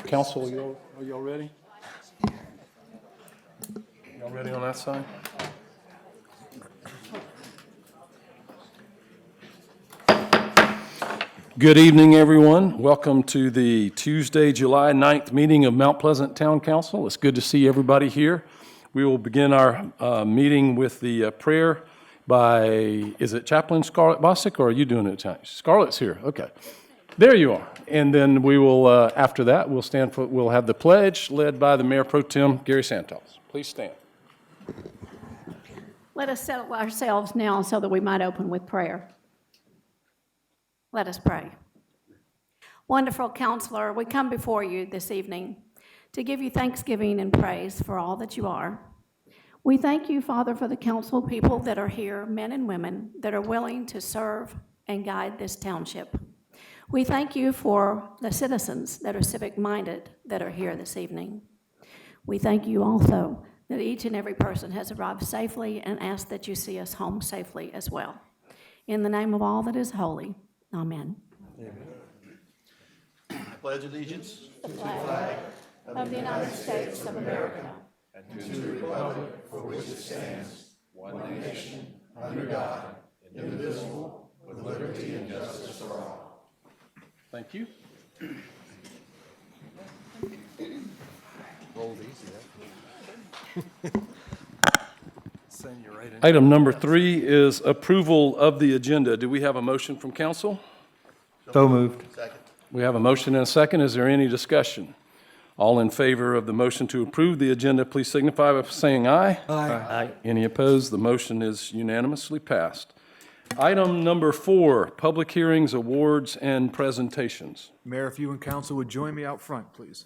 Council, are y'all ready? Y'all ready on that side? Good evening, everyone. Welcome to the Tuesday, July 9th meeting of Mount Pleasant Town Council. It's good to see everybody here. We will begin our meeting with the prayer by, is it Chaplain Scarlett Bosick, or are you doing it tonight? Scarlett's here, okay. There you are. And then we will, after that, we'll have the pledge led by the Mayor Pro Tem, Gary Santos. Please stand. Let us settle ourselves now so that we might open with prayer. Let us pray. Wonderful Counselor, we come before you this evening to give you thanksgiving and praise for all that you are. We thank you, Father, for the council people that are here, men and women, that are willing to serve and guide this township. We thank you for the citizens that are civic-minded that are here this evening. We thank you also that each and every person has arrived safely and ask that you see us home safely as well. In the name of all that is holy, amen. Amen. I pledge allegiance The flag of the United States of America and to the republic for which it stands, one nation, under God, indivisible, with liberty and justice for all. Thank you. Item number 3 is approval of the agenda. Do we have a motion from council? So moved. Second. We have a motion and a second. Is there any discussion? All in favor of the motion to approve the agenda, please signify by saying aye. Aye. Any opposed? The motion is unanimously passed. Item number 4, public hearings, awards, and presentations. Mayor, if you and council would join me out front, please.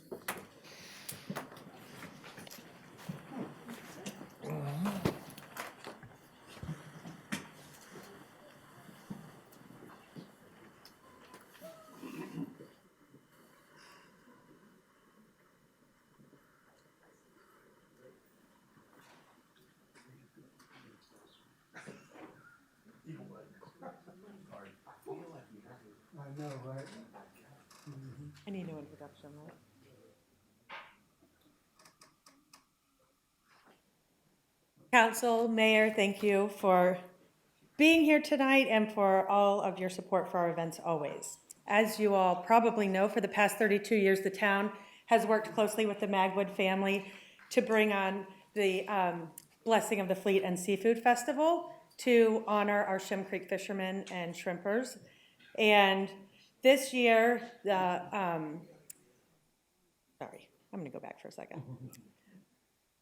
I need no introduction, right? Council, Mayor, thank you for being here tonight and for all of your support for our events always. As you all probably know, for the past 32 years, the town has worked closely with the Magwood family to bring on the Blessing of the Fleet and Seafood Festival to honor our Shem Creek fishermen and shrimpers. And this year, sorry, I'm going to go back for a second.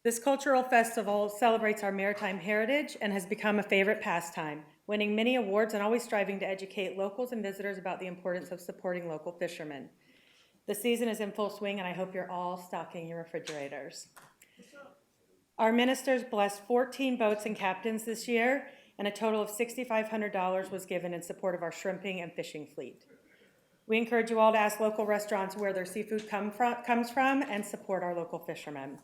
This cultural festival celebrates our maritime heritage and has become a favorite pastime, winning many awards and always striving to educate locals and visitors about the importance of supporting local fishermen. The season is in full swing, and I hope you're all stocking your refrigerators. Our ministers blessed 14 boats and captains this year, and a total of $6,500 was given in support of our shrimping and fishing fleet. We encourage you all to ask local restaurants where their seafood comes from and support our local fishermen.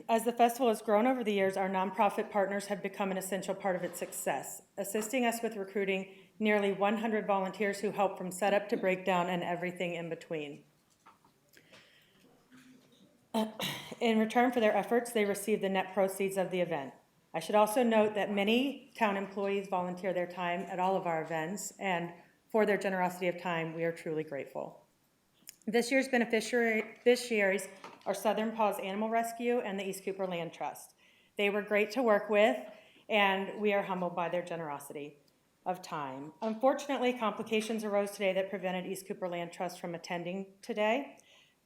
As the festival has grown over the years, our nonprofit partners have become an essential part of its success, assisting us with recruiting nearly 100 volunteers who help from setup to breakdown and everything in between. In return for their efforts, they receive the net proceeds of the event. I should also note that many town employees volunteer their time at all of our events, and for their generosity of time, we are truly grateful. This year's beneficiaries are Southern Paws Animal Rescue and the East Cooper Land Trust. They were great to work with, and we are humbled by their generosity of time. Unfortunately, complications arose today that prevented East Cooper Land Trust from attending today,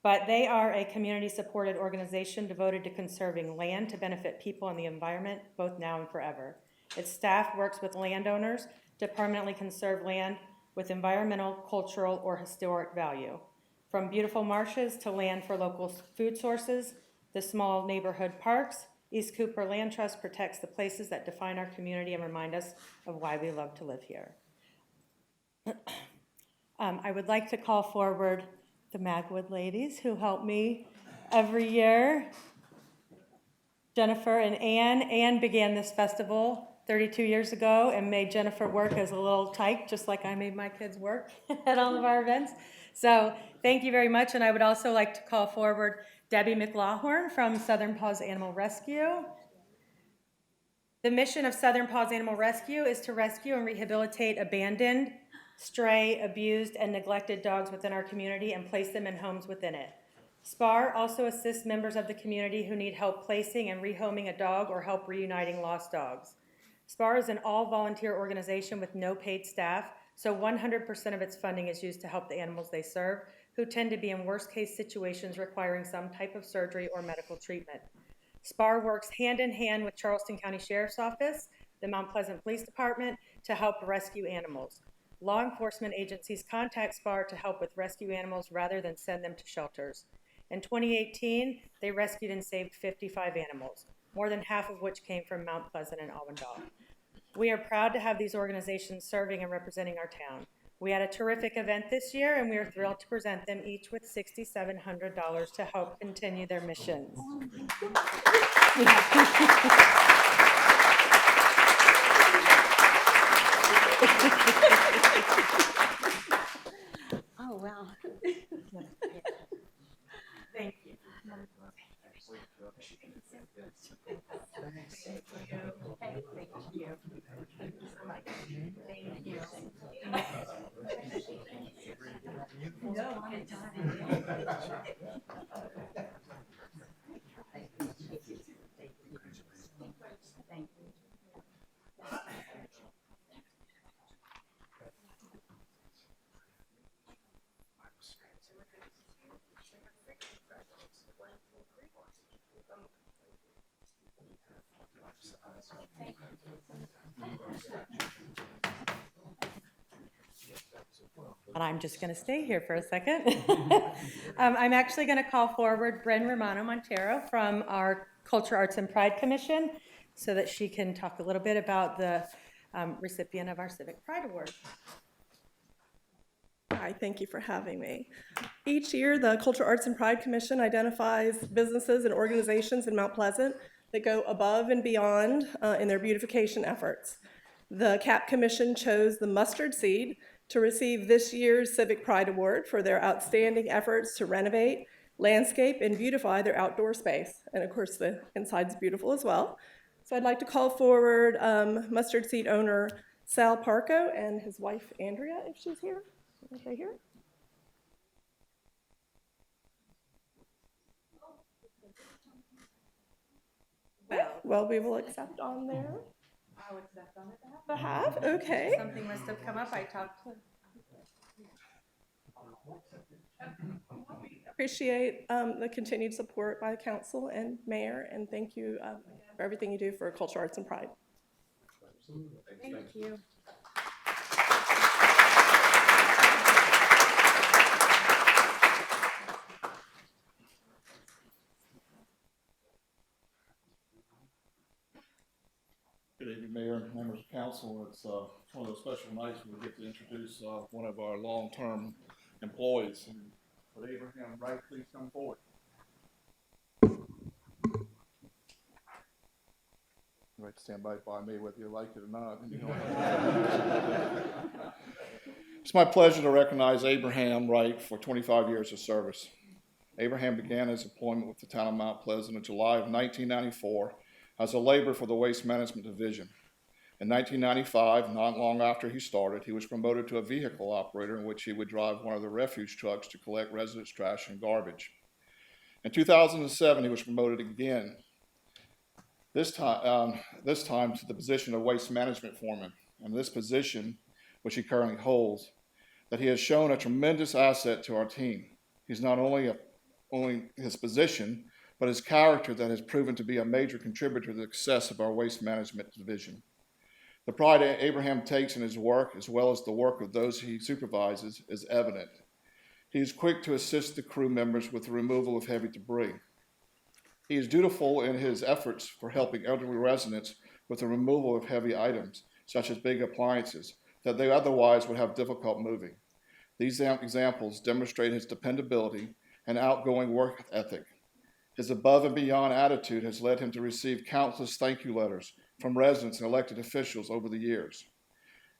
but they are a community-supported organization devoted to conserving land to benefit people and the environment, both now and forever. Its staff works with landowners to permanently conserve land with environmental, cultural, or historic value. From beautiful marshes to land for local food sources, the small neighborhood parks, East Cooper Land Trust protects the places that define our community and remind us of why we love to live here. I would like to call forward the Magwood ladies who help me every year. Jennifer and Ann. Ann began this festival 32 years ago and made Jennifer work as a little tyke, just like I made my kids work at all of our events. So thank you very much, and I would also like to call forward Debbie McLaughlin from Southern Paws Animal Rescue. The mission of Southern Paws Animal Rescue is to rescue and rehabilitate abandoned, stray, abused, and neglected dogs within our community and place them in homes within it. SPAR also assists members of the community who need help placing and rehoming a dog or help reuniting lost dogs. SPAR is an all-volunteer organization with no paid staff, so 100% of its funding is used to help the animals they serve, who tend to be in worst-case situations requiring some type of surgery or medical treatment. SPAR works hand-in-hand with Charleston County Sheriff's Office, the Mount Pleasant Police Department, to help rescue animals. Law enforcement agencies contact SPAR to help with rescue animals rather than send them to shelters. In 2018, they rescued and saved 55 animals, more than half of which came from Mount Pleasant and Auwandale. We are proud to have these organizations serving and representing our town. We had a terrific event this year, and we are thrilled to present them each with $6,700 to help continue their missions. Oh, wow. Thank you. And I'm just going to stay here for a second. I'm actually going to call forward Bren Romano Montero from our Culture, Arts, and Pride Commission so that she can talk a little bit about the recipient of our Civic Pride Award. Hi, thank you for having me. Each year, the Culture, Arts, and Pride Commission identifies businesses and organizations in Mount Pleasant that go above and beyond in their beautification efforts. The CAP Commission chose the Mustard Seed to receive this year's Civic Pride Award for their outstanding efforts to renovate, landscape, and beautify their outdoor space. And of course, the inside's beautiful as well. So I'd like to call forward Mustard Seed owner Sal Parco and his wife Andrea, if she's here. Is they here? Well, we will accept on there. I'll accept on their behalf. Okay. Something must have come up. I talked to. Appreciate the continued support by the council and mayor, and thank you for everything you do for Culture, Arts, and Pride. Thank you. Good evening, Mayor and members of council. It's one of those special nights when we get to introduce one of our long-term employees. And would Abraham Wright please come forward? Right, stand by me whether you like it or not. It's my pleasure to recognize Abraham Wright for 25 years of service. Abraham began his employment with the town of Mount Pleasant in July of 1994 as a laborer for the Waste Management Division. In 1995, not long after he started, he was promoted to a vehicle operator in which he would drive one of the refuge trucks to collect residents' trash and garbage. In 2007, he was promoted again, this time to the position of waste management foreman. And this position, which he currently holds, that he has shown a tremendous asset to our team. He's not only his position, but his character that has proven to be a major contributor to the success of our waste management division. The pride Abraham takes in his work, as well as the work of those he supervises, is evident. He is quick to assist the crew members with the removal of heavy debris. He is dutiful in his efforts for helping elderly residents with the removal of heavy items, such as big appliances, that they otherwise would have difficult moving. These examples demonstrate his dependability and outgoing work ethic. His above and beyond attitude has led him to receive countless thank you letters from residents and elected officials over the years.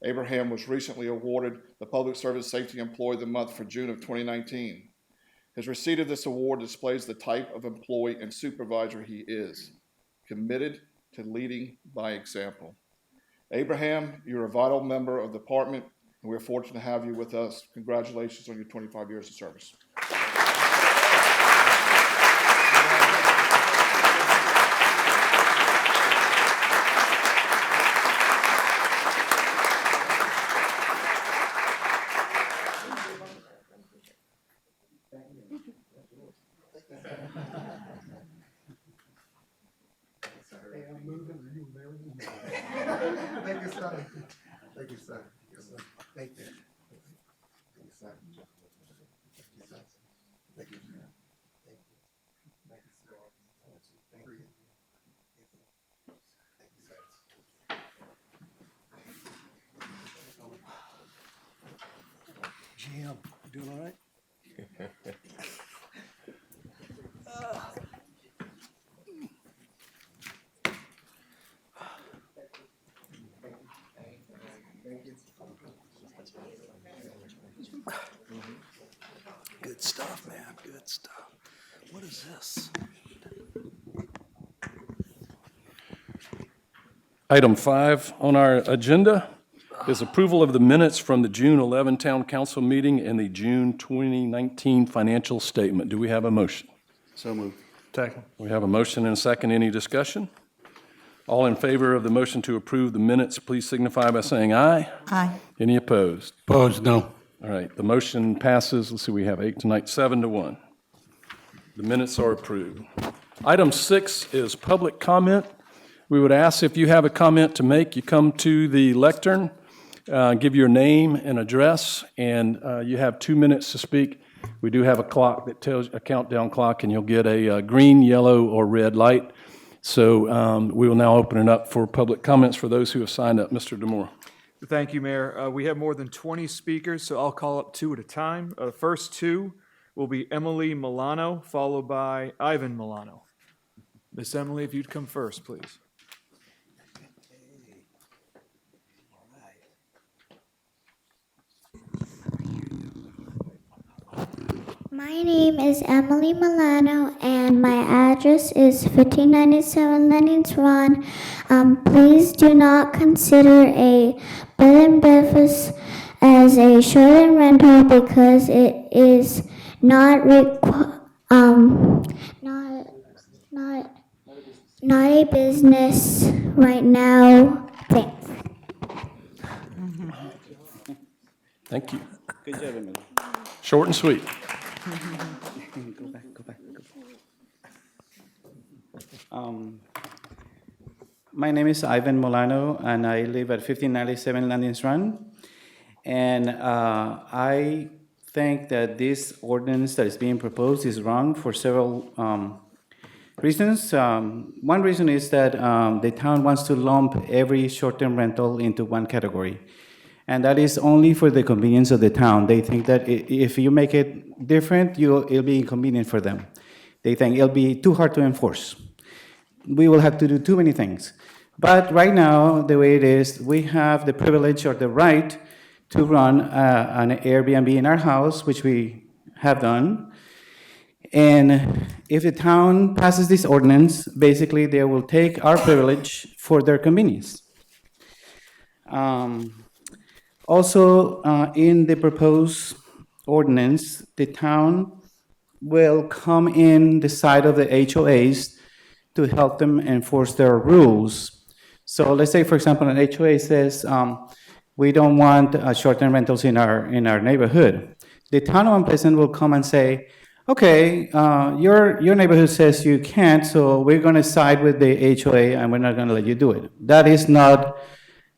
Abraham was recently awarded the Public Service Safety Employee of the Month for June of 2019. His receipt of this award displays the type of employee and supervisor he is, committed to leading by example. Abraham, you're a vital member of the department, and we're fortunate to have you with us. Congratulations on your 25 years of service. Thank you, sir. Thank you, sir. Thank you. Thank you, sir. Thank you, sir. Thank you, sir. Thank you. Thank you, sir. Thank you. Thank you, sir. Jim, you doing all right? Good stuff, man, good stuff. What is this? Item 5 on our agenda is approval of the minutes from the June 11 Town Council meeting and the June 2019 financial statement. Do we have a motion? So moved. Second. We have a motion and a second. Any discussion? All in favor of the motion to approve the minutes, please signify by saying aye. Aye. Any opposed? Opposed, no. All right, the motion passes. Let's see, we have 8 tonight, 7-1. The minutes are approved. Item 6 is public comment. We would ask if you have a comment to make, you come to the lectern, give your name and address, and you have 2 minutes to speak. We do have a clock that tells, a countdown clock, and you'll get a green, yellow, or red light. So we will now open it up for public comments for those who have signed up. Mr. Demore. Thank you, Mayor. We have more than 20 speakers, so I'll call up 2 at a time. The first 2 will be Emily Milano, followed by Ivan Milano. Miss Emily, if you'd come first, please. My name is Emily Milano, and my address is 1597 Lennings Run. Please do not consider a bed and breakfast as a short-term rental because it is not not a business right now. Thanks. Thank you. Good job, Emily. Short and sweet. Go back. My name is Ivan Molano, and I live at 1597 Landings Run. And I think that this ordinance that is being proposed is wrong for several reasons. One reason is that the town wants to lump every short-term rental into one category. And that is only for the convenience of the town. They think that if you make it different, it'll be inconvenient for them. They think it'll be too hard to enforce. We will have to do too many things. But right now, the way it is, we have the privilege or the right to run an Airbnb in our house, which we have done. And if the town passes this ordinance, basically they will take our privilege for their convenience. Also, in the proposed ordinance, the town will come in the side of the HOAs to help them enforce their rules. So let's say, for example, an HOA says, we don't want short-term rentals in our neighborhood. The town of Mount Pleasant will come and say, okay, your neighborhood says you can't, so we're going to side with the HOA and we're not going to let you do it. That is not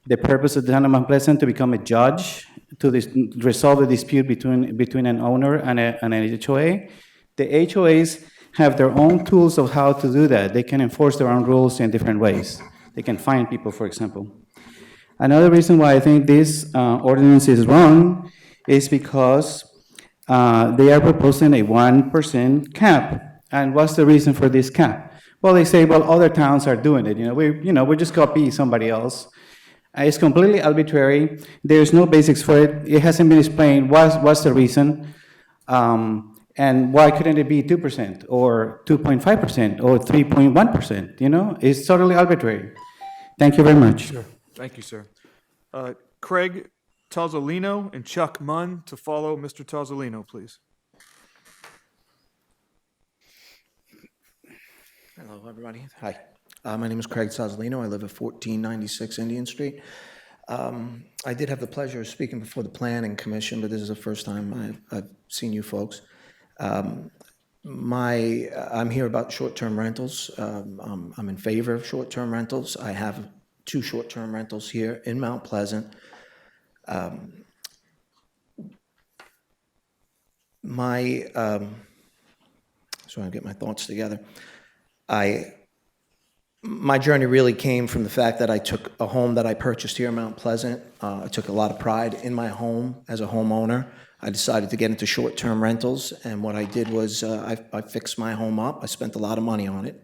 the purpose of the town of Mount Pleasant, to become a judge to resolve a dispute between an owner and an HOA. The HOAs have their own tools of how to do that. They can enforce their own rules in different ways. They can fine people, for example. Another reason why I think this ordinance is wrong is because they are proposing a 1% cap. And what's the reason for this cap? Well, they say, well, other towns are doing it. We're just copying somebody else. It's completely arbitrary. There's no basics for it. It hasn't been explained what's the reason. And why couldn't it be 2% or 2.5% or 3.1%? You know, it's totally arbitrary. Thank you very much. Thank you, sir. Craig Tozzolino and Chuck Munn to follow Mr. Tozzolino, please. Hello, everybody. Hi. My name is Craig Tozzolino. I live at 1496 Indian Street. I did have the pleasure of speaking before the Planning Commission, but this is the first time I've seen you folks. I'm here about short-term rentals. I'm in favor of short-term rentals. I have 2 short-term rentals here in Mount Pleasant. So I get my thoughts together. My journey really came from the fact that I took a home that I purchased here in Mount Pleasant. I took a lot of pride in my home as a homeowner. I decided to get into short-term rentals, and what I did was I fixed my home up. I spent a lot of money on it.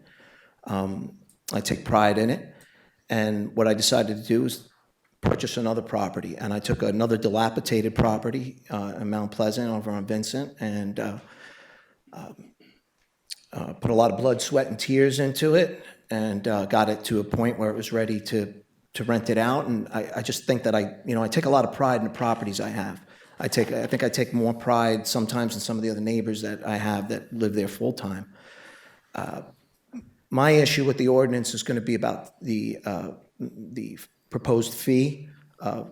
I take pride in it, and what I decided to do was purchase another property, and I took another dilapidated property in Mount Pleasant over on Vincent, and put a lot of blood, sweat, and tears into it, and got it to a point where it was ready to rent it out. And I just think that I take a lot of pride in the properties I have. I think I take more pride sometimes than some of the other neighbors that I have that live there full time. My issue with the ordinance is going to be about the proposed fee. I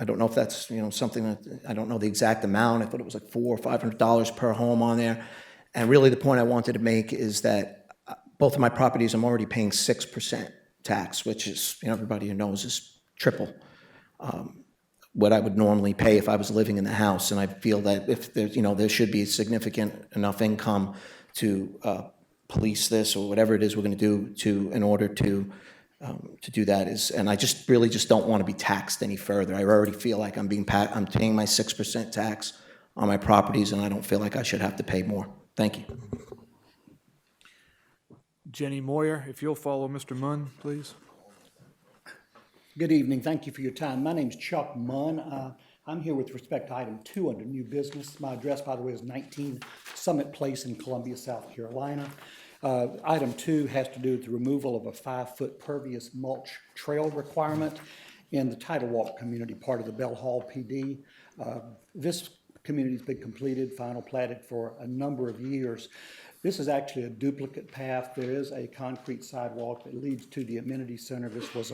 don't know if that's something that I don't know the exact amount. I thought it was like $400 or $500 per home on there. And really, the point I wanted to make is that both of my properties, I'm already paying 6% tax, which is, everybody who knows, is triple what I would normally pay if I was living in the house. And I feel that if there's, there should be significant enough income to police this or whatever it is we're going to do in order to do that and I just really don't want to be taxed any further. I already feel like I'm paying my 6% tax on my properties, and I don't feel like I should have to pay more. Thank you. Jenny Moyer, if you'll follow Mr. Munn, please. Good evening. Thank you for your time. My name's Chuck Munn. I'm here with respect to item 2 under new business. My address, by the way, is 19 Summit Place in Columbia, South Carolina. Item 2 has to do with the removal of a 5-foot pervious mulch trail requirement in the Tidal Walk community, part of the Bell Hall PD. This community's been completed, final platted for a number of years. This is actually a duplicate path. There is a concrete sidewalk that leads to the amenity center. This was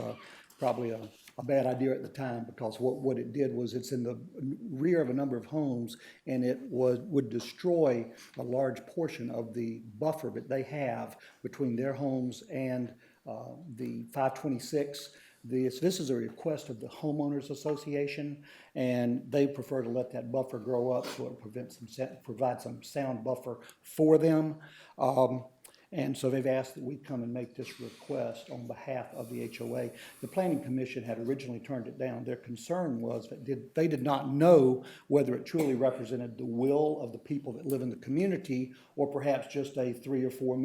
probably a bad idea at the time, because what it did was it's in the rear of a number of homes, and it would destroy a large portion of the buffer that they have between their homes and the 526. This is a request of the homeowners association, and they prefer to let that buffer grow up so it provides some sound buffer for them. And so they've asked that we come and make this request on behalf of the HOA. The Planning Commission had originally turned it down. Their concern was that they did not know whether it truly represented the will of the people that live in the community, or perhaps just a 3 or 4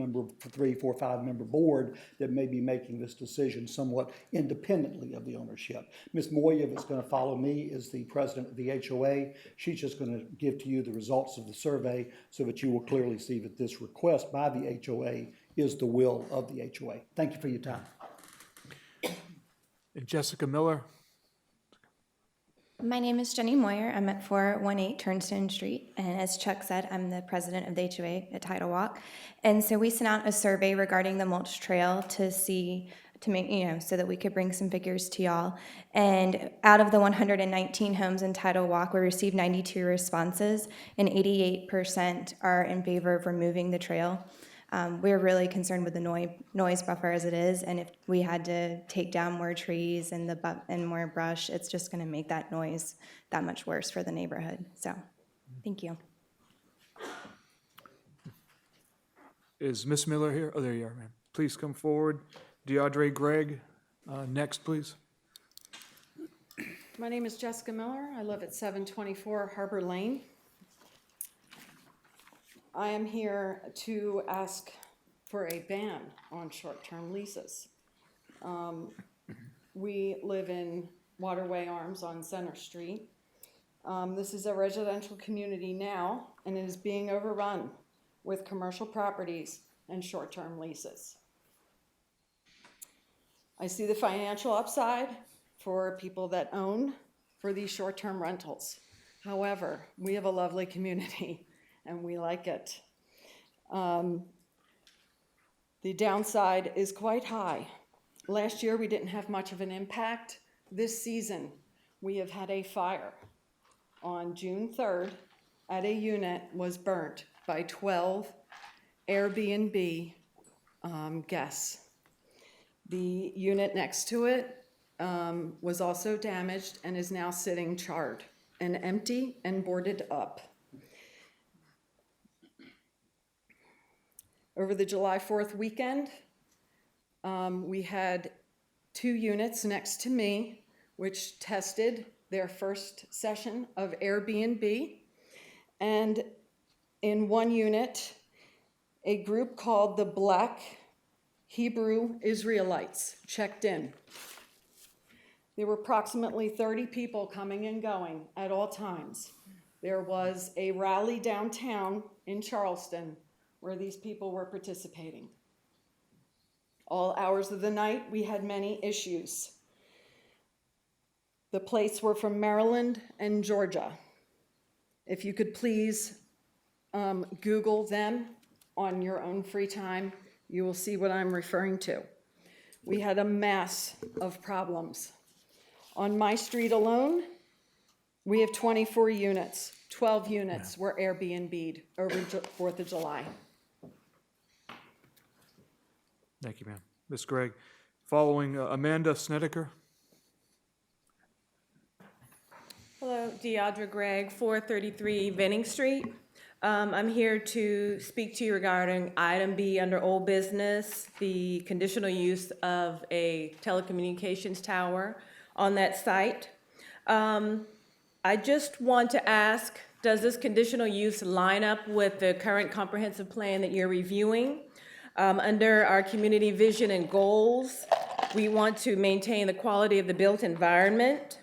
or 5 member board that may be making this decision somewhat independently of the ownership. Ms. Moya, that's going to follow me, is the president of the HOA. She's just going to give to you the results of the survey so that you will clearly see that this request by the HOA is the will of the HOA. Thank you for your time. And Jessica Miller. My name is Jenny Moyer. I'm at 418 Turnstone Street, and as Chuck said, I'm the president of the HOA at Tidal Walk. And so we sent out a survey regarding the mulch trail to make, so that we could bring some figures to y'all. And out of the 119 homes in Tidal Walk, we received 92 responses, and 88% are in favor of removing the trail. We're really concerned with the noise buffer as it is, and if we had to take down more trees and more brush, it's just going to make that noise that much worse for the neighborhood. So, thank you. Is Miss Miller here? Oh, there you are, ma'am. Please come forward. DeAudre Gregg, next, please. My name is Jessica Miller. I live at 724 Harbor Lane. I am here to ask for a ban on short-term leases. We live in Waterway Arms on Center Street. This is a residential community now, and it is being overrun with commercial properties and short-term leases. I see the financial upside for people that own for these short-term rentals. However, we have a lovely community, and we like it. The downside is quite high. Last year, we didn't have much of an impact. This season, we have had a fire on June 3rd at a unit was burnt by 12 Airbnb guests. The unit next to it was also damaged and is now sitting charred and empty and boarded up. Over the July 4th weekend, we had 2 units next to me which tested their first session of Airbnb. And in one unit, a group called the Black Hebrew Israelites checked in. There were approximately 30 people coming and going at all times. There was a rally downtown in Charleston where these people were participating. All hours of the night, we had many issues. The plates were from Maryland and Georgia. If you could please Google them on your own free time, you will see what I'm referring to. We had a mass of problems. On my street alone, we have 24 units. 12 units were Airbnb'd over 4th of July. Thank you, ma'am. Ms. Gregg. Following Amanda Snedeker. Hello, Deidre Gregg, 433 Venning Street. I'm here to speak to you regarding item B under old business, the conditional use of a telecommunications tower on that site. I just want to ask, does this conditional use line up with the current comprehensive plan that you're reviewing? Under our community vision and goals, we want to maintain the quality of the built environment.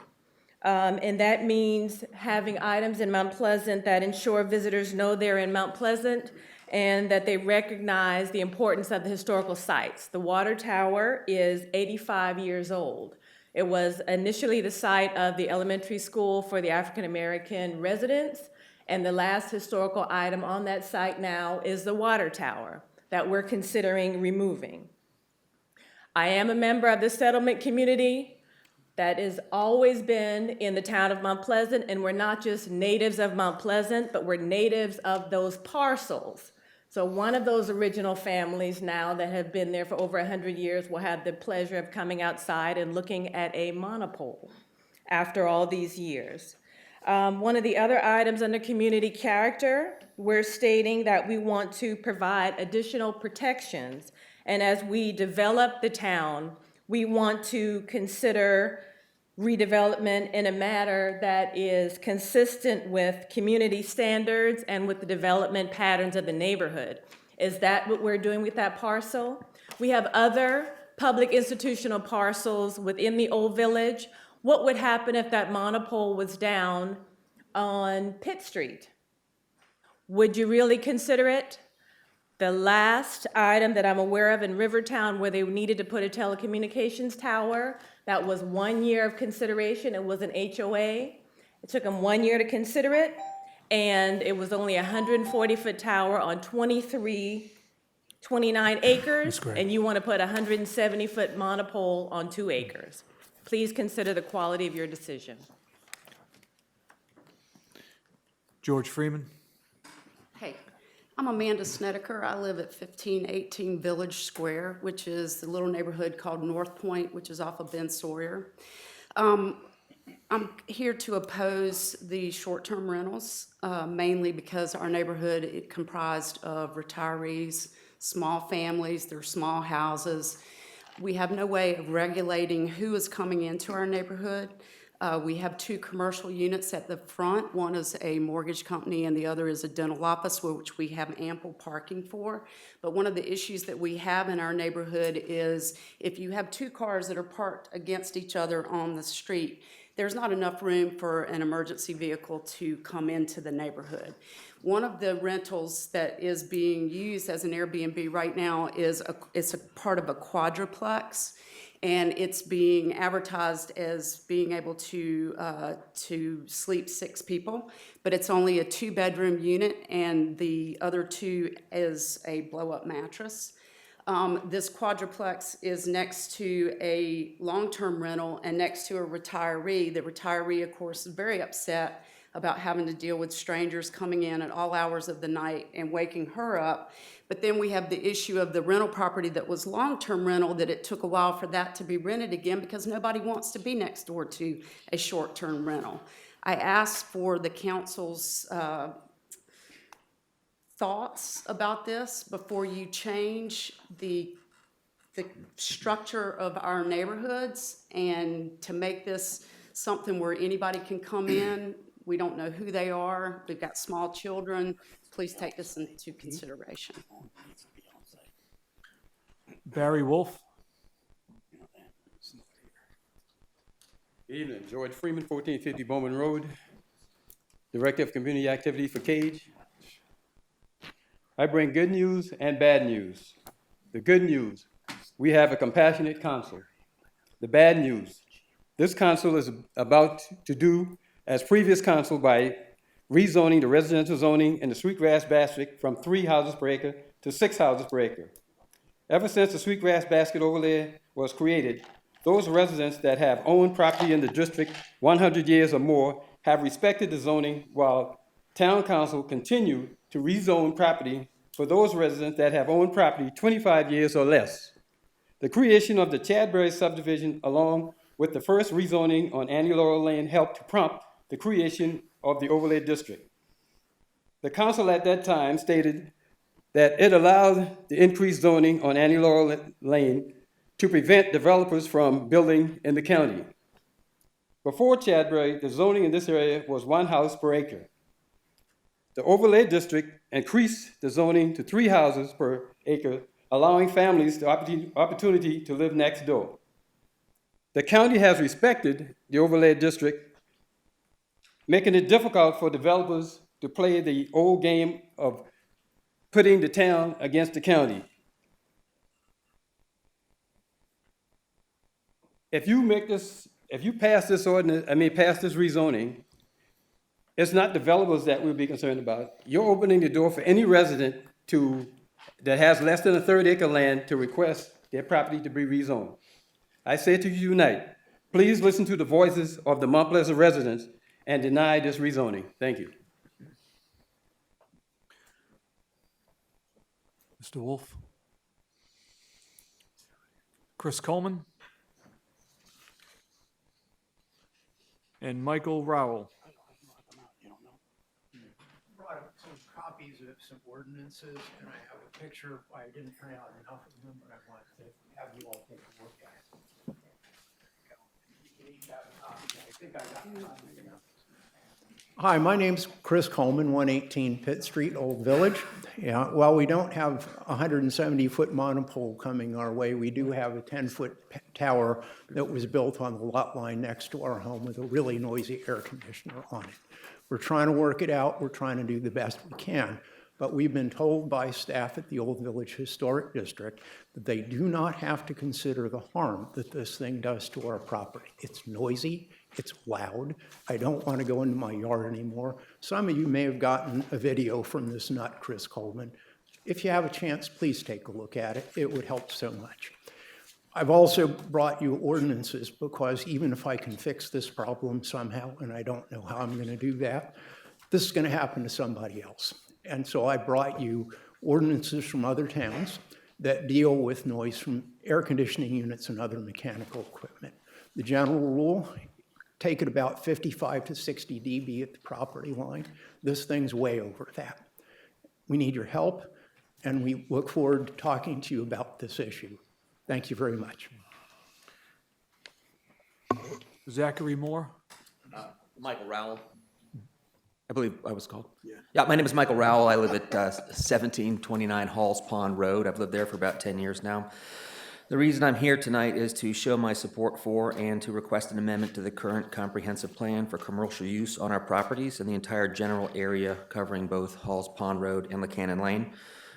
And that means having items in Mount Pleasant that ensure visitors know they're in Mount Pleasant and that they recognize the importance of the historical sites. The water tower is 85 years old. It was initially the site of the elementary school for the African American residents, and the last historical item on that site now is the water tower that we're considering removing. I am a member of the settlement community that has always been in the town of Mount Pleasant, and we're not just natives of Mount Pleasant, but we're natives of those parcels. So one of those original families now that have been there for over 100 years will have the pleasure of coming outside and looking at a monopole after all these years. One of the other items under community character, we're stating that we want to provide additional protections. And as we develop the town, we want to consider redevelopment in a manner that is consistent with community standards and with the development patterns of the neighborhood. Is that what we're doing with that parcel? We have other public institutional parcels within the Old Village. What would happen if that monopole was down on Pitt Street? Would you really consider it? The last item that I'm aware of in Rivertown where they needed to put a telecommunications tower, that was 1 year of consideration. It was an HOA. It took them 1 year to consider it, and it was only a 140-foot tower on 29 acres, and you want to put a 170-foot monopole on 2 acres. Please consider the quality of your decision. George Freeman. Hey, I'm Amanda Snedeker. I live at 1518 Village Square, which is the little neighborhood called North Point, which is off of Ben Sawyer. I'm here to oppose the short-term rentals, mainly because our neighborhood is comprised of retirees, small families, they're small houses. We have no way of regulating who is coming into our neighborhood. We have 2 commercial units at the front. One is a mortgage company and the other is a dental office, which we have ample parking for. But one of the issues that we have in our neighborhood is if you have 2 cars that are parked against each other on the street, there's not enough room for an emergency vehicle to come into the neighborhood. One of the rentals that is being used as an Airbnb right now is it's a part of a quadruplex, and it's being advertised as being able to sleep 6 people, but it's only a 2-bedroom unit, and the other 2 is a blow-up mattress. This quadruplex is next to a long-term rental and next to a retiree. The retiree, of course, is very upset about having to deal with strangers coming in at all hours of the night and waking her up. But then we have the issue of the rental property that was long-term rental, that it took a while for that to be rented again because nobody wants to be next door to a short-term rental. I asked for the council's thoughts about this before you change the structure of our neighborhoods, and to make this something where anybody can come in. We don't know who they are. We've got small children. Please take this into consideration. Barry Wolf. Good evening, George Freeman, 1450 Bowman Road, Director of Community Activities for CAGE. I bring good news and bad news. The good news, we have a compassionate council. The bad news, this council is about to do as previous council by rezoning the residential zoning in the Sweetgrass Basket from 3 houses per acre to 6 houses per acre. Ever since the Sweetgrass Basket overlay was created, those residents that have owned property in the district 100 years or more have respected the zoning, while town council continue to rezone property for those residents that have owned property 25 years or less. The creation of the Chadbury subdivision, along with the first rezoning on Annie Laurel Lane, helped to prompt the creation of the overlay district. The council at that time stated that it allowed the increased zoning on Annie Laurel Lane to prevent developers from building in the county. Before Chadbury, the zoning in this area was 1 house per acre. The overlay district increased the zoning to 3 houses per acre, allowing families the opportunity to live next door. The county has respected the overlay district, making it difficult for developers to play the old game of putting the town against the county. If you pass this ordinance, pass this rezoning, it's not developers that we'll be concerned about. You're opening the door for any resident that has less than a 1/3 acre land to request their property to be rezoned. I say to you tonight, please listen to the voices of the Mount Pleasant residents and deny this rezoning. Thank you. Mr. Wolf. Chris Coleman. And Michael Rowell. Brought up some copies of some ordinances, and I have a picture. I didn't print out enough of them, but I wanted to have you all take a look at it. You can each have a copy. I think I got a copy. Hi, my name's Chris Coleman, 118 Pitt Street, Old Village. Yeah, while we don't have a 170-foot monopole coming our way, we do have a 10-foot tower that was built on the lot line next to our home with a really noisy air conditioner on it. We're trying to work it out. We're trying to do the best we can. But we've been told by staff at the Old Village Historic District that they do not have to consider the harm that this thing does to our property. It's noisy. It's loud. I don't want to go into my yard anymore. Some of you may have gotten a video from this nut, Chris Coleman. If you have a chance, please take a look at it. It would help so much. I've also brought you ordinances because even if I can fix this problem somehow, and I don't know how I'm going to do that, this is going to happen to somebody else. And so I brought you ordinances from other towns that deal with noise from air conditioning units and other mechanical equipment. The general rule, take it about 55 to 60 dB at the property line. This thing's way over that. We need your help, and we look forward to talking to you about this issue. Thank you very much. Zachary Moore. Michael Rowell. I believe I was called. Yeah, my name is Michael Rowell. I live at 1729 Halls Pond Road. I've lived there for about 10 years now. The reason I'm here tonight is to show my support for and to request an amendment to the current comprehensive plan for commercial use on our properties in the entire general area covering both Halls Pond Road and Lacannon Lane.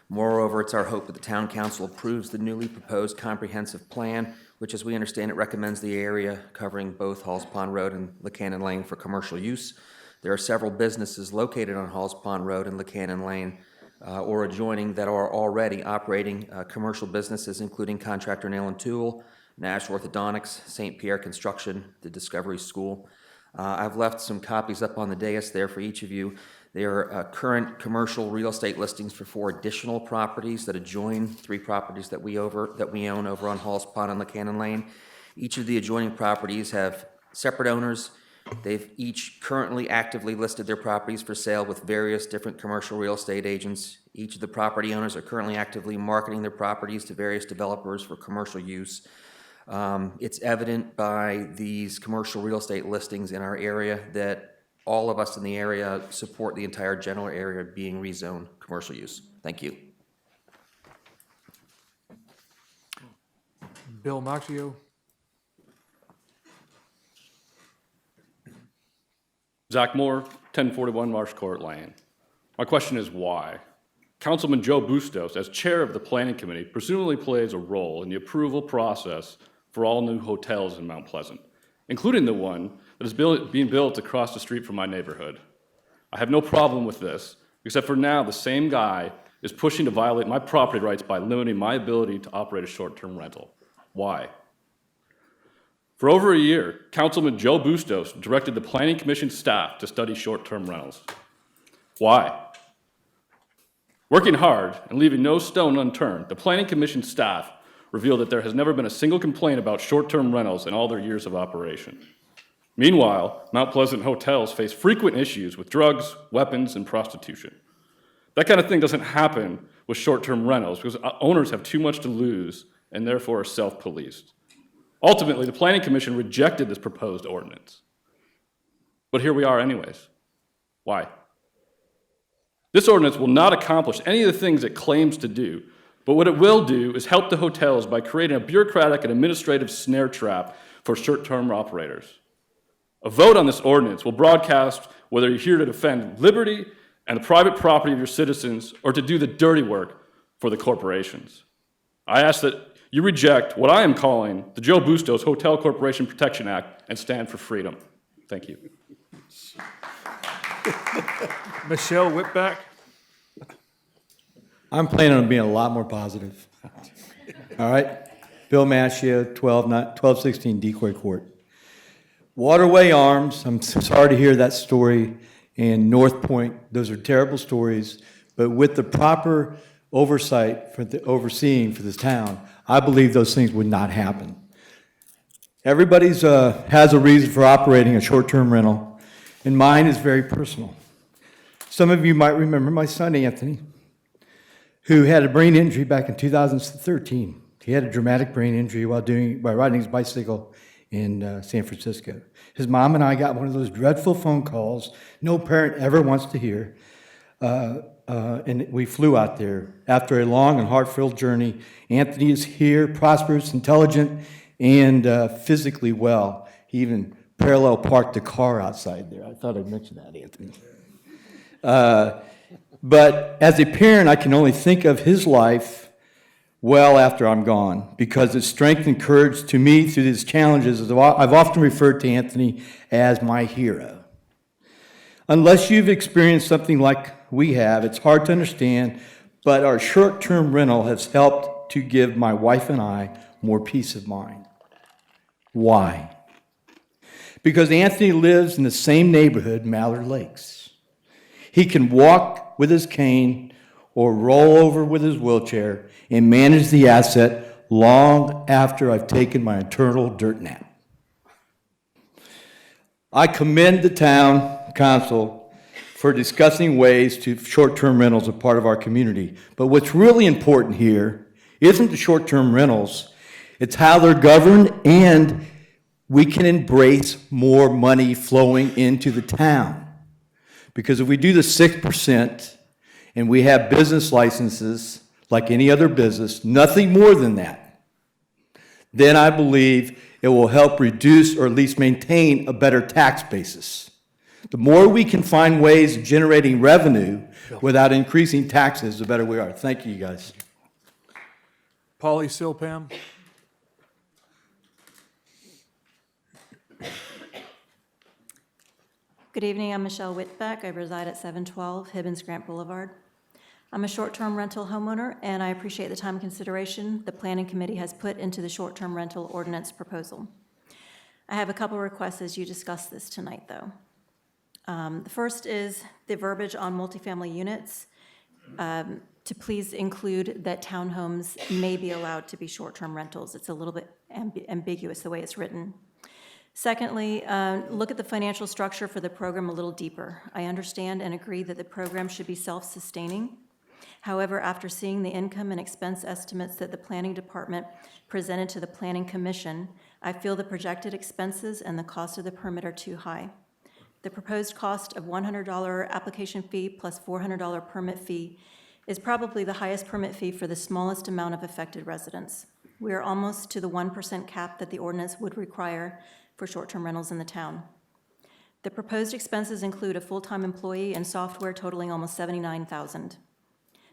Moreover, it's our hope that the town council approves the newly proposed comprehensive plan, which, as we understand it, recommends the area covering both Halls Pond Road and Lacannon Lane for commercial use. There are several businesses located on Halls Pond Road and Lacannon Lane or adjoining that are already operating commercial businesses, including Contractor Nail and Tool, Nash Orthodontics, St. Pierre Construction, the Discovery School. I've left some copies up on the dais there for each of you. They are current commercial real estate listings for 4 additional properties that adjoin 3 properties that we own over on Halls Pond and Lacannon Lane. Each of the adjoining properties have separate owners. They've each currently actively listed their properties for sale with various different commercial real estate agents. Each of the property owners are currently actively marketing their properties to various developers for commercial use. It's evident by these commercial real estate listings in our area that all of us in the area support the entire general area being rezoned commercial use. Thank you. Bill Macchio. Zach Moore, 1041 Marsh Court Lane. My question is why? Councilman Joe Bustos, as chair of the planning committee, presumably plays a role in the approval process for all new hotels in Mount Pleasant, including the one that is being built across the street from my neighborhood. I have no problem with this, except for now the same guy is pushing to violate my property rights by limiting my ability to operate a short-term rental. Why? For over a year, Councilman Joe Bustos directed the Planning Commission staff to study short-term rentals. Why? Working hard and leaving no stone unturned, the Planning Commission staff revealed that there has never been a single complaint about short-term rentals in all their years of operation. Meanwhile, Mount Pleasant hotels face frequent issues with drugs, weapons, and prostitution. That kind of thing doesn't happen with short-term rentals because owners have too much to lose and therefore are self-policed. Ultimately, the Planning Commission rejected this proposed ordinance. But here we are anyways. Why? This ordinance will not accomplish any of the things it claims to do, but what it will do is help the hotels by creating a bureaucratic and administrative snare trap for short-term operators. A vote on this ordinance will broadcast whether you're here to defend liberty and the private property of your citizens or to do the dirty work for the corporations. I ask that you reject what I am calling the Joe Bustos Hotel Corporation Protection Act and stand for freedom. Thank you. Michelle Whitback. I'm planning on being a lot more positive. All right? Bill Macchio, 1216 Decoy Court. Waterway Arms, I'm sorry to hear that story, and North Point, those are terrible stories, but with the proper oversight for the overseeing for this town, I believe those things would not happen. Everybody's has a reason for operating a short-term rental, and mine is very personal. Some of you might remember my son, Anthony, who had a brain injury back in 2013. He had a dramatic brain injury while riding his bicycle in San Francisco. His mom and I got one of those dreadful phone calls no parent ever wants to hear. And we flew out there. After a long and heart-filled journey, Anthony is here, prosperous, intelligent, and physically well. He even parallel parked the car outside there. I thought I'd mention that, Anthony. But as a parent, I can only think of his life well after I'm gone, because it's strength and courage to me through these challenges. I've often referred to Anthony as my hero. Unless you've experienced something like we have, it's hard to understand, but our short-term rental has helped to give my wife and I more peace of mind. Why? Because Anthony lives in the same neighborhood, Mallard Lakes. He can walk with his cane or roll over with his wheelchair and manage the asset long after I've taken my eternal dirt nap. I commend the town council for discussing ways to short-term rentals as part of our community. But what's really important here isn't the short-term rentals, it's how they're governed and we can embrace more money flowing into the town. Because if we do the 6% and we have business licenses like any other business, nothing more than that, then I believe it will help reduce or at least maintain a better tax basis. The more we can find ways of generating revenue without increasing taxes, the better we are. Thank you, guys. Polly Silpam? Good evening, I'm Michelle Whitbeck. I reside at 712 Hibbins Grant Boulevard. I'm a short-term rental homeowner, and I appreciate the time and consideration the Planning Committee has put into the short-term rental ordinance proposal. I have a couple requests as you discuss this tonight, though. The first is the verbiage on multifamily units, to please include that townhomes may be allowed to be short-term rentals. It's a little bit ambiguous the way it's written. Secondly, look at the financial structure for the program a little deeper. I understand and agree that the program should be self-sustaining. However, after seeing the income and expense estimates that the Planning Department presented to the Planning Commission, I feel the projected expenses and the cost of the permit are too high. The proposed cost of $100 application fee plus $400 permit fee is probably the highest permit fee for the smallest amount of affected residents. We are almost to the 1% cap that the ordinance would require for short-term rentals in the town. The proposed expenses include a full-time employee and software totaling almost $79,000.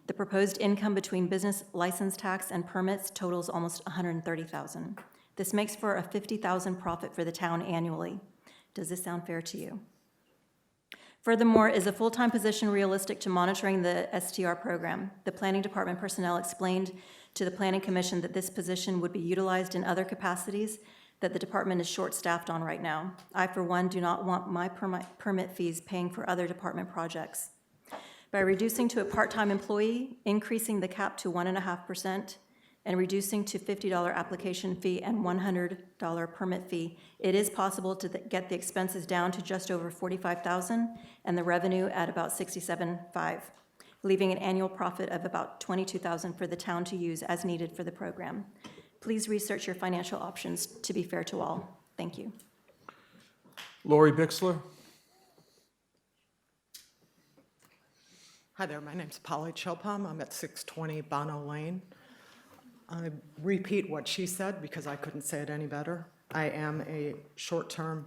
The proposed income between business license tax and permits totals almost $130,000. This makes for a $50,000 profit for the town annually. Does this sound fair to you? Furthermore, is a full-time position realistic to monitoring the STR program? The Planning Department personnel explained to the Planning Commission that this position would be utilized in other capacities that the department is short-staffed on right now. I, for one, do not want my permit fees paying for other department projects. By reducing to a part-time employee, increasing the cap to 1.5%, and reducing to $50 application fee and $100 permit fee, it is possible to get the expenses down to just over $45,000 and the revenue at about $67,500, leaving an annual profit of about $22,000 for the town to use as needed for the program. Please research your financial options to be fair to all. Thank you. Lori Bixler? Hi there, my name's Polly Chilpom. I'm at 620 Bono Lane. I repeat what she said because I couldn't say it any better. I am a short-term,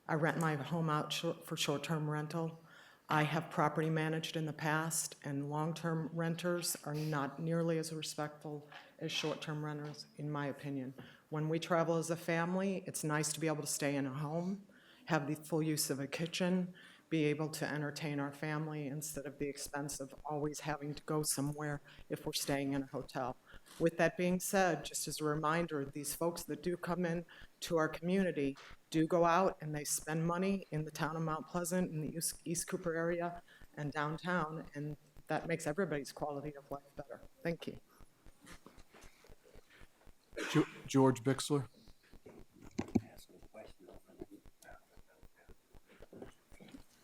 I rent my home out for short-term rental. I have property managed in the past, and long-term renters are not nearly as respectful as short-term renters, in my opinion. When we travel as a family, it's nice to be able to stay in a home, have the full use of a kitchen, be able to entertain our family instead of the expense of always having to go somewhere if we're staying in a hotel. With that being said, just as a reminder, these folks that do come in to our community do go out and they spend money in the town of Mount Pleasant, in the East Cooper area and downtown, and that makes everybody's quality of life better. Thank you. George Bixler?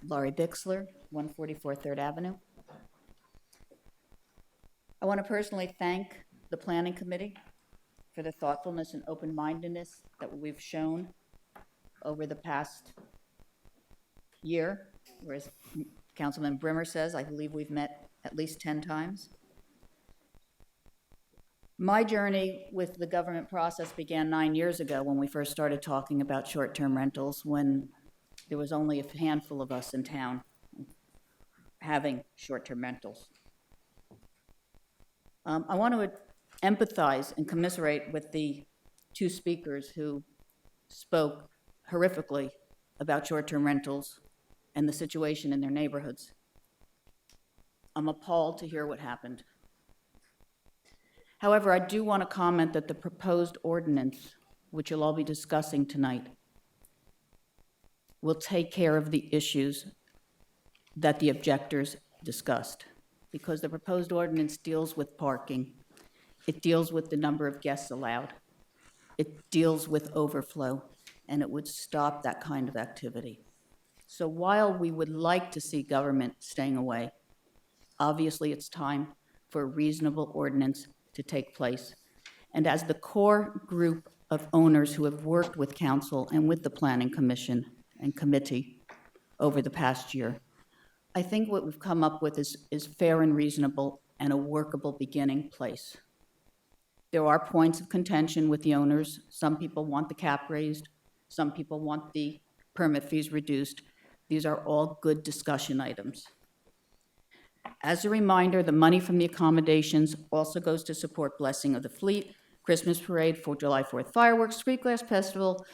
Laurie Bixler, 144 3rd Avenue. I want to personally thank the Planning Committee for the thoughtfulness and open-mindedness that we've shown over the past year. Whereas Councilman Brimmer says, I believe we've met at least 10 times. My journey with the government process began 9 years ago when we first started talking about short-term rentals, when there was only a handful of us in town having short-term rentals. I want to empathize and commiserate with the two speakers who spoke horrifically about short-term rentals and the situation in their neighborhoods. I'm appalled to hear what happened. However, I do want to comment that the proposed ordinance, which you'll all be discussing tonight, will take care of the issues that the objectors discussed, because the proposed ordinance deals with parking, it deals with the number of guests allowed, it deals with overflow, and it would stop that kind of activity. So while we would like to see government staying away, obviously it's time for a reasonable ordinance to take place. And as the core group of owners who have worked with council and with the Planning Commission and committee over the past year. I think what we've come up with is fair and reasonable and a workable beginning place. There are points of contention with the owners. Some people want the cap raised. Some people want the permit fees reduced. These are all good discussion items. As a reminder, the money from the accommodations also goes to support Blessing of the Fleet, Christmas Parade, July 4th fireworks, Street Glass Festival,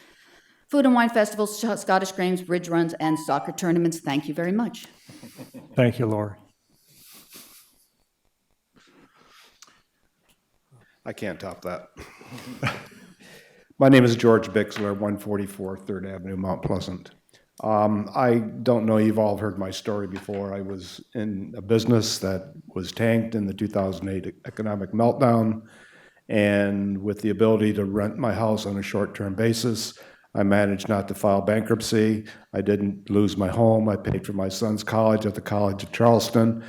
Food and Wine Festival, Scottish Games, bridge runs, and soccer tournaments. Thank you very much. Thank you, Lori. I can't top that. My name is George Bixler, 144 3rd Avenue, Mount Pleasant. I don't know, you've all heard my story before. I was in a business that was tanked in the 2008 economic meltdown, and with the ability to rent my house on a short-term basis, I managed not to file bankruptcy. I didn't lose my home. I paid for my son's college at the College of Charleston,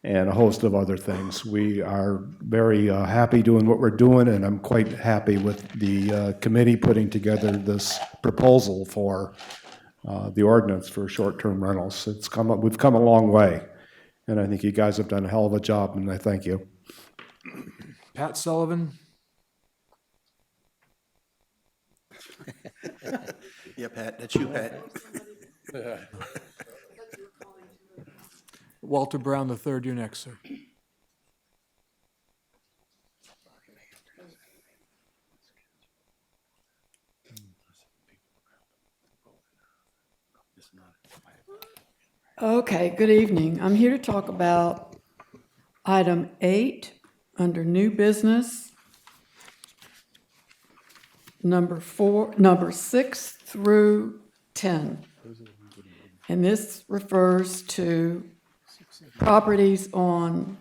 and a host of other things. We are very happy doing what we're doing, and I'm quite happy with the committee putting together this proposal for the ordinance for short-term rentals. We've come a long way, and I think you guys have done a hell of a job, and I thank you. Pat Sullivan. Yeah, Pat, that's you, Pat. Walter Brown III, you're next, sir. Okay, good evening. I'm here to talk about item 8 under new business, number 6 through 10. And this refers to properties on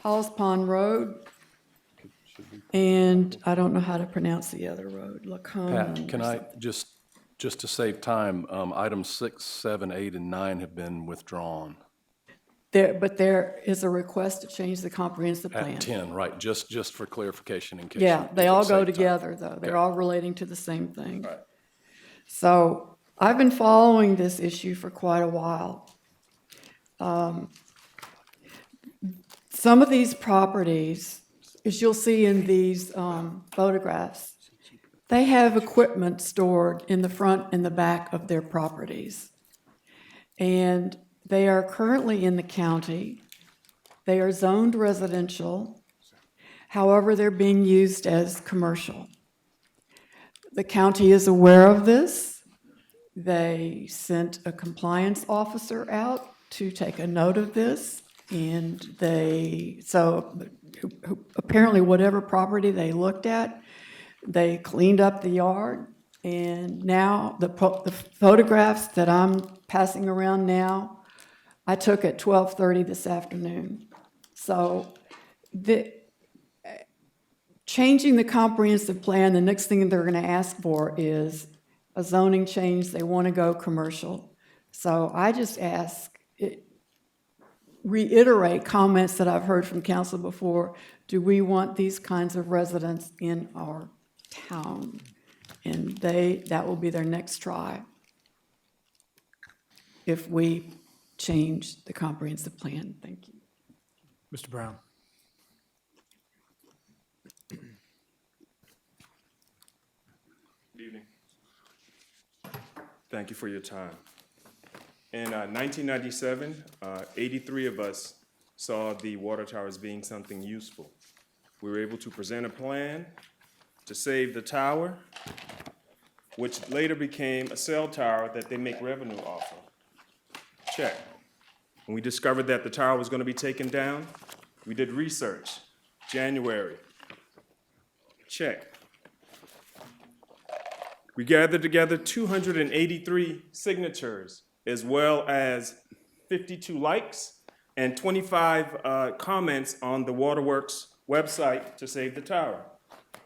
Halls Pond Road, and I don't know how to pronounce the other road, Lacombe. Pat, can I, just to save time, items 6, 7, 8, and 9 have been withdrawn. But there is a request to change the comprehensive plan. At 10, right, just for clarification in case. Yeah, they if all it's go saved time. together, though. They're Okay. all relating to the same thing. Right. So I've been following this issue for quite a while. Some of these properties, as you'll see in these photographs, they have equipment stored in the front and the back of their properties. And they are currently in the county. They are zoned residential. However, they're being used as commercial. The county is aware of this. They sent a compliance officer out to take a note of this. And apparently whatever property they looked at, they cleaned up the yard. And now the photographs that I'm passing around now, I took at 12:30 this afternoon. So changing the comprehensive plan, the next thing they're going to ask for is a zoning change. They want to go commercial. So I just reiterate comments that I've heard from council before. Do we want these kinds of residents in our town? And that will be their next try if we change the comprehensive plan. Thank you. Mr. Brown. Good evening. Thank you for your time. In 1997, 83 of us saw the water tower as being something useful. We were able to present a plan to save the tower, which later became a cell tower that they make revenue off of. Check. When we discovered that the tower was going to be taken down, we did research. January. Check. We gathered together 283 signatures, as well as 52 likes and 25 comments on the Waterworks website to save the tower.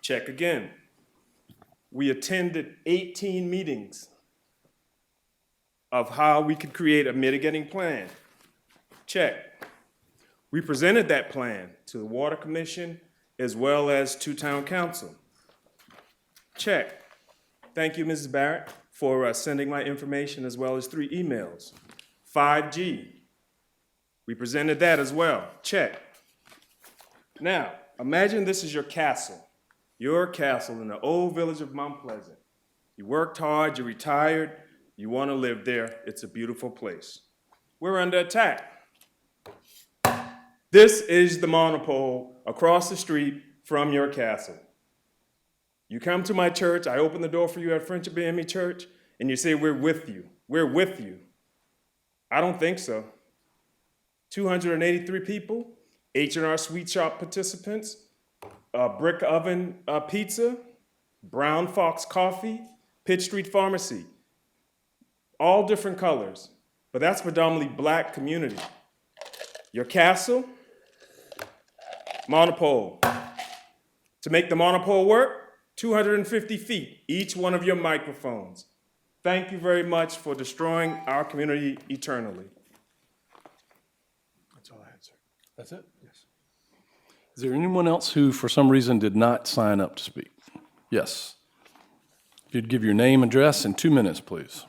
Check again. We attended 18 meetings of how we could create a mitigating plan. Check. We presented that plan to the Water Commission as well as to Town Council. Check. Thank you, Mrs. Barrett, for sending my information as well as 3 emails. 5G. We presented that as well. Check. Now, imagine this is your castle in the old village of Mount Pleasant. You worked hard, you retired, you want to live there. It's a beautiful place. We're under attack. This is the monopole across the street from your castle. You come to my church, I open the door for you at Friendship BME Church, and you say, we're with you. We're with you. I don't think so. 283 people, H&R Sweet Shop participants, Brick Oven Pizza, Brown Fox Coffee, Pitt Street Pharmacy, all different colors, but that's predominantly black community. Your castle, monopole. To make the monopole work, 250 feet, each one of your microphones. Thank you very much for destroying our community eternally. That's all I had, sir. That's it? Yes. Is there anyone else who, for some reason, did not sign up to speak? Yes. If you'd give your name, address, in 2 minutes, please.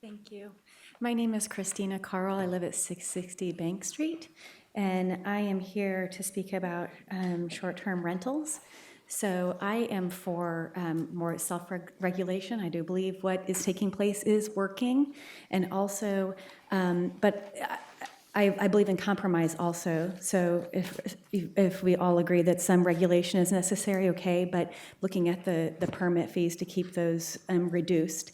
Thank you. My name is Christina Carl. I live at 660 Bank Street, and I am here to speak about short-term rentals. So I am for more self-regulation. I do believe what is taking place is working, and also, but I believe in compromise also. So if we all agree that some regulation is necessary, okay, but looking at the permit fees to keep those reduced.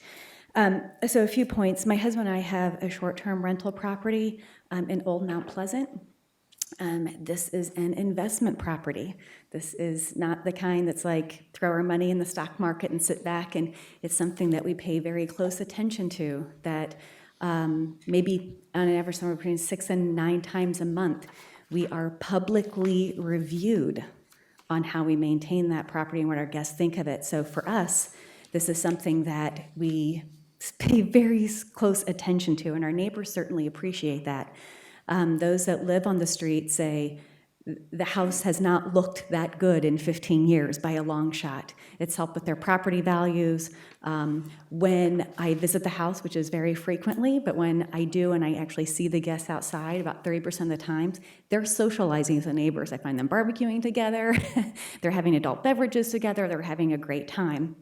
So a few points. My husband and I have a short-term rental property in Old Mount Pleasant. This is an investment property. This is not the kind that's like throw our money in the stock market and sit back, and it's something that we pay very close attention to, that maybe on an average somewhere between 6 and 9 times a month, we are publicly reviewed on how we maintain that property and what our guests think of it. So for us, this is something that we pay very close attention to, and our neighbors certainly appreciate that. Those that live on the street say the house has not looked that good in 15 years by a long shot. It's helped with their property values. When I visit the house, which is very frequently, but when I do and I actually see the guests outside about 30% of the times, they're socializing as the neighbors. I find them barbecuing together. They're having adult beverages together. They're having a great time.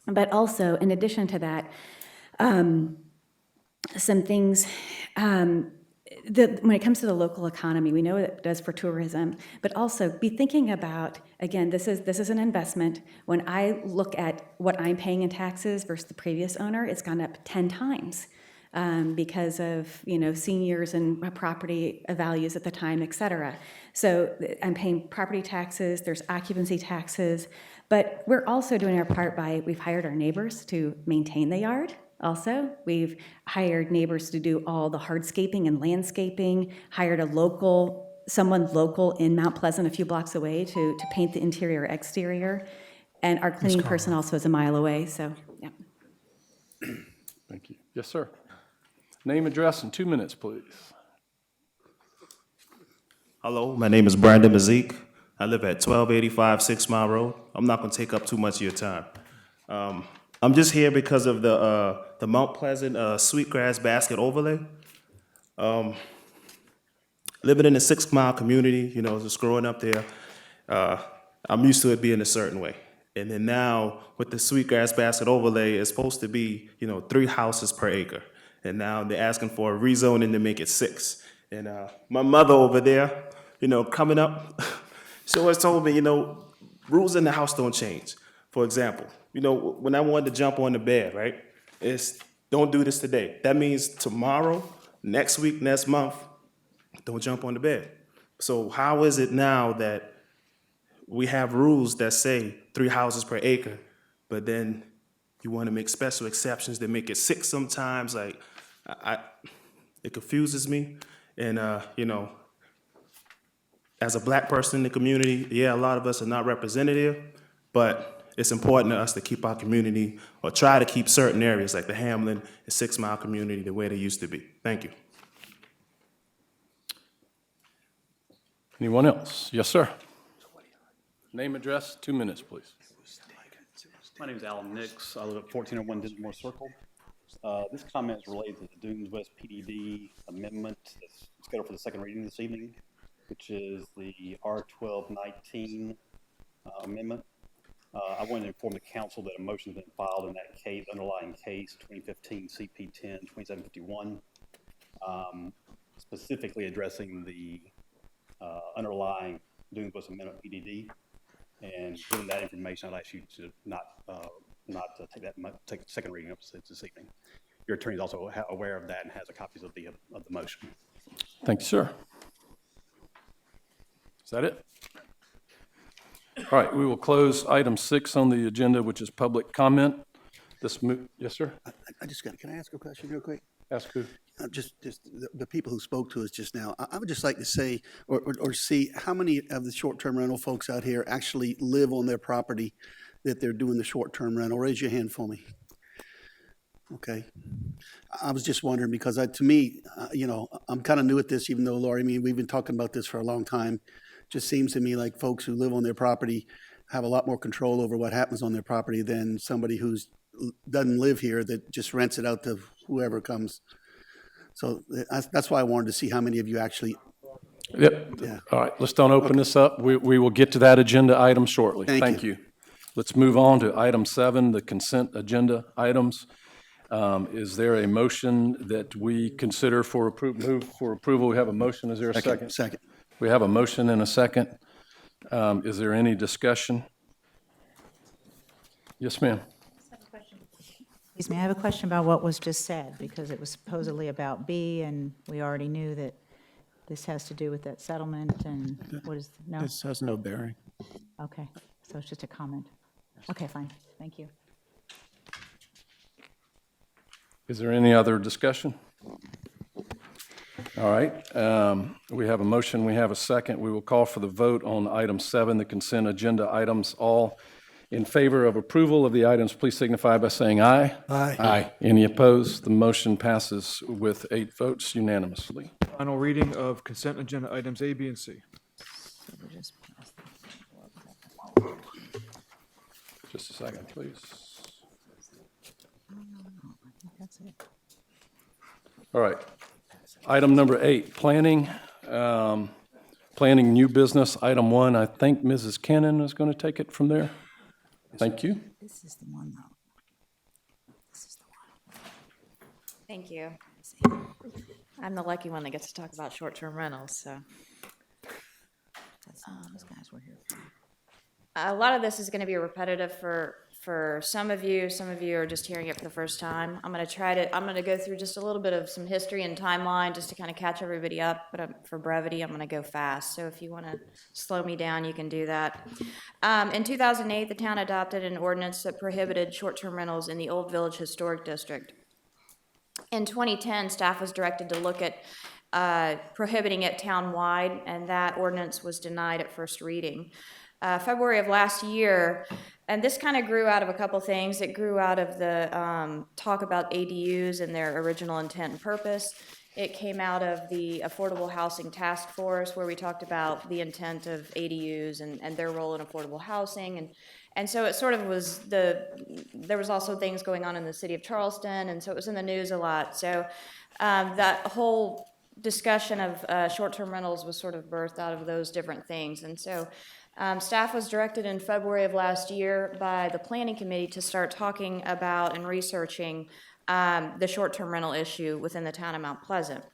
But also, in addition to that, some things, when it comes to the local economy, we know what it does for tourism, but also be thinking about, again, this is an investment. When I look at what I'm paying in taxes versus the previous owner, it's gone up 10 times because of, seniors and property values at the time, et cetera. So I'm paying property taxes, there's occupancy taxes, but we're also doing our part by, we've hired our neighbors to maintain the yard. Also, we've hired neighbors to do all the hardscaping and landscaping, hired someone local in Mount Pleasant a few blocks away to paint the interior, exterior, and our cleaning person also is a mile away, so, yeah. Thank you. Yes, sir. Name, address, in 2 minutes, please. Hello, my name is Brandon Mazik. I live at 1285 6 Mile Road. I'm not going to take up too much of your time. I'm just here because of the Mount Pleasant Sweetgrass Basket Overlay. Living in a 6 Mile community, just growing up there, I'm used to it being a certain way. And then now with the Sweetgrass Basket Overlay, it's supposed to be, 3 houses per acre. And now they're asking for a rezoning to make it 6. And my mother over there, coming up, she always told me, rules in the house don't change. For example, when I wanted to jump on the bed, right? It's don't do this today. That means tomorrow, next week, next month, don't jump on the bed. So how is it now that we have rules that say 3 houses per acre, but then you want to make special exceptions that make it 6 sometimes? Like, it confuses me. And, as a black person in the community, yeah, a lot of us are not representative, but it's important to us to keep our community, or try to keep certain areas like the Hamlin and 6 Mile community the way they used to be. Thank you. Anyone else? Yes, sir. Name, address, 2 minutes, please. My name is Alan Nix. I live at 1401 Dismore Circle. This comment is related to the Dunes West PDD amendment that's scheduled for the second reading this evening, which is the R1219 amendment. I wanted to inform the council that a motion has been filed in that case, underlying case 2015 CP10 2751, specifically addressing the underlying Dunes West Amendment PDD. And given that information, I'd ask you to not take the second reading up this evening. Your attorney is also aware of that and has copies of the motion. Thank you, sir. Is that it? All right, we will close item 6 on the agenda, which is public comment. Yes, sir? Can I ask a question real quick? Ask who? Just the people who spoke to us just now. I would just like to say or see how many of the short-term rental folks out here actually live on their property that they're doing the short-term rental. Raise your hand for me. Okay. I was just wondering because to me, I'm kind of new at this, even though, Laurie, we've been talking about this for a long time. Just seems to me like folks who live on their property have a lot more control over what happens on their property than somebody who doesn't live here that just rents it out to whoever comes. So that's why I wanted to see how many of you actually. Yep. Yeah. All right, let's don't open this up. We will get to that agenda item shortly. Thank you. Let's move on to item 7, the consent agenda items. Is there a motion that we consider for move for approval? We have a motion. Is there a second? Second. We have a motion and a second. Is there any discussion? Yes, ma'am. Excuse me, I have a question about what was just said, because it was supposedly about B, and we already knew that this has to do with that settlement, and what is, no? This has no bearing. Okay, so it's just a comment. Okay, fine, thank you. Is there any other discussion? All right, we have a motion, we have a second. We will call for the vote on item 7, the consent agenda items. All in favor of approval of the items, please signify by saying aye. Aye. Aye. Any opposed? The motion passes with 8 votes unanimously. Final reading of consent agenda items A, B, and C. Just a second, please. All right. Item number 8, planning. Planning new business, item 1. I think Mrs. Cannon is going to take it from there. Thank you. This is the one, though. This is the one. Thank you. I'm the lucky one that gets to talk about short-term rentals, so. Those guys were here. A lot of this is going to be repetitive for some of you. Some of you are just hearing it for the first time. I'm going to go through just a little bit of some history and timeline just to kind of catch everybody up, but for brevity, I'm going to go fast. So if you want to slow me down, you can do that. In 2008, the town adopted an ordinance that prohibited short-term rentals in the Old Village Historic District. In 2010, staff was directed to look at prohibiting it town-wide, and that ordinance was denied at first reading. February of last year, and this kind of grew out of a couple things. It grew out of the talk about ADUs and their original intent and purpose. It came out of the Affordable Housing Task Force, where we talked about the intent of ADUs and their role in affordable housing. And so it sort of was there was also things going on in the city of Charleston, and so it was in the news a lot. So that whole discussion of short-term rentals was sort of birthed out of those different things. And so staff was directed in February of last year by the Planning Committee to start talking about and researching the short-term rental issue within the town of Mount Pleasant.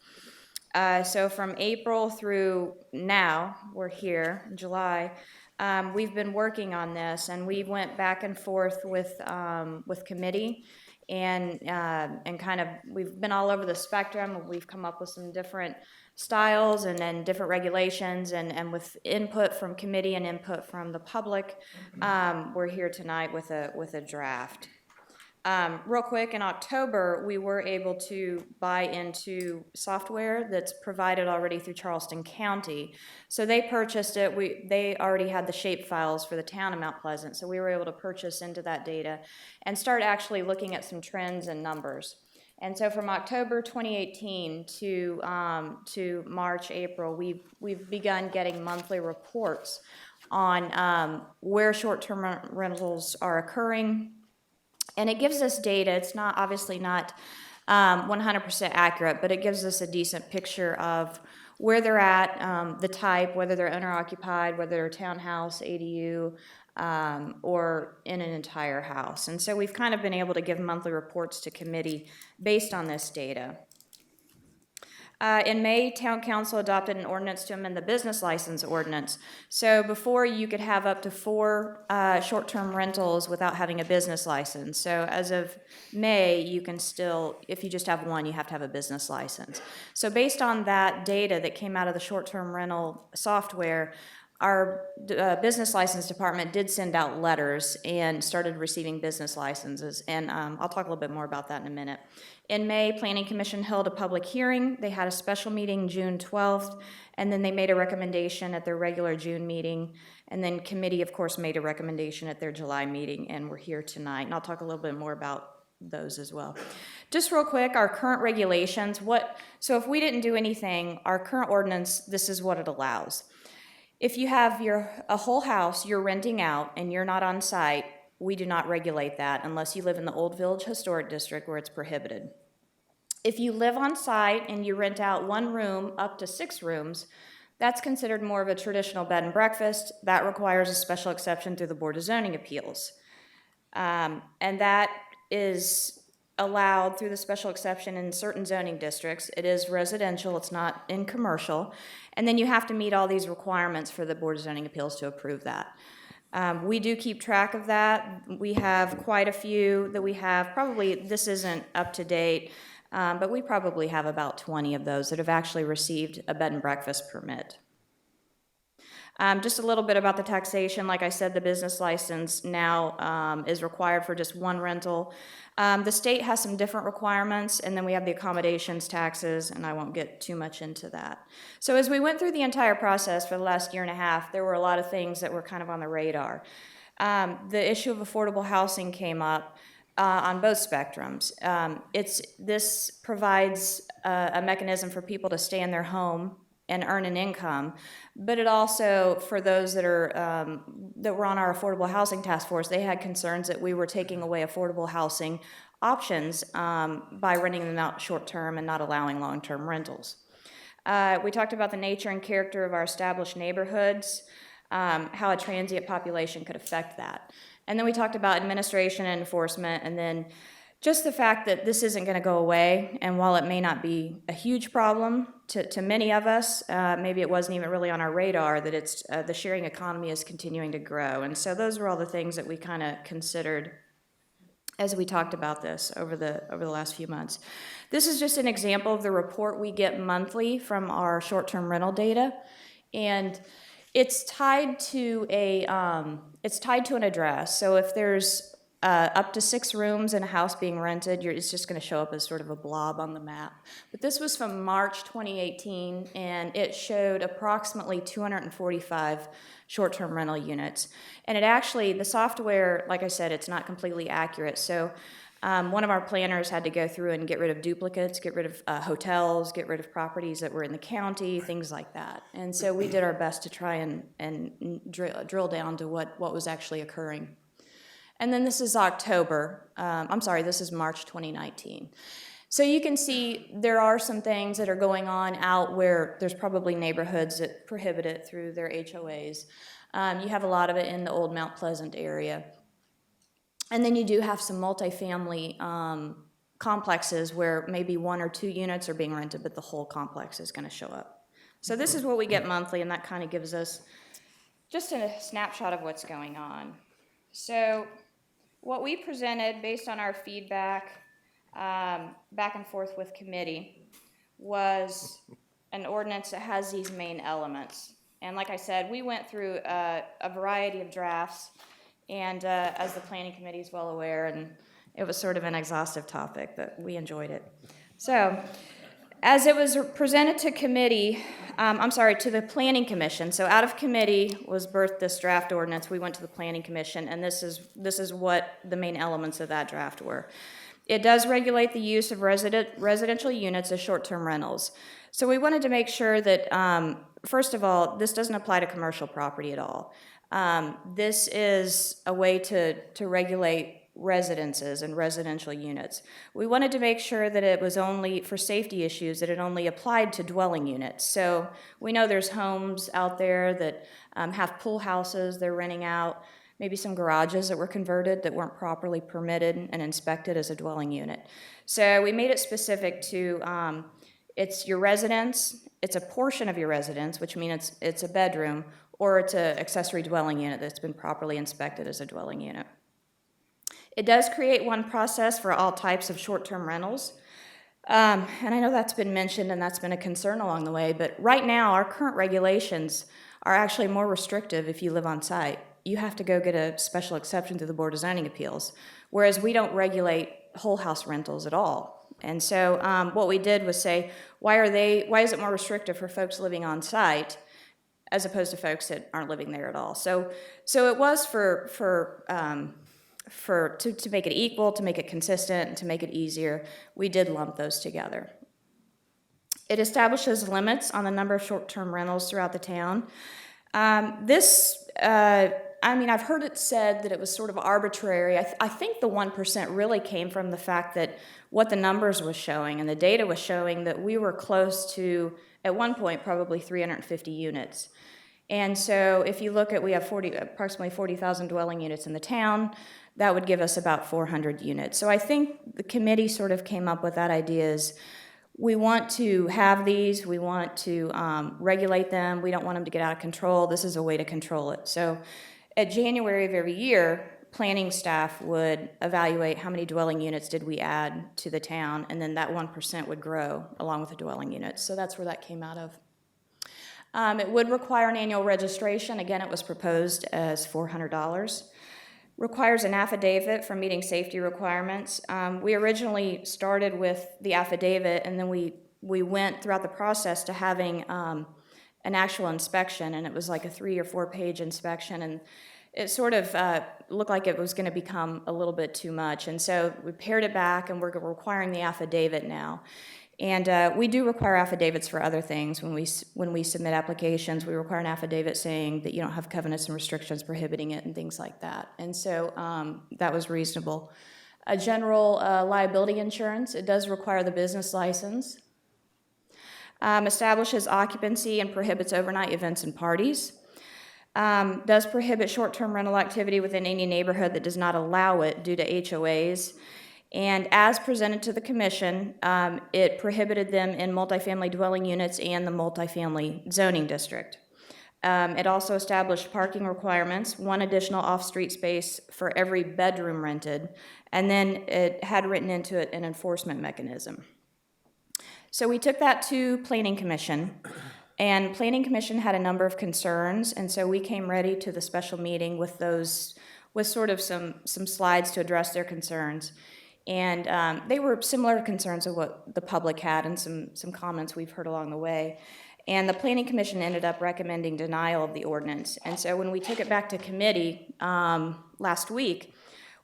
So from April through now, we're here in July, we've been working on this, and we went back and forth with committee, and kind of we've been all over the spectrum. We've come up with some different styles and then different regulations, and with input from committee and input from the public, we're here tonight with a draft. Real quick, in October, we were able to buy into software that's provided already through Charleston County. So they purchased it. They already had the shape files for the town of Mount Pleasant, so we were able to purchase into that data and start actually looking at some trends and numbers. And so from October 2018 to March, April, we've begun getting monthly reports on where short-term rentals are occurring. And it gives us data. It's not obviously not 100% accurate, but it gives us a decent picture of where they're at, the type, whether they're owner-occupied, whether they're townhouse, ADU, or in an entire house. And so we've kind of been able to give monthly reports to committee based on this data. In May, Town Council adopted an ordinance to amend the business license ordinance. So before, you could have up to 4 short-term rentals without having a business license. So as of May, you can still, if you just have one, you have to have a business license. So based on that data that came out of the short-term rental software, our business license department did send out letters and started receiving business licenses, and I'll talk a little bit more about that in a minute. In May, Planning Commission held a public hearing. They had a special meeting June 12th, and then they made a recommendation at their regular June meeting, and then committee, of course, made a recommendation at their July meeting, and we're here tonight, and I'll talk a little bit more about those as well. Just real quick, our current regulations, so if we didn't do anything, our current ordinance, this is what it allows. If you have a whole house you're renting out and you're not on site, we do not regulate that unless you live in the Old Village Historic District where it's prohibited. If you live on site and you rent out 1 room up to 6 rooms, that's considered more of a traditional bed and breakfast. That requires a special exception through the Board of Zoning Appeals. And that is allowed through the special exception in certain zoning districts. It is residential, it's not in commercial. And then you have to meet all these requirements for the Board of Zoning Appeals to approve that. We do keep track of that. We have quite a few that we have. Probably, this isn't up to date, but we probably have about 20 of those that have actually received a bed and breakfast permit. Just a little bit about the taxation. Like I said, the business license now is required for just 1 rental. The state has some different requirements, and then we have the accommodations taxes, and I won't get too much into that. So as we went through the entire process for the last year and a half, there were a lot of things that were kind of on the radar. The issue of affordable housing came up on both spectrums. This provides a mechanism for people to stay in their home and earn an income, but it also, for those that were on our affordable housing task force, they had concerns that we were taking away affordable housing options by renting them out short-term and not allowing long-term rentals. We talked about the nature and character of our established neighborhoods, how a transient population could affect that. And then we talked about administration and enforcement, and then just the fact that this isn't going to go away, and while it may not be a huge problem to many of us, maybe it wasn't even really on our radar, that it's the sharing economy is continuing to grow. And so those were all the things that we kind of considered as we talked about this over the last few months. This is just an example of the report we get monthly from our short-term rental data, and it's tied to an address. So if there's up to 6 rooms in a house being rented, it's just going to show up as sort of a blob on the map. But this was from March 2018, and it showed approximately 245 short-term rental units. And it actually, the software, like I said, it's not completely accurate. So one of our planners had to go through and get rid of duplicates, get rid of hotels, get rid of properties that were in the county, things like that. And so we did our best to try and drill down to what was actually occurring. And then this is this is March 2019. So you can see there are some things that are going on out where there's probably neighborhoods that prohibit it through their HOAs. You have a lot of it in the old Mount Pleasant area. And then you do have some multifamily complexes where maybe 1 or 2 units are being rented, but the whole complex is going to show up. So this is what we get monthly, and that kind of gives us just a snapshot of what's going on. So what we presented based on our feedback back and forth with committee was an ordinance that has these main elements. And like I said, we went through a variety of drafts, and as the planning committee is well aware, and it was sort of an exhaustive topic, but we enjoyed it. So as it was presented to committee, to the Planning Commission. So out of committee was birthed this draft ordinance. We went to the Planning Commission, and this is what the main elements of that draft were. It does regulate the use of residential units as short-term rentals. So we wanted to make sure that, first of all, this doesn't apply to commercial property at all. This is a way to regulate residences and residential units. We wanted to make sure that it was only, for safety issues, that it only applied to dwelling units. So we know there's homes out there that have pool houses they're renting out, maybe some garages that were converted that weren't properly permitted and inspected as a dwelling unit. So we made it specific to, it's your residence, it's a portion of your residence, which means it's a bedroom, or it's an accessory dwelling unit that's been properly inspected as a dwelling unit. It does create one process for all types of short-term rentals. And I know that's been mentioned and that's been a concern along the way, but right now our current regulations are actually more restrictive if you live on site. You have to go get a special exception through the Board of Zoning Appeals, whereas we don't regulate whole house rentals at all. And so what we did was say, why is it more restrictive for folks living on site as opposed to folks that aren't living there at all? So it was to make it equal, to make it consistent, and to make it easier. We did lump those together. It establishes limits on the number of short-term rentals throughout the town. I've heard it said that it was sort of arbitrary. I think the 1% really came from the fact that what the numbers was showing, and the data was showing that we were close to, at one point, probably 350 units. And so if you look at, we have approximately 40,000 dwelling units in the town, that would give us about 400 units. So I think the committee sort of came up with that idea is we want to have these, we want to regulate them, we don't want them to get out of control. This is a way to control it. So at January of every year, planning staff would evaluate how many dwelling units did we add to the town, and then that 1% would grow along with the dwelling units. So that's where that came out of. It would require an annual registration. Again, it was proposed as $400. Requires an affidavit for meeting safety requirements. We originally started with the affidavit, and then we went throughout the process to having an actual inspection, and it was like a 3 or 4 page inspection, and it sort of looked like it was going to become a little bit too much. And so we pared it back, and we're requiring the affidavit now. And we do require affidavits for other things. When we submit applications, we require an affidavit saying that you don't have covenants and restrictions prohibiting it and things like that. And so that was reasonable. A general liability insurance, it does require the business license. Establishes occupancy and prohibits overnight events and parties. Does prohibit short-term rental activity within any neighborhood that does not allow it due to HOAs. And as presented to the commission, it prohibited them in multifamily dwelling units and the multifamily zoning district. It also established parking requirements, 1 additional off-street space for every bedroom rented, and then it had written into it an enforcement mechanism. So we took that to Planning Commission, and Planning Commission had a number of concerns, and so we came ready to the special meeting with sort of some slides to address their concerns. And they were similar concerns of what the public had and some comments we've heard along the way. And the Planning Commission ended up recommending denial of the ordinance. And so when we took it back to committee last week,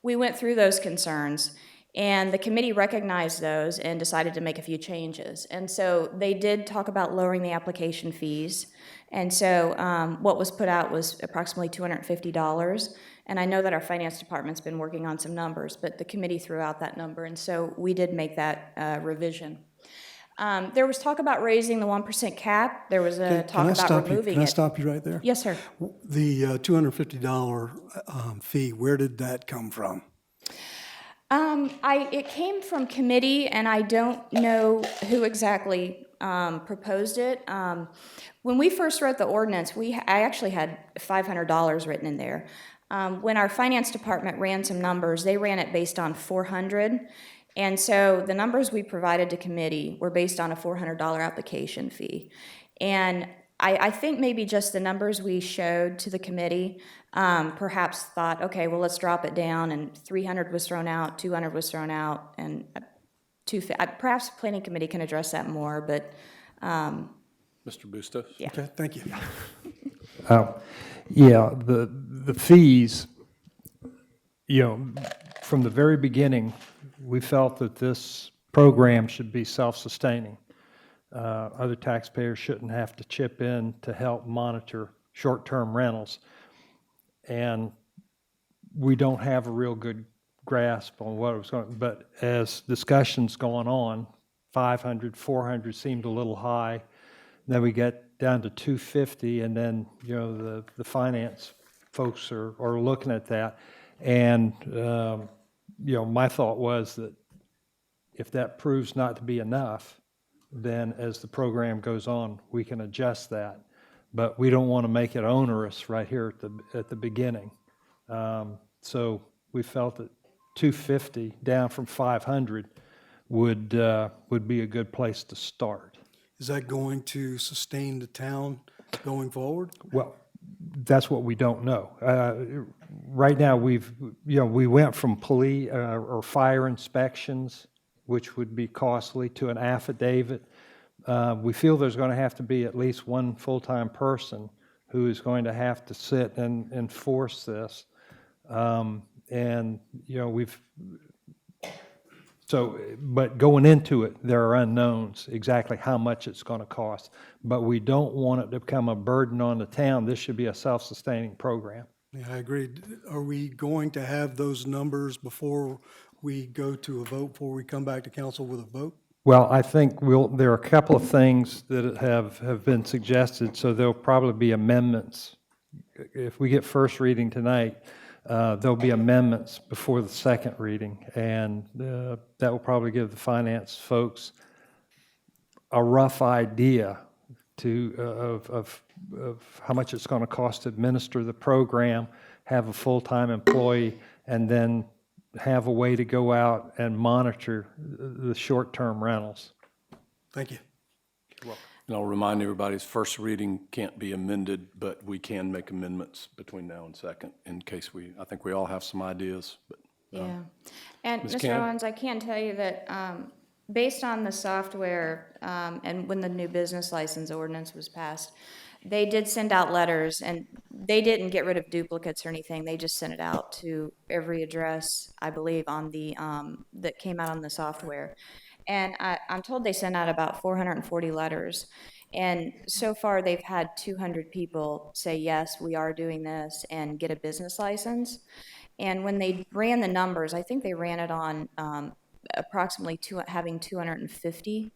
we went through those concerns, and the committee recognized those and decided to make a few changes. And so they did talk about lowering the application fees. And so what was put out was approximately $250. And I know that our finance department's been working on some numbers, but the committee threw out that number, and so we did make that revision. There was talk about raising the 1% cap. There was a talk about removing it. Can I stop you right there? Yes, sir. The $250 fee, where did that come from? It came from committee, and I don't know who exactly proposed it. When we first wrote the ordinance, I actually had $500 written in there. When our finance department ran some numbers, they ran it based on 400, and so the numbers we provided to committee were based on a $400 application fee. And I think maybe just the numbers we showed to the committee perhaps thought, okay, well, let's drop it down, and 300 was thrown out, 200 was thrown out, and perhaps the planning committee can address that more, but Mr. Bustos? Yeah. Okay, thank you. Yeah, the fees, from the very beginning, we felt that this program should be self-sustaining. Other taxpayers shouldn't have to chip in to help monitor short-term rentals. And we don't have a real good grasp on what it was going, but as discussions going on, 500, 400 seemed a little high. Then we get down to 250, and then, the finance folks are looking at that. And, my thought was that if that proves not to be enough, then as the program goes on, we can adjust that. But we don't want to make it onerous right here at the beginning. So we felt that 250 down from 500 would be a good place to start. Is that going to sustain the town going forward? Well, that's what we don't know. Right now, we went from police or fire inspections, which would be costly, to an affidavit. We feel there's going to have to be at least one full-time person who is going to have to sit and enforce this. But going into it, there are unknowns exactly how much it's going to cost. But we don't want it to become a burden on the town. This should be a self-sustaining program. Yeah, I agree. Are we going to have those numbers before we go to a vote, before we come back to council with a vote? Well, I think there are a couple of things that have been suggested, so there'll probably be amendments. If we get first reading tonight, there'll be amendments before the second reading, and that will probably give the finance folks a rough idea of how much it's going to cost to administer the program, have a full-time employee, and then have a way to go out and monitor the short-term rentals. Thank you. And I'll remind everybody, first reading can't be amended, but we can make amendments between now and second in case I think we all have some ideas. But, Yeah. And Ms. Mr. Cannon? Owens, I can tell you that based on the software and when the new business license ordinance was passed, they did send out letters, and they didn't get rid of duplicates or anything. They just sent it out to every address, I believe, on the that came out on the software. And I'm told they sent out about 440 letters. And so far, they've had 200 people say, yes, we are doing this, and get a business license. And when they ran the numbers, I think they ran it on approximately having 250.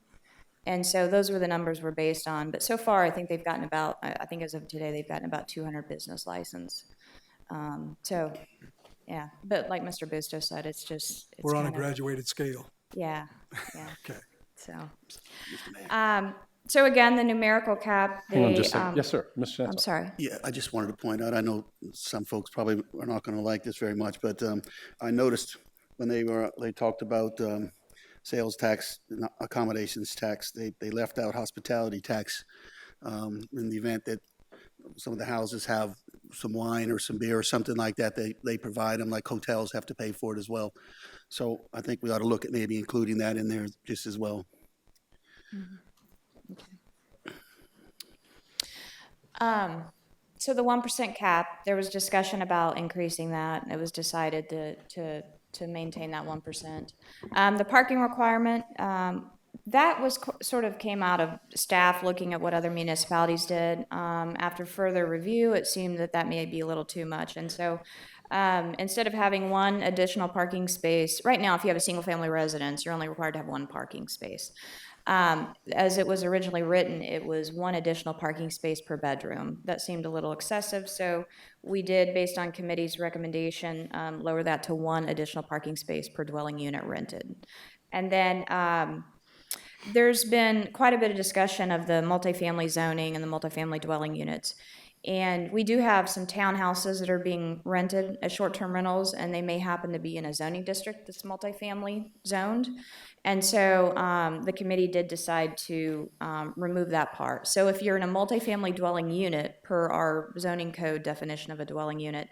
And so those were the numbers we're based on. But so far, I think they've gotten about, I think as of today, they've gotten about 200 business license. So, yeah. But like Mr. Bustos said, it's We're on a kind of- graduated scale. Yeah. Okay. So again, the numerical cap. Hang on just a second. Yes, sir. Ms. Chancellor. I'm sorry. Yeah, I just wanted to point out, I know some folks probably are not going to like this very much, but I noticed when they talked about sales tax, accommodations tax, they left out hospitality tax in the event that some of the houses have some wine or some beer or something like that, they provide them, like hotels have to pay for it as well. So I think we ought to look at maybe including that in there just as well. So the 1% cap, there was discussion about increasing that. It was decided to maintain that 1%. The parking requirement, that was sort of came out of staff looking at what other municipalities did. After further review, it seemed that may be a little too much. And so instead of having one additional parking space, right now if you have a single family residence, you're only required to have one parking space. As it was originally written, it was one additional parking space per bedroom. That seemed a little excessive, so we did, based on committee's recommendation, lower that to one additional parking space per dwelling unit rented. And then there's been quite a bit of discussion of the multifamily zoning and the multifamily dwelling units. And we do have some townhouses that are being rented as short-term rentals, and they may happen to be in a zoning district that's multifamily zoned. And so the committee did decide to remove that part. So if you're in a multifamily dwelling unit, per our zoning code definition of a dwelling unit,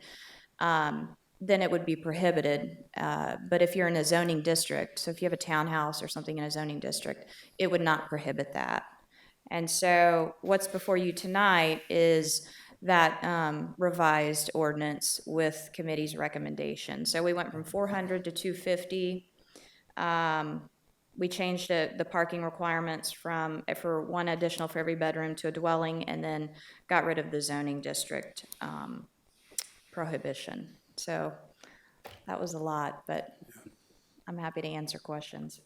then it would be prohibited. But if you're in a zoning district, so if you have a townhouse or something in a zoning district, it would not prohibit that. And so what's before you tonight is that revised ordinance with committee's recommendation. So we went from 400 to 250. We changed the parking requirements for one additional for every bedroom to a dwelling, and then got rid of the zoning district prohibition. So that was a lot, but I'm happy to answer questions.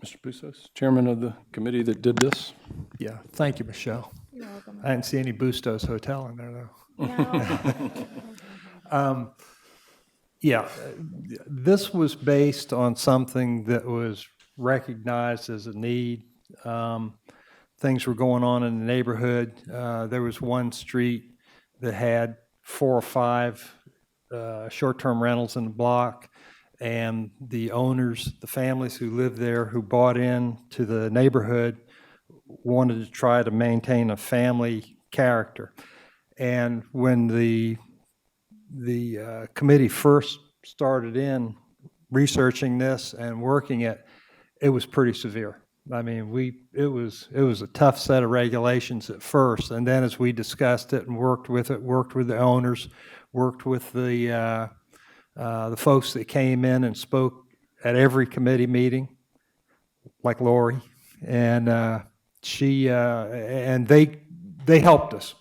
Mr. Bustos, chairman of the committee that did this. Yeah, thank you, Michelle. You're welcome. I didn't see any Bustos Hotel in there, though. No. Yeah, this was based on something that was recognized as a need. Things were going on in the neighborhood. There was one street that had 4 or 5 short-term rentals in the block, and the owners, the families who lived there, who bought in to the neighborhood, wanted to try to maintain a family character. And when the committee first started in researching this and working it, it was pretty severe. I mean, it was a tough set of regulations at first, and then as we discussed it and worked with the owners, worked with the folks that came in and spoke at every committee meeting, like Lori, and they helped us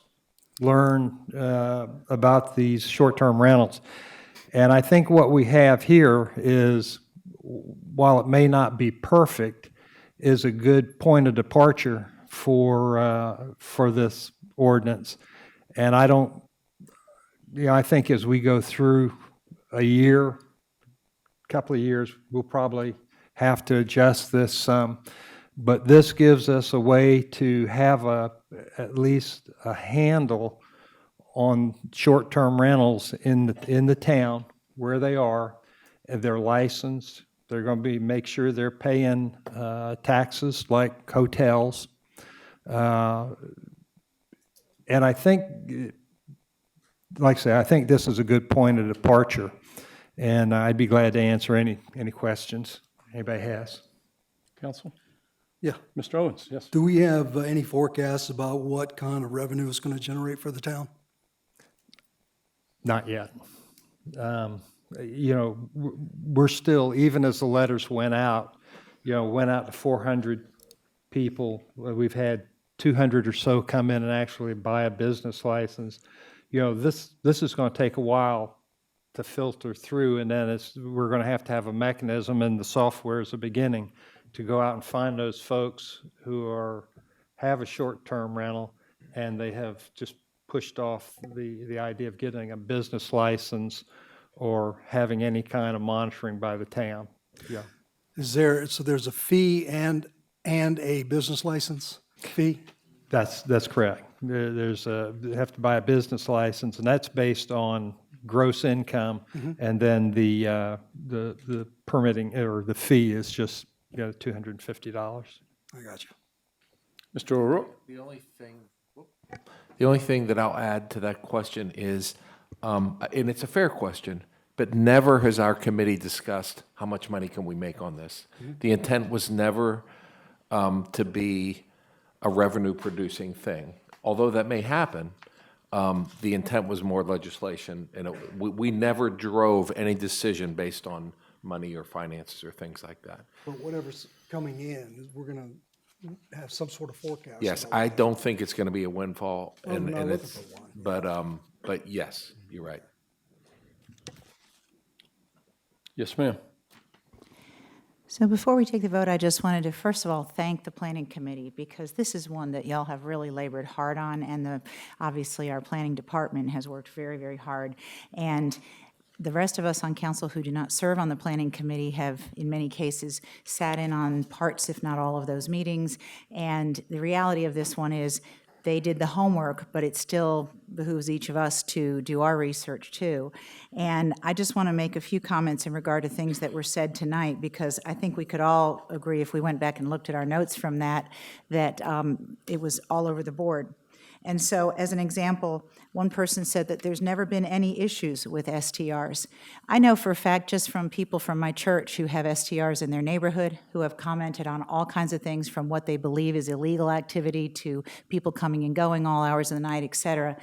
learn about these short-term rentals. And I think what we have here is, while it may not be perfect, is a good point of departure for this ordinance. And I think as we go through a couple of years, we'll probably have to adjust this some. But this gives us a way to have at least a handle on short-term rentals in the town where they are. They're licensed. They're going to make sure they're paying taxes like hotels. And I think, like I say, I think this is a good point of departure. And I'd be glad to answer any questions anybody has. Council? Yeah. Mr. Owens, yes. Do we have any forecasts about what kind of revenue it's going to generate for the town? Not yet. We're still, even as the letters went out to 400 people. We've had 200 or so come in and actually buy a business license. This is going to take a while to filter through, and then we're going to have a mechanism, and the software is the beginning, to go out and find those folks who have a short-term rental, and they have just pushed off the idea of getting a business license or having any kind of monitoring by the town. Yeah. So there's a fee and a business license fee? That's correct. They have to buy a business license, and that's based on gross income, and then the permitting or the fee is just $250. I got you. Mr. O'Rourke? The only thing that I'll add to that question is, and it's a fair question, but never has our committee discussed how much money can we make on this. The intent was never to be a revenue-producing thing. Although that may happen, the intent was more legislation, and we never drove any decision based on money or finances or things like that. But whatever's coming in, we're going to have some sort of forecast. Yes, I don't think it's going to be a windfall, I'm not looking it's, for one. but yes, you're right. Yes, ma'am. So before we take the vote, I just wanted to, first of all, thank the Planning Committee, because this is one that y'all have really labored hard on, and obviously our Planning Department has worked very, very hard. And the rest of us on council who do not serve on the Planning Committee have, in many cases, sat in on parts, if not all of those meetings. And the reality of this one is, they did the homework, but it still behooves each of us to do our research too. And I just want to make a few comments in regard to things that were said tonight, because I think we could all agree, if we went back and looked at our notes from that it was all over the board. And so, as an example, one person said that there's never been any issues with STRs. I know for a fact, just from people from my church who have STRs in their neighborhood, who have commented on all kinds of things, from what they believe is illegal activity to people coming and going all hours of the night, et cetera.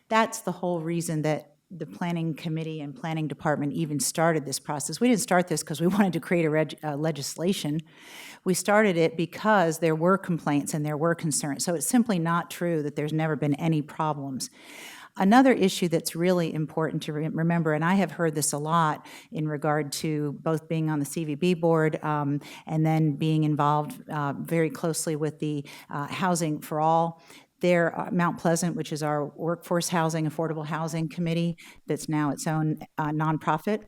That's the whole reason that the planning committee and planning department even started this process. We didn't start this because we wanted to create legislation. We started it because there were complaints and there were concerns. So it's simply not true that there's never been any problems. Another issue that's really important to remember, and I have heard this a lot in regard to both being on the CVB board and then being involved very closely with the Housing for All. There, Mount Pleasant, which is our workforce housing, affordable housing committee, that's now its own nonprofit,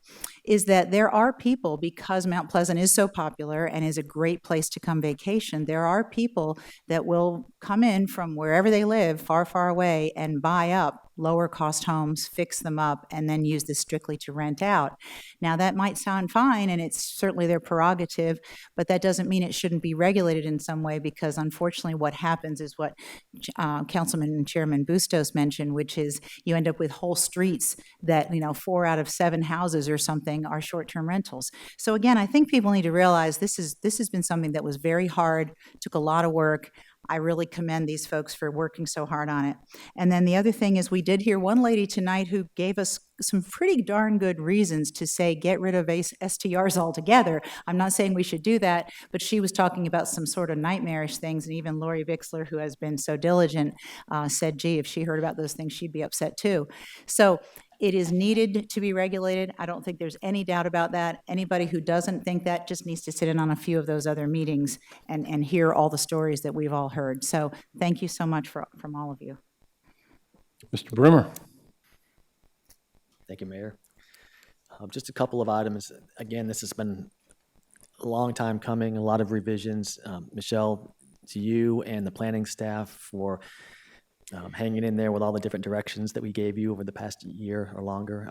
is that there are people, because Mount Pleasant is so popular and is a great place to come vacation, there are people that will come in from wherever they live, far, far away, and buy up lower cost homes, fix them up, and then use this strictly to rent out. Now, that might sound fine, and it's certainly their prerogative, but that doesn't mean it shouldn't be regulated in some way, because unfortunately what happens is what Councilman and Chairman Bustos mentioned, which is you end up with whole streets that, 4 out of 7 houses or something are short-term rentals. So again, I think people need to realize this has been something that was very hard, took a lot of work. I really commend these folks for working so hard on it. And then the other thing is we did hear one lady tonight who gave us some pretty darn good reasons to say get rid of STRs altogether. I'm not saying we should do that, but she was talking about some sort of nightmarish things. And even Lori Bixler, who has been so diligent, said, gee, if she heard about those things, she'd be upset too. So it is needed to be regulated. I don't think there's any doubt about that. Anybody who doesn't think that just needs to sit in on a few of those other meetings and hear all the stories that we've all heard. So thank you so much from all of you. Mr. Brimmer. Thank you, Mayor. Just a couple of items. Again, this has been a long time coming, a lot of revisions. Michelle, to you and the planning staff for hanging in there with all the different directions that we gave you over the past year or longer.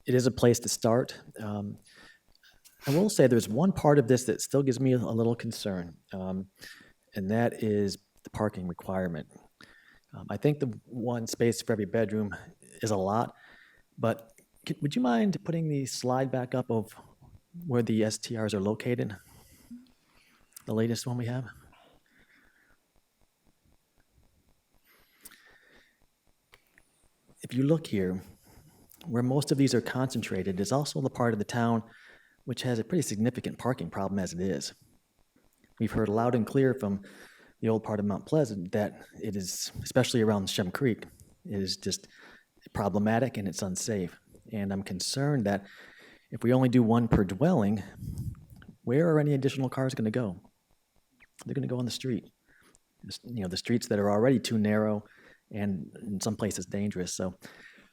It is a place to start. I will say there's one part of this that still gives me a little concern, and that is the parking requirement. I think the one space for every bedroom is a lot, but would you mind putting the slide back up of where the STRs are located? The latest one we have? If you look here, where most of these are concentrated is also the part of the town which has a pretty significant parking problem as it is. We've heard loud and clear from the old part of Mount Pleasant that it is, especially around Shem Creek, it is just problematic and it's unsafe. And I'm concerned that if we only do one per dwelling, where are any additional cars going to go? They're going to go on the street. The streets that are already too narrow and in some places dangerous. So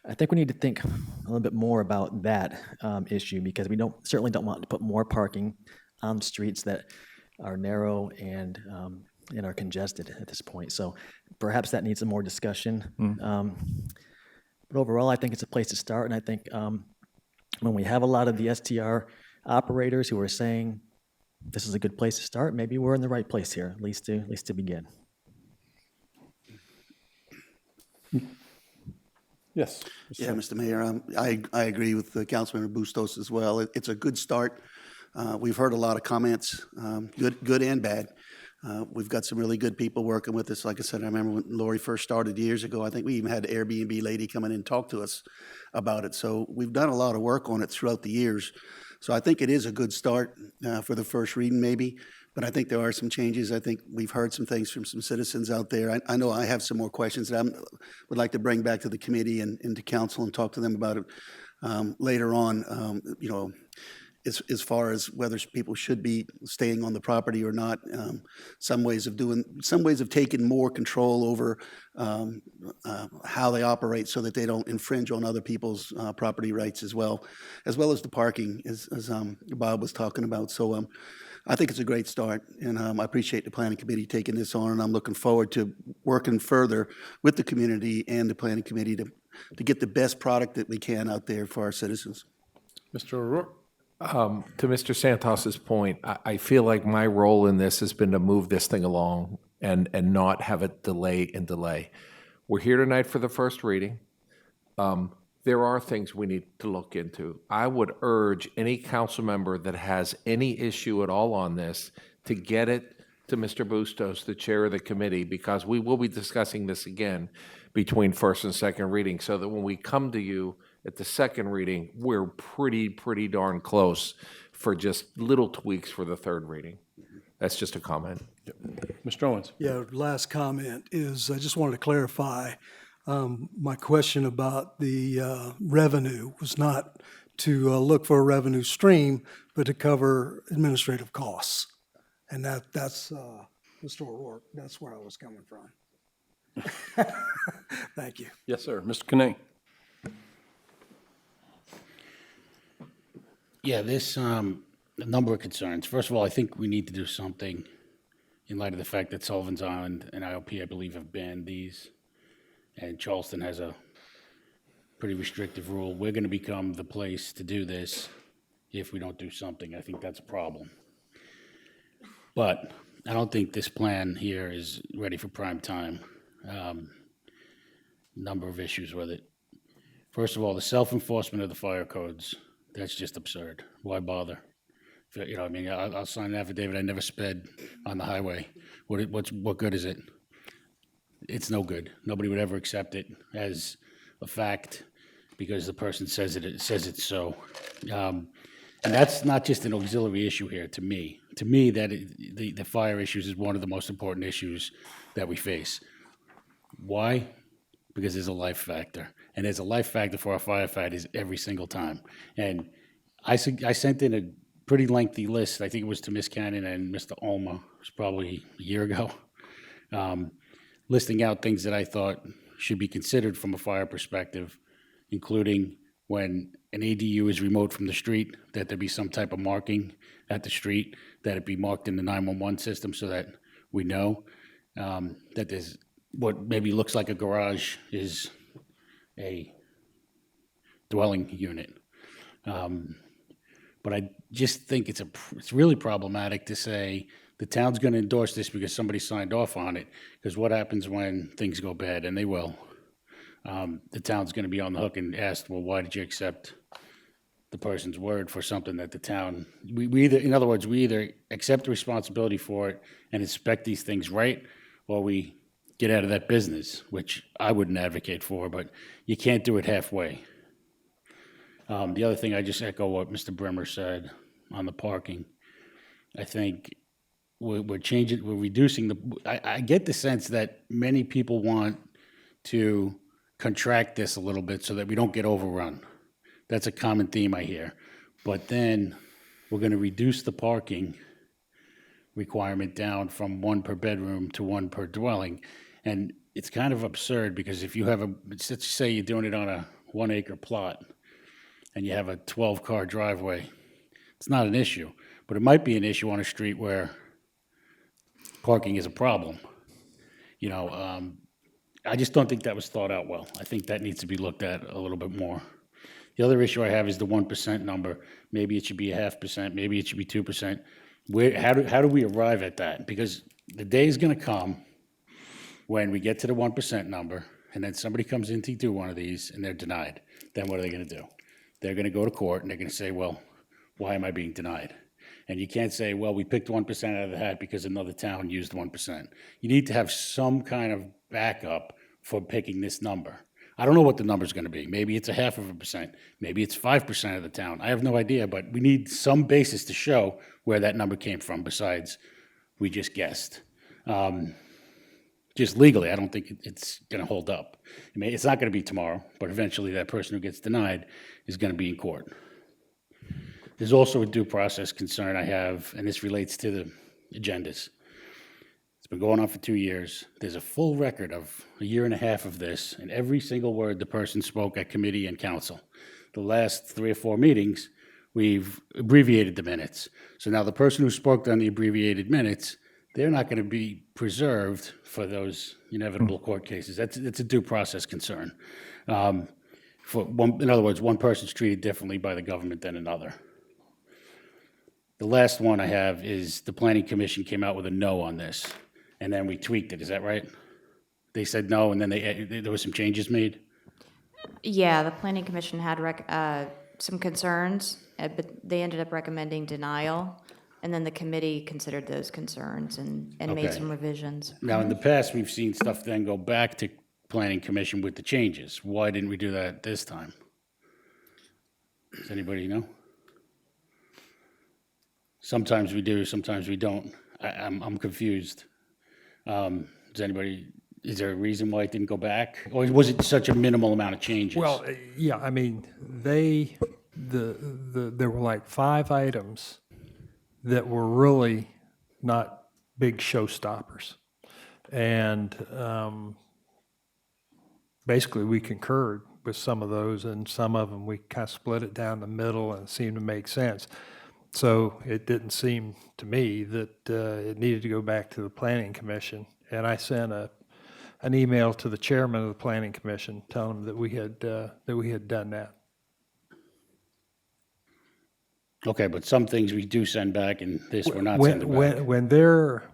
I think we need to think a little bit more about that issue, because we certainly don't want to put more parking on streets that are narrow and are congested at this point. So perhaps that needs some more discussion. But overall, I think it's a place to start. And I think when we have a lot of the STR operators who are saying this is a good place to start, maybe we're in the right place here, at least to begin. Yes. Yeah, Mr. Mayor, I agree with Councilmember Bustos as well. It's a good start. We've heard a lot of comments, good and bad. We've got some really good people working with us. Like I said, I remember when Lori first started years ago, I think we even had the Airbnb lady come in and talk to us about it. So we've done a lot of work on it throughout the years. So I think it is a good start for the first reading maybe, but I think there are some changes. I think we've heard some things from some citizens out there. I know I have some more questions that I would like to bring back to the committee and to council and talk to them about it later on, as far as whether people should be staying on the property or not. Some ways of taking more control over how they operate so that they don't infringe on other people's property rights as well as the parking, as Bob was talking about. So I think it's a great start, and I appreciate the planning committee taking this on, and I'm looking forward to working further with the community and the planning committee to get the best product that we can out there for our citizens. Mr. O'Rourke? To Mr. Santos's point, I feel like my role in this has been to move this thing along and not have it delay. We're here tonight for the first reading. There are things we need to look into. I would urge any council member that has any issue at all on this to get it to Mr. Bustos, the chair of the committee, because we will be discussing this again between first and second reading, so that when we come to you at the second reading, we're pretty darn close for just little tweaks for the third reading. That's just a comment. Mr. Owens? Yeah, last comment is, I just wanted to clarify, my question about the revenue was not to look for a revenue stream, but to cover administrative costs. And that's Mr. O'Rourke, that's where I was coming from. Thank you. Yes, sir. Mr. Canay? Yeah, this, a number of concerns. First of all, I think we need to do something in light of the fact that Sullivan's Island and IOP, I believe, have banned these, and Charleston has a pretty restrictive rule. We're gonna become the place to do this if we don't do something. I think that's a problem. But I don't think this plan here is ready for prime time. Number of issues with it. First of all, the self-enforcement of the fire codes, that's just absurd. Why bother? You know, I mean, I'll sign an affidavit, I never sped on the highway. What good is it? It's no good. Nobody would ever accept it as a fact because the person says says it's so. And that's not just an auxiliary issue here to me. To me, the fire issues is one of the most important issues that we face. Why? Because there's a life factor. And there's a life factor for our firefighters every single time. And I sent in a pretty lengthy list, I think it was to Ms. Cannon and Mr. Olma, it was probably a year ago, listing out things that I thought should be considered from a fire perspective, including when an ADU is remote from the street, that there be some type of marking at the street, that it be marked in the 911 system so that we know that there's what maybe looks like a garage is a dwelling unit. But I just think it's really problematic to say the town's going to endorse this because somebody signed off on it, because what happens when things go bad, and they will. The town's going to be on the hook and asked, well, why did you accept the person's word for something that the town, we either, in other words, we either accept the responsibility for it and inspect these things right, or we get out of that business, which I wouldn't advocate for, but you can't do it halfway. The other thing, I just echo what Mr. Bremer said on the parking. I think we're reducing I get the sense that many people want to contract this a little bit so that we don't get overrun. That's a common theme I hear. But then we're going to reduce the parking requirement down from 1 per bedroom to 1 per dwelling. And it's kind of absurd because if you have let's just say you're doing it on a 1 acre plot and you have a 12-car driveway, it's not an issue. But it might be an issue on a street where parking is a problem. You know, I just don't think that was thought out well. I think that needs to be looked at a little bit more. The other issue I have is the 1% number. Maybe it should be 0.5%, maybe it should be 2%. How do we arrive at that? Because the day is going to come when we get to the 1% number, and then somebody comes in to do one of these, and they're denied. Then what are they going to do? They're going to go to court, and they're going to say, well, why am I being denied? And you can't say, well, we picked 1% out of the hat because another town used 1%. You need to have some kind of backup for picking this number. I don't know what the number's going to be. Maybe it's 0.5%. Maybe it's 5% of the town. I have no idea, but we need some basis to show where that number came from besides we just guessed. Just legally, I don't think it's going to hold up. I mean, it's not going to be tomorrow, but eventually that person who gets denied is going to be in court. There's also a due process concern I have, and this relates to the agendas. It's been going on for 2 years. There's a full record of 1.5 years of this, and every single word the person spoke at committee and council. The last 3 or 4 meetings, we've abbreviated the minutes. So now the person who spoke on the abbreviated minutes, they're not going to be preserved for those inevitable court cases. It's a due process concern. In other words, one person's treated differently by the government than another. The last one I have is the Planning Commission came out with a no on this, and then we tweaked it. Is that right? They said no, and then there were some changes made? Yeah, the planning commission had some concerns, but they ended up recommending denial. And then the committee considered those concerns and made Okay. some revisions. Now, in the past, we've seen stuff then go back to Planning Commission with the changes. Why didn't we do that this time? Does anybody know? Sometimes we do, sometimes we don't. I'm confused. Does anybody, is there a reason why it didn't go back? Or was it such a minimal amount of changes? Well, yeah, I mean, there were like 5 items that were really not big showstoppers. And basically, we concurred with some of those, and some of them, we kind of split it down the middle and it seemed to make sense. So it didn't seem to me that it needed to go back to the Planning Commission. And I sent an email to the chairman of the Planning Commission telling him that we had done that. Okay, but some things we do send back, and this we're not When- sending back.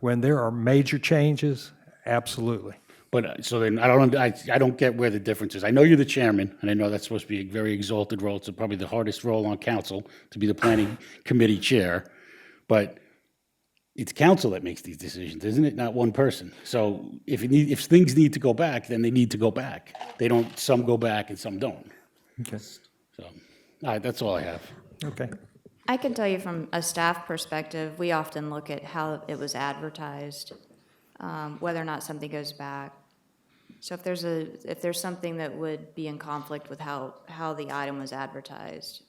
When there are major changes, absolutely. But, so then, I don't get where the difference is. I know you're the chairman, and I know that's supposed to be a very exalted role. It's probably the hardest role on council, to be the planning committee chair. But it's council that makes these decisions, isn't it? Not one person. So if things need to go back, then they need to go back. They don't, some go back and some don't. Okay. So, all right, that's all I have. Okay. I can tell you from a staff perspective, we often look at how it was advertised, whether or not something goes back. So if there's something that would be in conflict with how the item was advertised.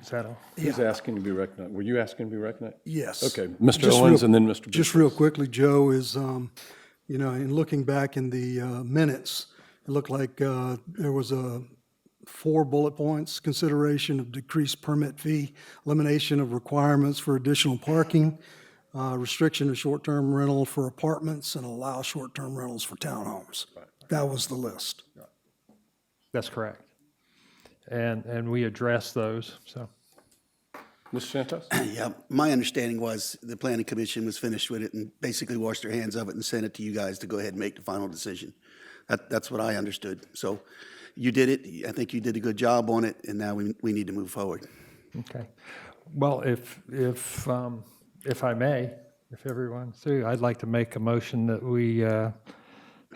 Is that all? Who's asking to be recognized? Were you asking to be recognized? Yes. Okay, Mr. Just Owens real- and then Mr. Biggs. Just real quickly, Joe, is, in looking back in the minutes, it looked like there was 4 bullet points: consideration of decreased permit fee, elimination of requirements for additional parking, restriction of short-term rental for apartments, and allow short-term rentals for townhomes. That was the list. That's correct. And we addressed those, so. Ms. Santos? Yeah, my understanding was the planning commission was finished with it and basically washed their hands of it and sent it to you guys to go ahead and make the final decision. That's what I understood. So you did it. I think you did a good job on it, and now we need to move forward. Okay. Well, if I may, if everyone's through, I'd like to make a motion that we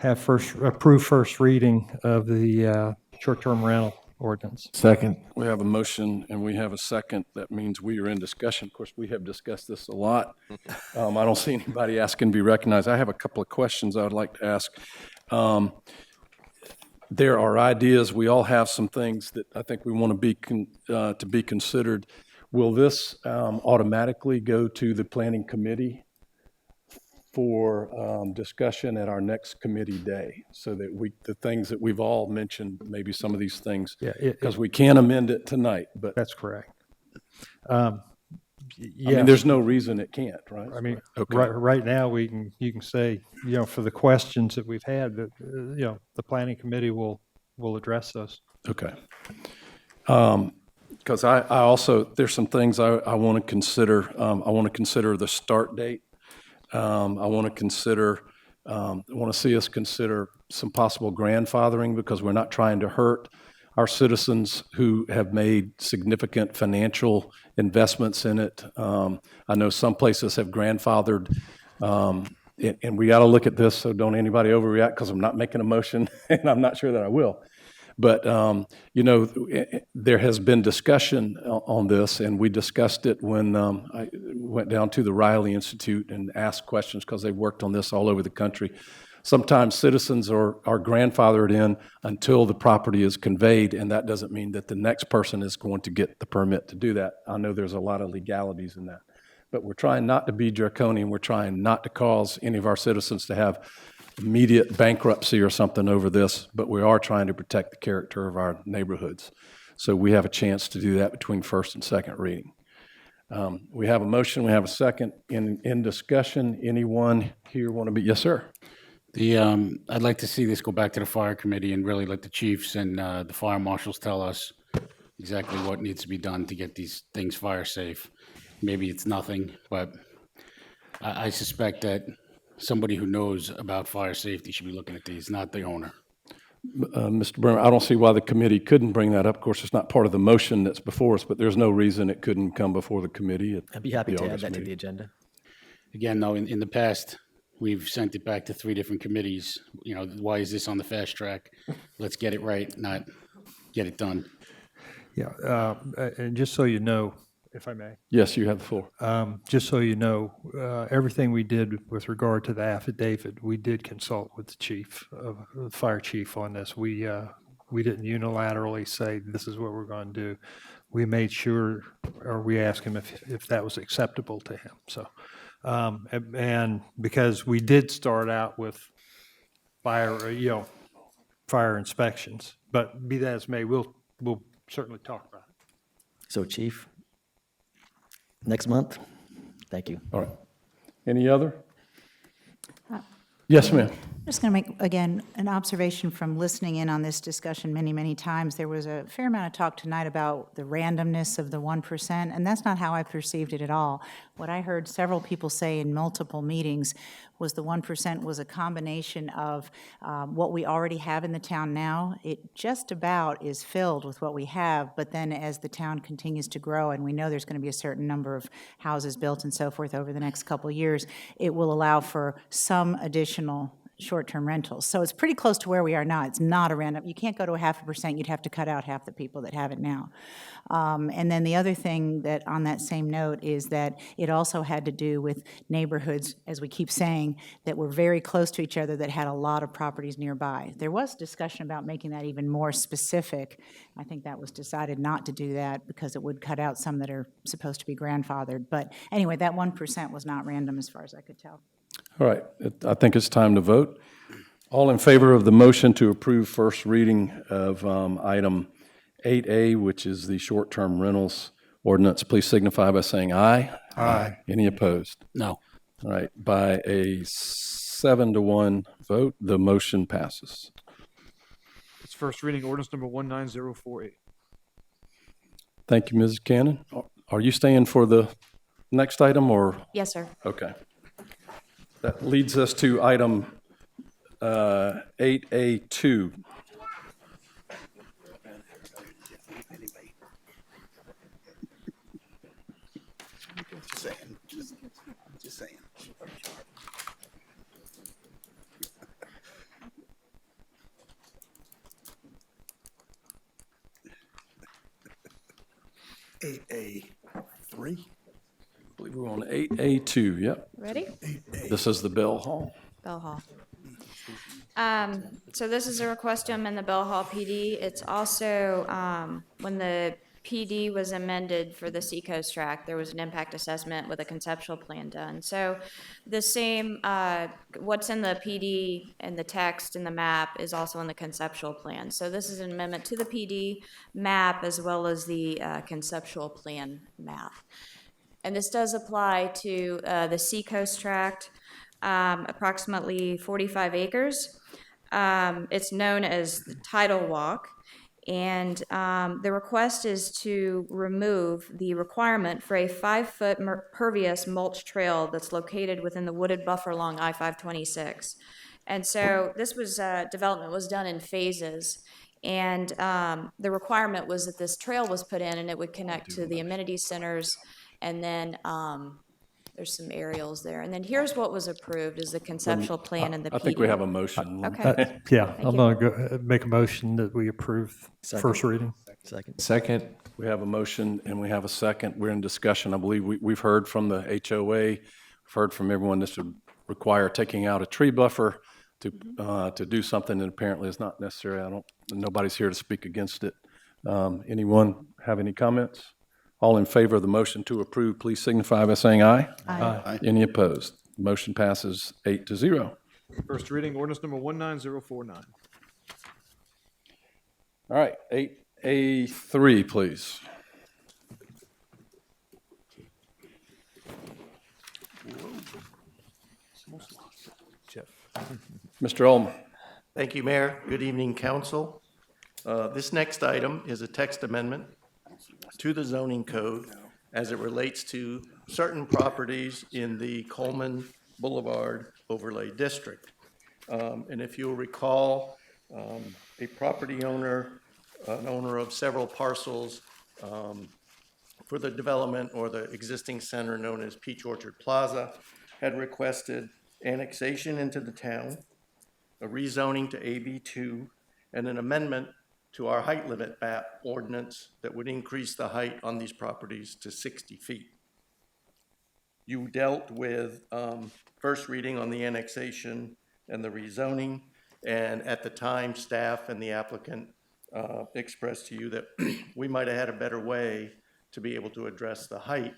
approve first reading of the short-term rental ordinance. Second. We have a motion and we have a second. That means we are in discussion. Of course, we have discussed this a lot. I don't see anybody asking to be recognized. I have a couple of questions I would like to ask. There are ideas. We all have some things that I think we want to be considered. Will this automatically go to the planning committee for discussion at our next committee day, so that the things that we've all mentioned, maybe some of these things, because we can't amend it tonight, but. That's correct. I mean, there's no reason it can't, right? I mean, Okay. right now, you can say, for the questions that we've had, that, the planning committee will address those. Okay. Because I also, there's some things I want to consider. I want to consider the start date. I want to see us consider some possible grandfathering, because we're not trying to hurt our citizens who have made significant financial investments in it. I know some places have grandfathered, and we got to look at this, so don't anybody overreact, because I'm not making a motion, and I'm not sure that I will. But, there has been discussion on this, and we discussed it when I went down to the Riley Institute and asked questions, because they've worked on this all over the country. Sometimes citizens are grandfathered in until the property is conveyed, and that doesn't mean that the next person is going to get the permit to do that. I know there's a lot of legalities in that. But we're trying not to be draconian. We're trying not to cause any of our citizens to have immediate bankruptcy or something over this, but we are trying to protect the character of our neighborhoods. So we have a chance to do that between first and second reading. We have a motion, we have a second. In discussion, anyone here want to be, yes, sir? I'd like to see this go back to the fire committee and really let the chiefs and the fire marshals tell us exactly what needs to be done to get these things fire safe. Maybe it's nothing, but I suspect that somebody who knows about fire safety should be looking at these, not the owner. Mr. Bremer, I don't see why the committee couldn't bring that up. Of course, it's not part of the motion that's before us, but there's no reason it couldn't come before the committee. I'd be happy to add that to the agenda. Again, though, in the past, We've sent it back to 3 different committees. You know, why is this on the fast track? Let's get it right, not get it done. Yeah, and just so you know, if I may, Yes, you have the floor. just so you know, everything we did with regard to the affidavit, we did consult with the chief, the fire chief on this. We didn't unilaterally say, this is what we're going to do. We made sure, or we asked him if that was acceptable to him, so. And because we did start out with fire inspections, but be that as may, we'll certainly talk about it. So Chief, next month, thank you. All right. Any other? Yes, ma'am. I'm just going to make, again, an observation from listening in on this discussion many, many times. There was a fair amount of talk tonight about the randomness of the 1%, and that's not how I perceived it at all. What I heard several people say in multiple meetings was the 1% was a combination of what we already have in the town now. It just about is filled with what we have, but then as the town continues to grow, and we know there's going to be a certain number of houses built and so forth over the next couple of years, it will allow for some additional short-term rentals. So it's pretty close to where we are now. It's not a random, you can't go to 0.5%, you'd have to cut out half the people that have it now. And then the other thing that, on that same note, is that it also had to do with neighborhoods, as we keep saying, that were very close to each other that had a lot of properties nearby. There was discussion about making that even more specific. I think that was decided not to do that because it would cut out some that are supposed to be grandfathered. But anyway, that 1% was not random as far as I could tell. All right, I think it's time to vote. All in favor of the motion to approve first reading of item 8A, which is the short-term rentals ordinance, please signify by saying aye. Aye. Any opposed? No. All right, by a 7-1 vote, the motion passes. It's first reading ordinance number 19048. Thank you, Mrs. Cannon. Are you staying for the next item, or? Yes, sir. Okay. That leads us to item 8A2. Just saying. Eight A3. I believe we're on 8A2, yep. Ready? This is the Bell Hall. Bell Hall. So this is a request to amend the Bell Hall PD. It's also, when the PD was amended for the Seacoast tract, there was an impact assessment with a conceptual plan done. So the same, what's in the PD and the text and the map is also in the conceptual plan. So this is an amendment to the PD map as well as the conceptual plan map. And this does apply to the Seacoast tract, approximately 45 acres. It's known as the Tidal Walk, and the request is to remove the requirement for a 5-foot pervious mulch trail that's located within the wooded buffer along I-526. And so this was, development was done in phases, and the requirement was that this trail was put in and it would connect to the amenity centers, and then there's some aerials there. And then here's what was approved is the conceptual plan and the PD. I think we have a motion. Okay. Yeah, Thank I'm you. going to make a motion that we approve first reading. Second. We have a motion and we have a second. We're in discussion. I believe we've heard from the HOA, we've heard from everyone this would require taking out a tree buffer to do something that apparently is not necessary. Nobody's here to speak against it. Anyone have any comments? All in favor of the motion to approve, please signify by saying aye. Aye. Any opposed? Motion passes 8-0. First reading ordinance number 19049. All right, 8A3, please. Mr. Ullman. Thank you, Mayor. Good evening, council. This next item is a text amendment to the zoning code as it relates to certain properties in the Coleman Boulevard Overlay District. And if you'll recall, a property owner, an owner of several parcels for the development or the existing center known as Peach Orchard Plaza, had requested annexation into the town, a rezoning to AB2, and an amendment to our height limit map ordinance that would increase the height on these properties to 60 feet. You dealt with first reading on the annexation and the rezoning, and at the time, staff and the applicant expressed to you that we might have had a better way to be able to address the height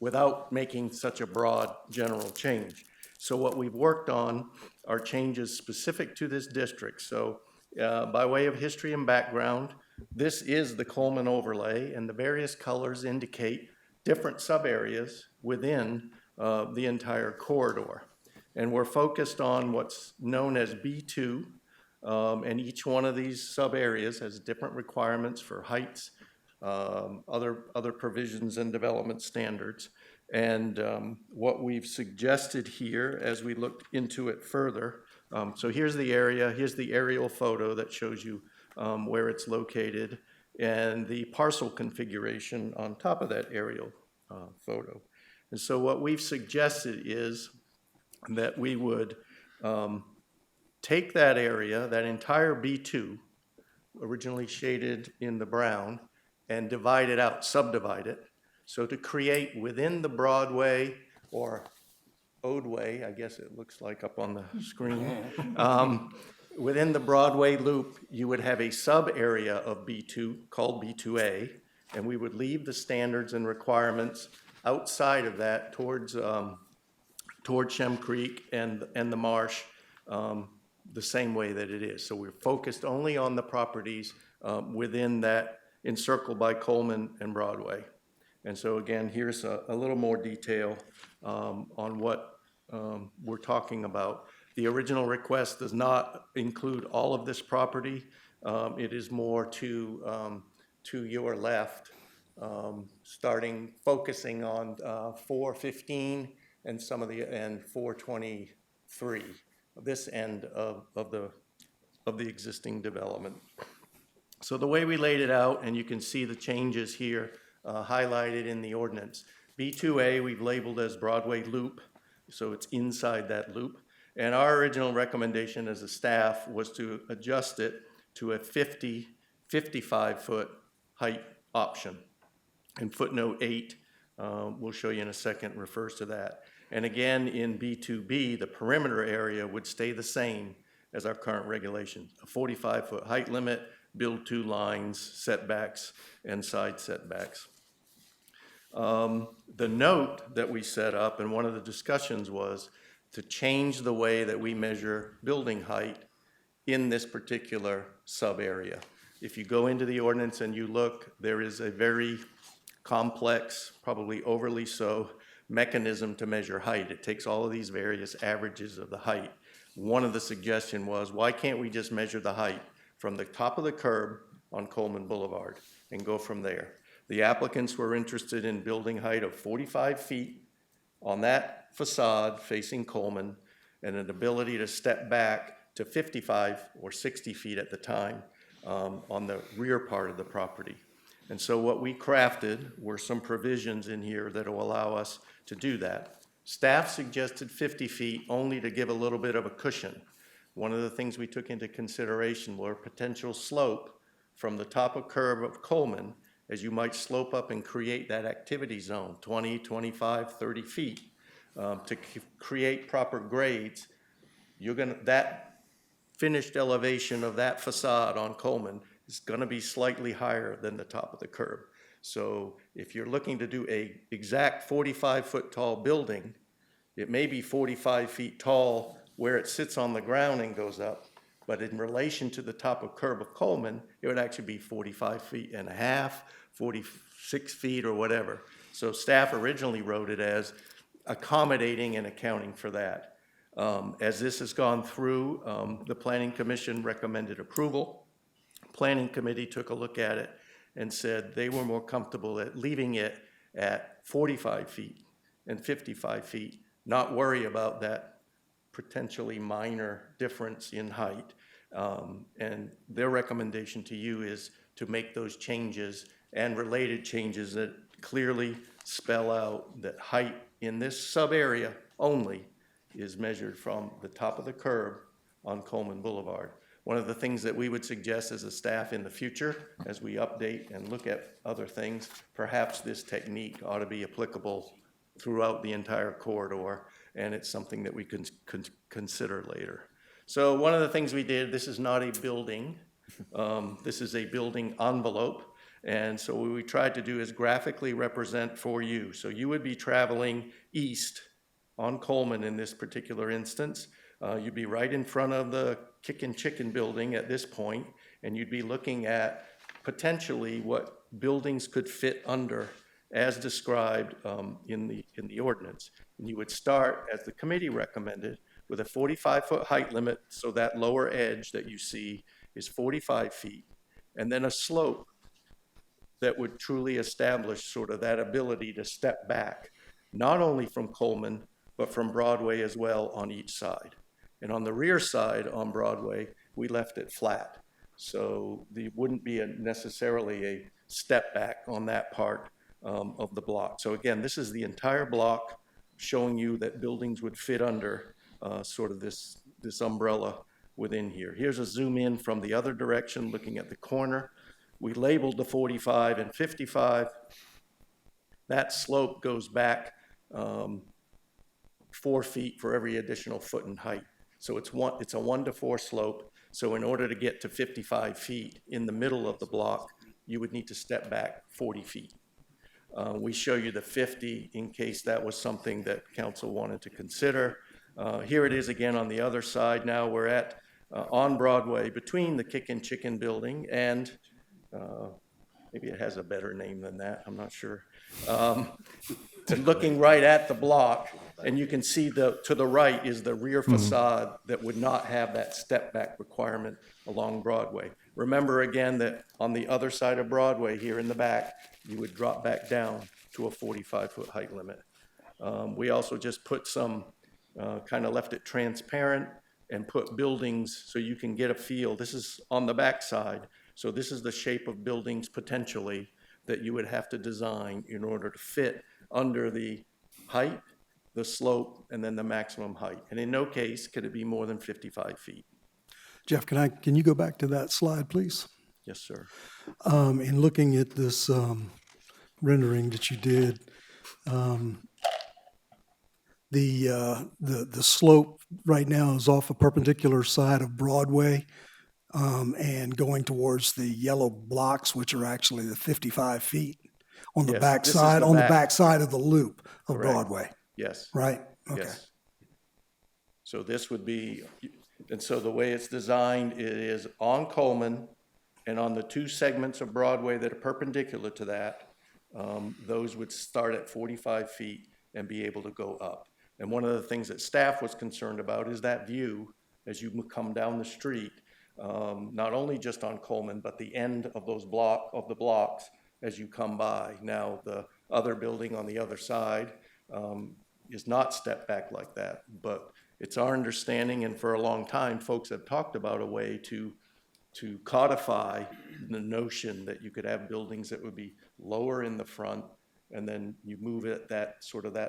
without making such a broad general change. So what we've worked on are changes specific to this district. So by way of history and background, this is the Coleman overlay, and the various colors indicate different sub-areas within the entire corridor. And we're focused on what's known as B2, and each one of these sub-areas has different requirements for heights, other provisions and development standards. And what we've suggested here as we looked into it further, so here's the area, here's the aerial photo that shows you where it's located, and the parcel configuration on top of that aerial photo. And so what we've suggested is that we would take that area, that entire B2, originally shaded in the brown, and divide it out, subdivide it. So to create within the Broadway or Ode-way, I guess it looks like up on the screen, within the Broadway loop, you would have a sub-area of B2 called B2A, and we would leave the standards and requirements outside of that towards Shem Creek and the marsh the same way that it is. So we're focused only on the properties within that encircled by Coleman and Broadway. And so again, here's a little more detail on what we're talking about. The original request does not include all of this property. It is more to your left, focusing on 415 and some of and 423, this end of the existing development. So the way we laid it out, and you can see the changes here highlighted in the ordinance. B2A we've labeled as Broadway Loop, so it's inside that loop. And our original recommendation as a staff was to adjust it to a 55-foot height option. And footnote 8, we'll show you in a second, refers to that. And again, in B2B, the perimeter area would stay the same as our current regulations. A 45-foot height limit, build 2 lines, setbacks, and side setbacks. The note that we set up, and one of the discussions was to change the way that we measure building height in this particular sub-area. If you go into the ordinance and you look, there is a very complex, probably overly so, mechanism to measure height. It takes all of these various averages of the height. One of the suggestions was, why can't we just measure the height from the top of the curb on Coleman Boulevard and go from there? The applicants were interested in building height of 45 feet on that facade facing Coleman and an ability to step back to 55 or 60 feet at the time on the rear part of the property. And so what we crafted were some provisions in here that will allow us to do that. Staff suggested 50 feet only to give a little bit of a cushion. One of the things we took into consideration were potential slope from the top of curb of Coleman as you might slope up and create that activity zone, 20, 25, 30 feet. To create proper grades, that finished elevation of that facade on Coleman is gonna be slightly higher than the top of the curb. So if you're looking to do a exact 45-foot tall building, it may be 45 feet tall where it sits on the ground and goes up, but in relation to the top of curb of Coleman, it would actually be 45 feet and a half, 46 feet or whatever. So staff originally wrote it as accommodating and accounting for that. As this has gone through, the Planning Commission recommended approval. Planning Committee took a look at it and said they were more comfortable at leaving it at 45 feet and 55 feet, not worry about that potentially minor difference in height. And their recommendation to you is to make those changes and related changes that clearly spell out that height in this sub-area only is measured from the top of the curb on Coleman Boulevard. One of the things that we would suggest as a staff in the future, as we update and look at other things, perhaps this technique ought to be applicable throughout the entire corridor, and it's something that we can consider later. So one of the things we did, this is not a building, this is a building envelope, and so what we tried to do is graphically represent for you. So you would be traveling east on Coleman in this particular instance. You'd be right in front of the Kickin' Chicken building at this point, and you'd be looking at potentially what buildings could fit under as described in the ordinance. And you would start, as the committee recommended, with a 45-foot height limit, so that lower edge that you see is 45 feet, and then a slope that would truly establish sort of that ability to step back, not only from Coleman, but from Broadway as well on each side. And on the rear side on Broadway, we left it flat. So there wouldn't be necessarily a step back on that part of the block. So again, this is the entire block showing you that buildings would fit under sort of this umbrella within here. Here's a zoom in from the other direction, looking at the corner. We labeled the 45 and 55. That slope goes back 4 feet for every additional foot in height. So it's a 1 to 4 slope. So in order to get to 55 feet in the middle of the block, you would need to step back 40 feet. We show you the 50 in case that was something that council wanted to consider. Here it is again on the other side. Now we're at on Broadway between the Kickin' Chicken building and maybe it has a better name than that, I'm not sure. Looking right at the block, and you can see to the right is the rear facade that would not have that step back requirement along Broadway. Remember again that on the other side of Broadway here in the back, you would drop back down to a 45-foot height limit. We also just put some, kind of left it transparent and put buildings so you can get a feel. This is on the back side. So this is the shape of buildings potentially that you would have to design in order to fit under the height, the slope, and then the maximum height. And in no case could it be more than 55 feet. Jeff, can you go back to that slide, please? Yes, sir. In looking at this rendering that you did, the slope right now is off a perpendicular side of Broadway and going towards the yellow blocks, which are actually the 55 feet on the Yes, back this is side, the on the back. back side of the loop of Correct. Broadway, Yes. right? Okay. Yes. So this would be, and so the way it's designed, it is on Coleman and on the 2 segments of Broadway that are perpendicular to that, those would start at 45 feet and be able to go up. And one of the things that staff was concerned about is that view as you come down the street, not only just on Coleman, but the end of those blocks as you come by. Now, the other building on the other side is not stepped back like that, but it's our understanding, and for a long time, folks have talked about a way to codify the notion that you could have buildings that would be lower in the front, and then you move it, that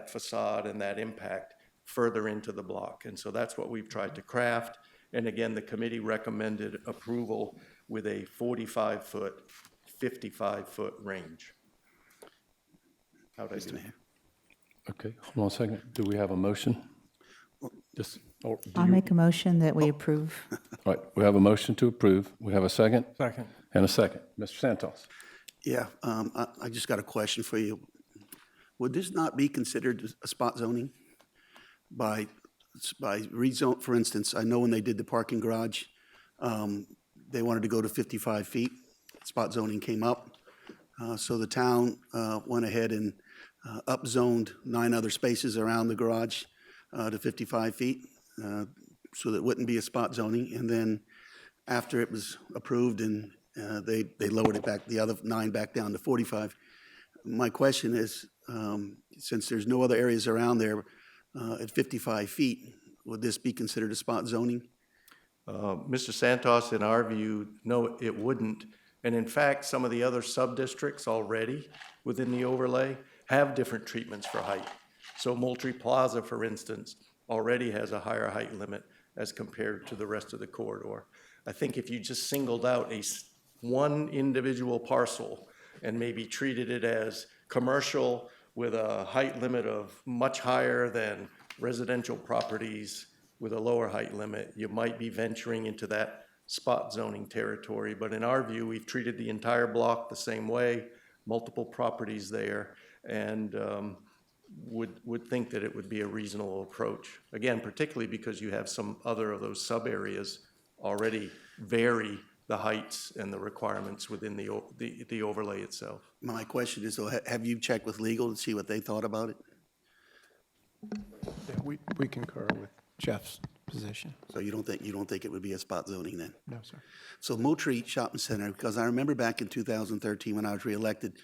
facade and that impact further into the block. And so that's what we've tried to craft. And again, the committee recommended approval with a 45-foot, 55-foot range. How'd I do? Okay, hold on a second. Do we have a motion? I'll make a motion that we approve. All right, we have a motion to approve. We have a second? Second. And a second. Mr. Santos? Yeah, I just got a question for you. Would this not be considered a spot zoning by rezone? For instance, I know when they did the parking garage, they wanted to go to 55 feet. Spot zoning came up. So the town went ahead and upzoned 9 other spaces around the garage to 55 feet, so that it wouldn't be a spot zoning. And then after it was approved and they lowered it back, the other 9 back down to 45. My question is, since there's no other areas around there at 55 feet, would this be considered a spot zoning? Mr. Santos, in our view, no, it wouldn't. And in fact, some of the other sub-districts already within the overlay have different treatments for height. So Moultrie Plaza, for instance, already has a higher height limit as compared to the rest of the corridor. I think if you just singled out one individual parcel and maybe treated it as commercial with a height limit of much higher than residential properties with a lower height limit, you might be venturing into that spot zoning territory. But in our view, we've treated the entire block the same way, multiple properties there, and would think that it would be a reasonable approach. Again, particularly because you have some other of those sub-areas already vary the heights and the requirements within the overlay itself. My question is, though, have you checked with legal to see what they thought about it? Yeah, we concur with Jeff's position. So you don't think it would be a spot zoning then? No, sir. So Moultrie Shopping Center, because I remember back in 2013 when I was reelected,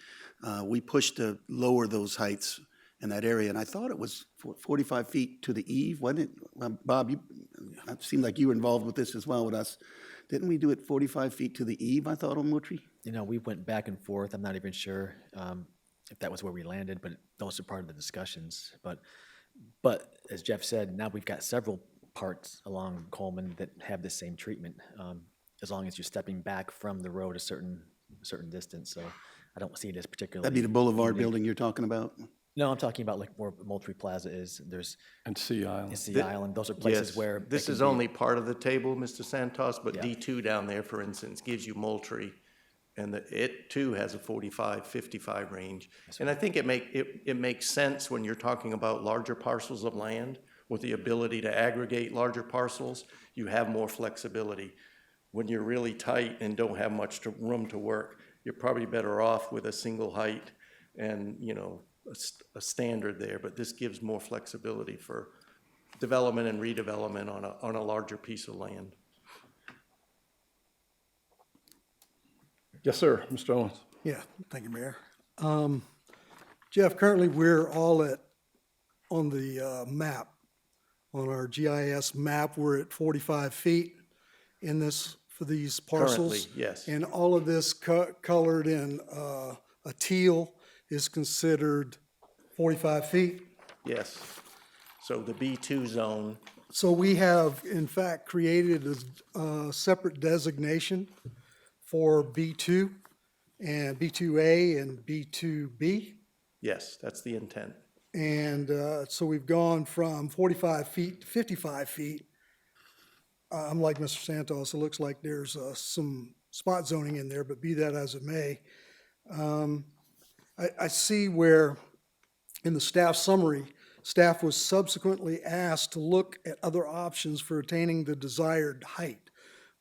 we pushed to lower those heights in that area, and I thought it was 45 feet to the eve, wasn't it? Bob, it seemed like you were involved with this as well with us. Didn't we do it 45 feet to the eve, I thought, on Moultrie? You know, we went back and forth. I'm not even sure if that was where we landed, but those are part of the discussions. But as Jeff said, now we've got several parts along Coleman that have the same treatment, as long as you're stepping back from the road a certain distance. So I don't see it as particularly. That'd be the Boulevard unique. building you're talking about? No, I'm talking about like where Moultrie Plaza is. And Sea Island. And Sea Island. Those are places Yes, where. this it can is be- only part of the table, Mr. Santos, but Yeah. D2 down there, for instance, gives you Moultrie, and it too has a 45, 55 range. And I think it makes sense when you're talking about larger parcels of land with the ability to aggregate larger parcels, you have more flexibility. When you're really tight and don't have much room to work, you're probably better off with a single height and, a standard there, but this gives more flexibility for development and redevelopment on a larger piece of land. Yes, sir, Mr. Owens. Yeah, thank you, Mayor. Jeff, currently we're all on the map, on our GIS map, we're at 45 feet for these parcels. Currently, yes. And all of this colored in a teal is considered 45 feet. Yes. So the B2 zone, So we have, in fact, created a separate designation for B2 and B2A and B2B. yes, that's the intent. And so we've gone from 45 feet to 55 feet. I'm like Mr. Santos, it looks like there's some spot zoning in there, but be that as it may. I see where in the staff summary, staff was subsequently asked to look at other options for attaining the desired height.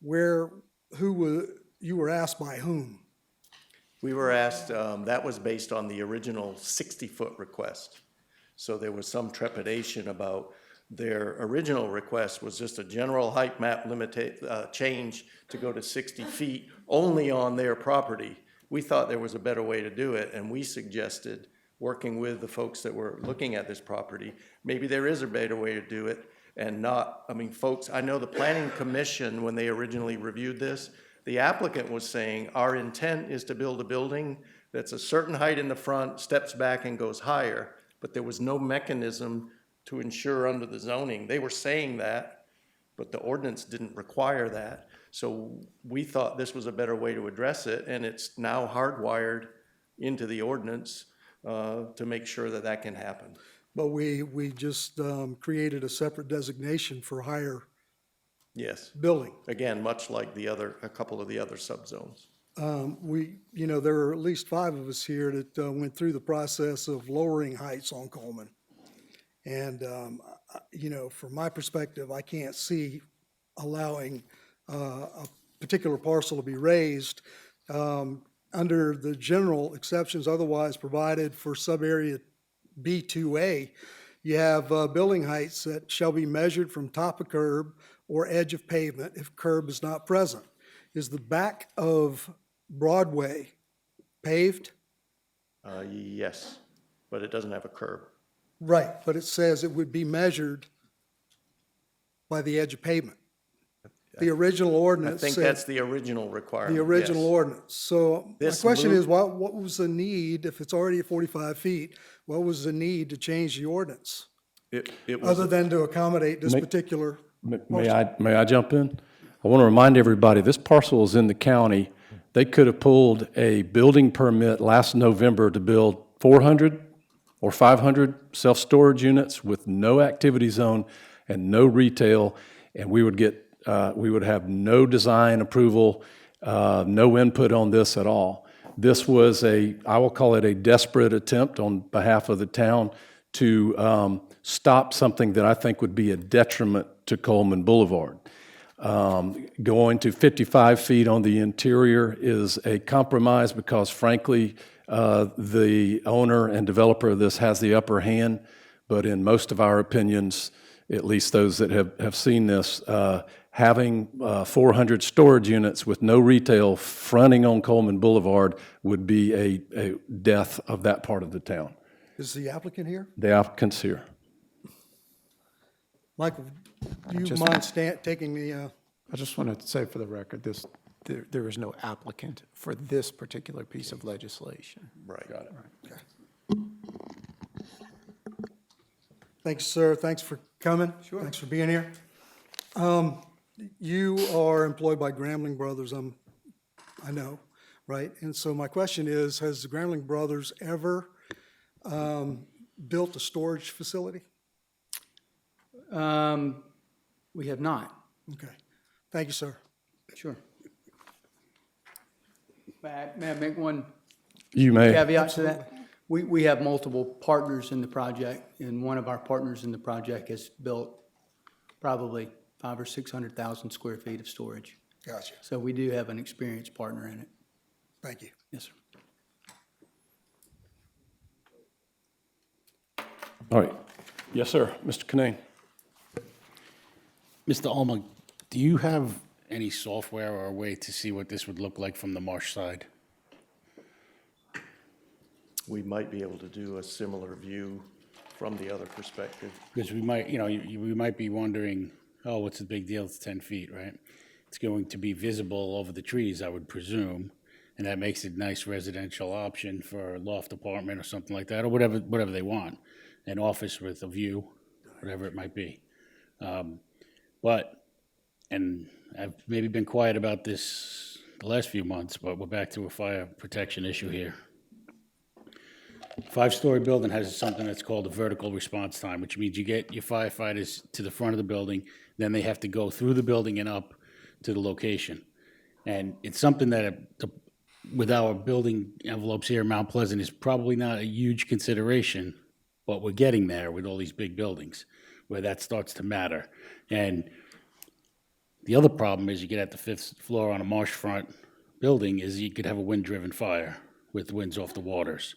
You were asked by whom? We were asked, that was based on the original 60-foot request. So there was some trepidation about their original request was just a general height map change to go to 60 feet only on their property. We thought there was a better way to do it, and we suggested, working with the folks that were looking at this property, maybe there is a better way to do it and not, folks, I know the Planning Commission, when they originally reviewed this, the applicant was saying, our intent is to build a building that's a certain height in the front, steps back and goes higher, but there was no mechanism to ensure under the zoning. They were saying that, but the ordinance didn't require that. So we thought this was a better way to address it, and it's now hardwired into the ordinance to make sure that that can happen. But we just created a separate designation for higher Yes. building. Again, much like a couple of the other subzones. There are at least 5 of us here that went through the process of lowering heights on Coleman. And, from my perspective, I can't see allowing a particular parcel to be raised under the general exceptions otherwise provided for sub-area B2A. You have building heights that shall be measured from top of curb or edge of pavement if curb is not present. Is the back of Broadway paved? Yes, but it doesn't have a curb. Right, but it says it would be measured by the edge of pavement. The original I ordinance think said. that's the original requirement. The original yes. ordinance. So my This question move- is, what was the need, if it's already at 45 feet, what was the need to change the ordinance? It was, other than to accommodate this May- particular? May I jump in? I want to remind everybody, this parcel is in the county. They could have pulled a building permit last November to build 400 or 500 self-storage units with no activity zone and no retail, and we would have no design approval, no input on this at all. This was I will call it a desperate attempt on behalf of the town to stop something that I think would be a detriment to Coleman Boulevard. Going to 55 feet on the interior is a compromise because frankly, the owner and developer of this has the upper hand, but in most of our opinions, at least those that have seen this, having 400 storage units with no retail fronting on Coleman Boulevard would be a death of that part of the town. Is the applicant here? The applicant's here. Michael, do you mind taking the, I just want to say for the record, there is no applicant for this particular piece of legislation. Right. Got it. thanks, sir, thanks for coming. Sure. Thanks for being here. You are employed by Grambling Brothers, I know, right? And so my question is, has the Grambling Brothers ever built a storage facility? We have not. Okay. Thank you, sir. Sure. May I make one You may. caveat to that? We have multiple partners in the project, and one of our partners in the project has built probably 500,000 or 600,000 square feet of storage. Gotcha. So we do have an experienced partner in it. Thank you. Yes, sir. All right. Yes, sir. Mr. Kinane. Mr. Alma, do you have any software or a way to see what this would look like from the marsh side? We might be able to do a similar view from the other perspective. Because we might, we might be wondering, oh, what's the big deal? It's 10 feet, right? It's going to be visible over the trees, I would presume, and that makes it a nice residential option for a loft apartment or something like that, or whatever they want, an office with a view, whatever it might be. And I've maybe been quiet about this the last few months, but we're back to a fire protection issue here. 5-story building has something that's called a vertical response time, which means you get your firefighters to the front of the building, then they have to go through the building and up to the location. And it's something that, with our building envelopes here in Mount Pleasant, is probably not a huge consideration, but we're getting there with all these big buildings, where that starts to matter. And the other problem is you get at the 5th floor on a marshfront building is you could have a wind-driven fire with winds off the waters.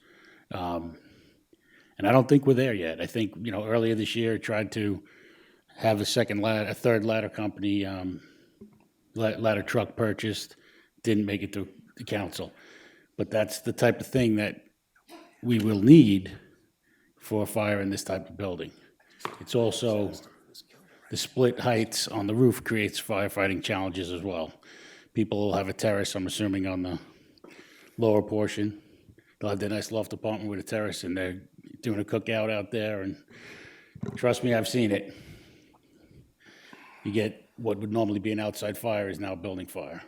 And I don't think we're there yet. I think, earlier this year, tried to have a third ladder company, ladder truck purchased, didn't make it to the council. But that's the type of thing that we will need for a fire in this type of building. It's also, the split heights on the roof creates firefighting challenges as well. People will have a terrace, I'm assuming, on the lower portion. They'll have their nice loft apartment with a terrace, and they're doing a cookout out there, and trust me, I've seen it. You get what would normally be an outside fire is now a building fire.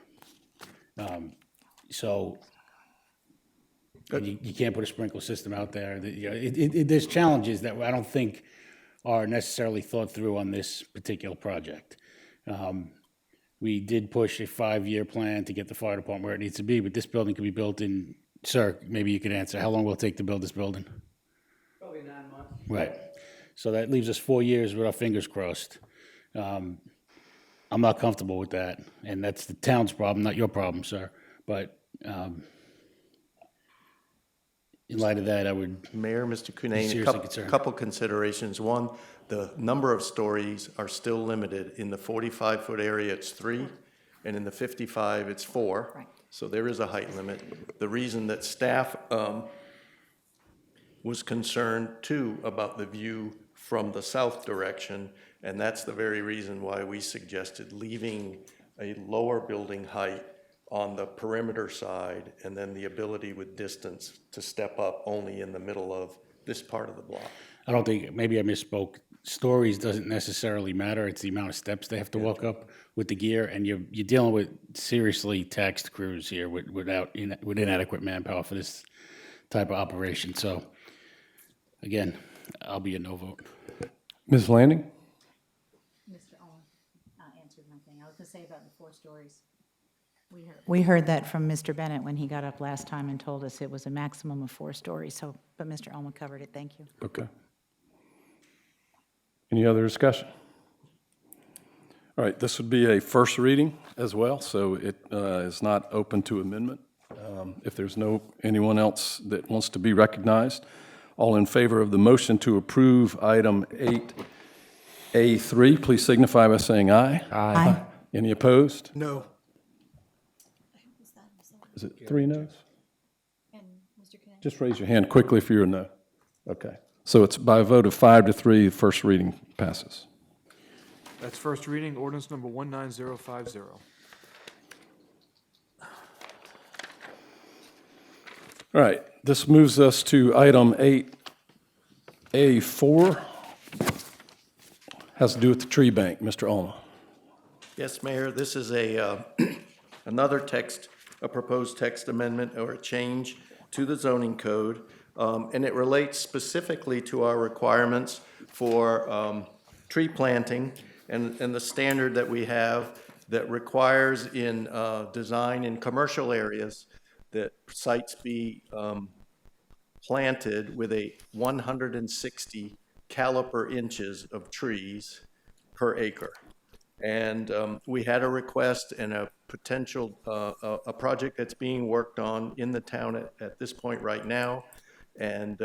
So you can't put a sprinkler system out there. There's challenges that I don't think are necessarily thought through on this particular project. We did push a 5-year plan to get the fire department where it needs to be, but this building could be built in, sir, maybe you could answer, how long will it take to build this building? Probably 9 months. Right. So that leaves us 4 years with our fingers crossed. I'm not comfortable with that, and that's the town's problem, not your problem, sir. But in light of that, I would Mayor, Mr. Cunane, seriously concerned. couple considerations. One, the number of stories are still limited. In the 45-foot area, it's 3, and in the 55, it's 4. Right. So there is a height limit. The reason that staff was concerned too about the view from the south direction, and that's the very reason why we suggested leaving a lower building height on the perimeter side, and then the ability with distance to step up only in the middle of this part of the block. I don't think, maybe I misspoke. stories doesn't necessarily matter. It's the amount of steps they have to walk up with the gear, and you're dealing with seriously taxed crews here with inadequate manpower for this type of operation. So, again, I'll be a no vote. Ms. Landing? Mr. Owen answered my thing. I was going to say about the 4 stories. We heard that from Mr. Bennett when he got up last time and told us it was a maximum of 4 stories. So, but Mr. Olma covered it. Thank you. Okay. Any other discussion? All right, this would be a first reading as well, so it is not open to amendment. If there's anyone else that wants to be recognized, all in favor of the motion to approve item 8A3, please signify by saying aye. Aye. Any opposed? No. Is it 3 noes? Just raise your hand quickly if you're a no. Okay. So it's by a vote of 5 to 3, the first reading passes. That's first reading, ordinance number 19050. All right, this moves us to item 8A4. Has to do with the tree bank. Mr. Olma. Yes, Mayor, this is another a proposed text amendment or a change to the zoning code, and it relates specifically to our requirements for tree planting and the standard that we have that requires in design in commercial areas that sites be planted with a 160 caliper inches of trees per acre. And we had a request and a potential, a project that's being worked on in the town at this point right now. And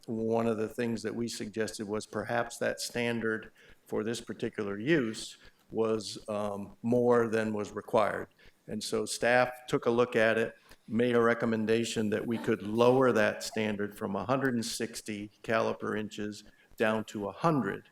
one of the things that we suggested was perhaps that standard for this particular use was more than was required. And so staff took a look at it, made a recommendation that we could lower that standard from 160 caliper inches down to 100,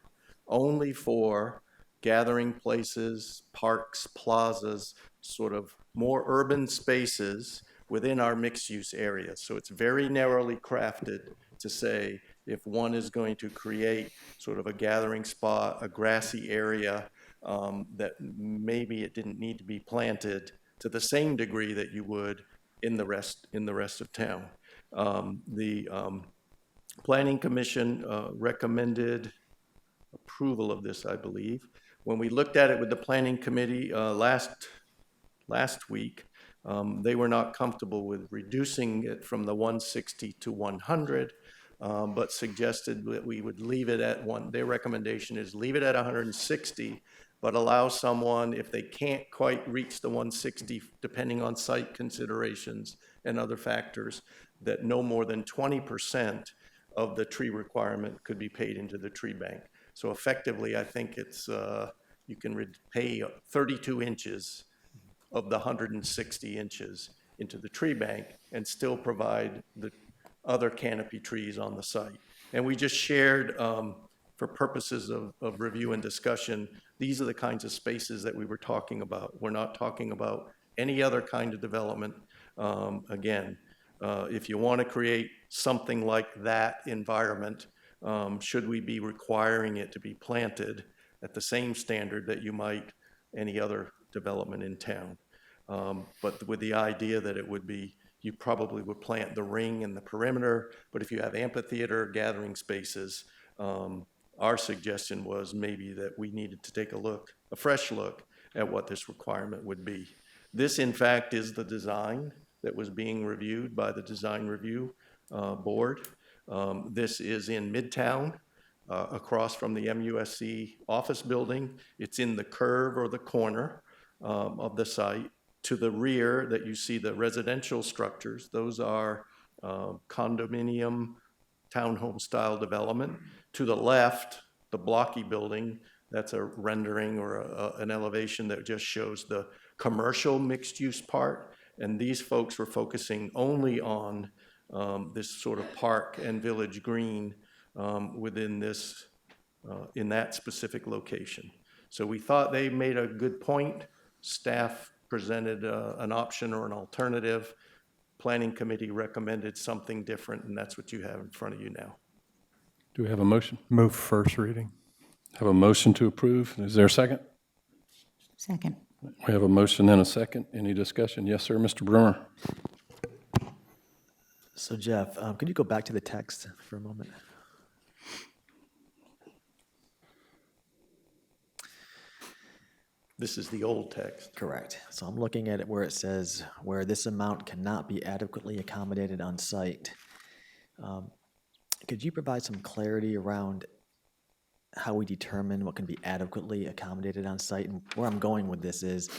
only for gathering places, parks, plazas, sort of more urban spaces within our mixed-use area. So it's very narrowly crafted to say if one is going to create sort of a gathering spot, a grassy area, that maybe it didn't need to be planted to the same degree that you would in the rest of town. The Planning Commission recommended approval of this, I believe. When we looked at it with the Planning Committee last week, they were not comfortable with reducing it from the 160 to 100, but suggested that we would leave it at their recommendation is leave it at 160, but allow someone, if they can't quite reach the 160, depending on site considerations and other factors, that no more than 20% of the tree requirement could be paid into the tree bank. So effectively, I think it's, you can pay 32 inches of the 160 inches into the tree bank and still provide the other canopy trees on the site. And we just shared, for purposes of review and discussion, these are the kinds of spaces that we were talking about. We're not talking about any other kind of development. Again, if you want to create something like that environment, should we be requiring it to be planted at the same standard that you might any other development in town? But with the idea that it would be, you probably would plant the ring and the perimeter, but if you have amphitheater gathering spaces, our suggestion was maybe that we needed to take a fresh look at what this requirement would be. This, in fact, is the design that was being reviewed by the Design Review Board. This is in Midtown, across from the MUSC office building. It's in the curve or the corner of the site. To the rear that you see the residential structures, those are condominium townhome style development. To the left, the blocky building, that's a rendering or an elevation that just shows the commercial mixed use part. And these folks were focusing only on this sort of park and village green within this, in that specific location. So we thought they made a good point. Staff presented an option or an alternative. Planning Committee recommended something different, and that's what you have in front of you now. Do we have a motion? Move first reading. Have a motion to approve. Is there a second? Second. We have a motion and a second. Any discussion? Yes, sir, Mr. Bremer. So Jeff, could you go back to the text for a moment? This is the old text. Correct. So I'm looking at it where it says, where this amount cannot be adequately accommodated on site. Could you provide some clarity around how we determine what can be adequately accommodated on site? And where I'm going with this is,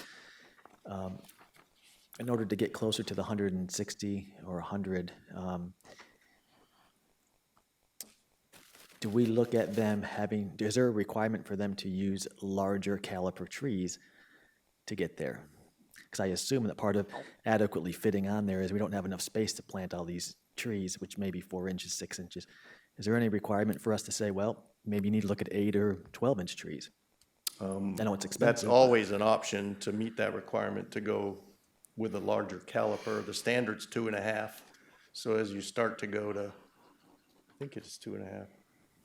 in order to get closer to the 160 or 100, do we look at them having, is there a requirement for them to use larger caliper trees to get there? Because I assume that part of adequately fitting on there is we don't have enough space to plant all these trees, which may be 4 inches, 6 inches. Is there any requirement for us to say, well, maybe you need to look at 8 or 12-inch trees? I know it's expensive. That's always an option to meet that requirement, to go with a larger caliper. The standard's 2.5. So as you start to go to, I think it's 2.5.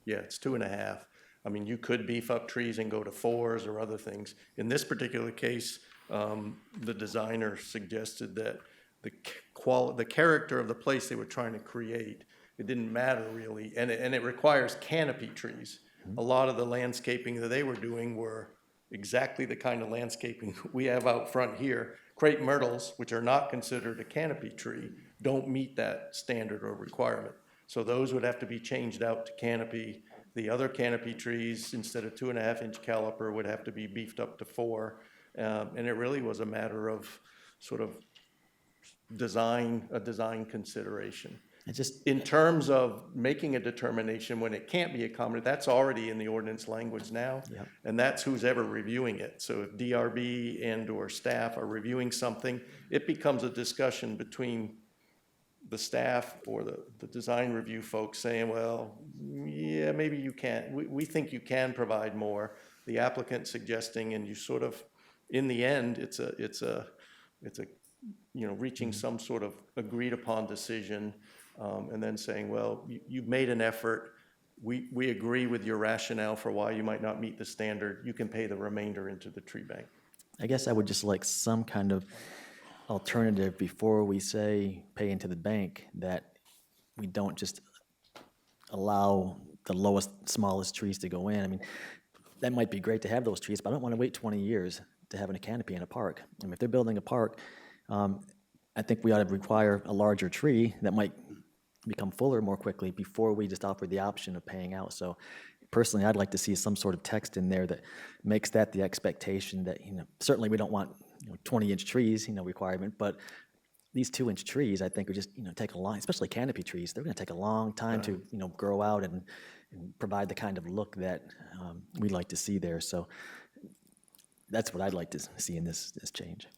Yeah, it's 2.5. I mean, you could beef up trees and go to 4s or other things. In this particular case, the designer suggested that the character of the place they were trying to create, it didn't matter really, and it requires canopy trees. A lot of the landscaping that they were doing were exactly the kind of landscaping we have out front here. Crepe myrtles, which are not considered a canopy tree, don't meet that standard or requirement. So those would have to be changed out to canopy. The other canopy trees, instead of 2.5-inch caliper, would have to be beefed up to 4. And it really was a matter of sort of a design consideration. In terms of making a determination when it can't be accommodated, that's already in the ordinance language now. Yep. And that's who's ever reviewing it. So if DRB and or staff are reviewing something, it becomes a discussion between the staff or the design review folks saying, well, yeah, maybe you can't, we think you can provide more. The applicant suggesting, and you sort of, in the end, it's a reaching some sort of agreed upon decision, and then saying, well, you've made an effort. We agree with your rationale for why you might not meet the standard. You can pay the remainder into the tree bank. I guess I would just like some kind of alternative before we say pay into the bank, that we don't just allow the lowest, smallest trees to go in. I mean, that might be great to have those trees, but I don't want to wait 20 years to have a canopy in a park. I mean, if they're building a park, I think we ought to require a larger tree that might become fuller more quickly before we just offer the option of paying out. So personally, I'd like to see some sort of text in there that makes that the expectation that, certainly we don't want 20-inch trees, requirement, but these 2-inch trees, I think, are just, take a long, especially canopy trees, they're going to take a long time to, grow out and provide the kind of look that we'd like to see there. So that's what I'd like to see in this change.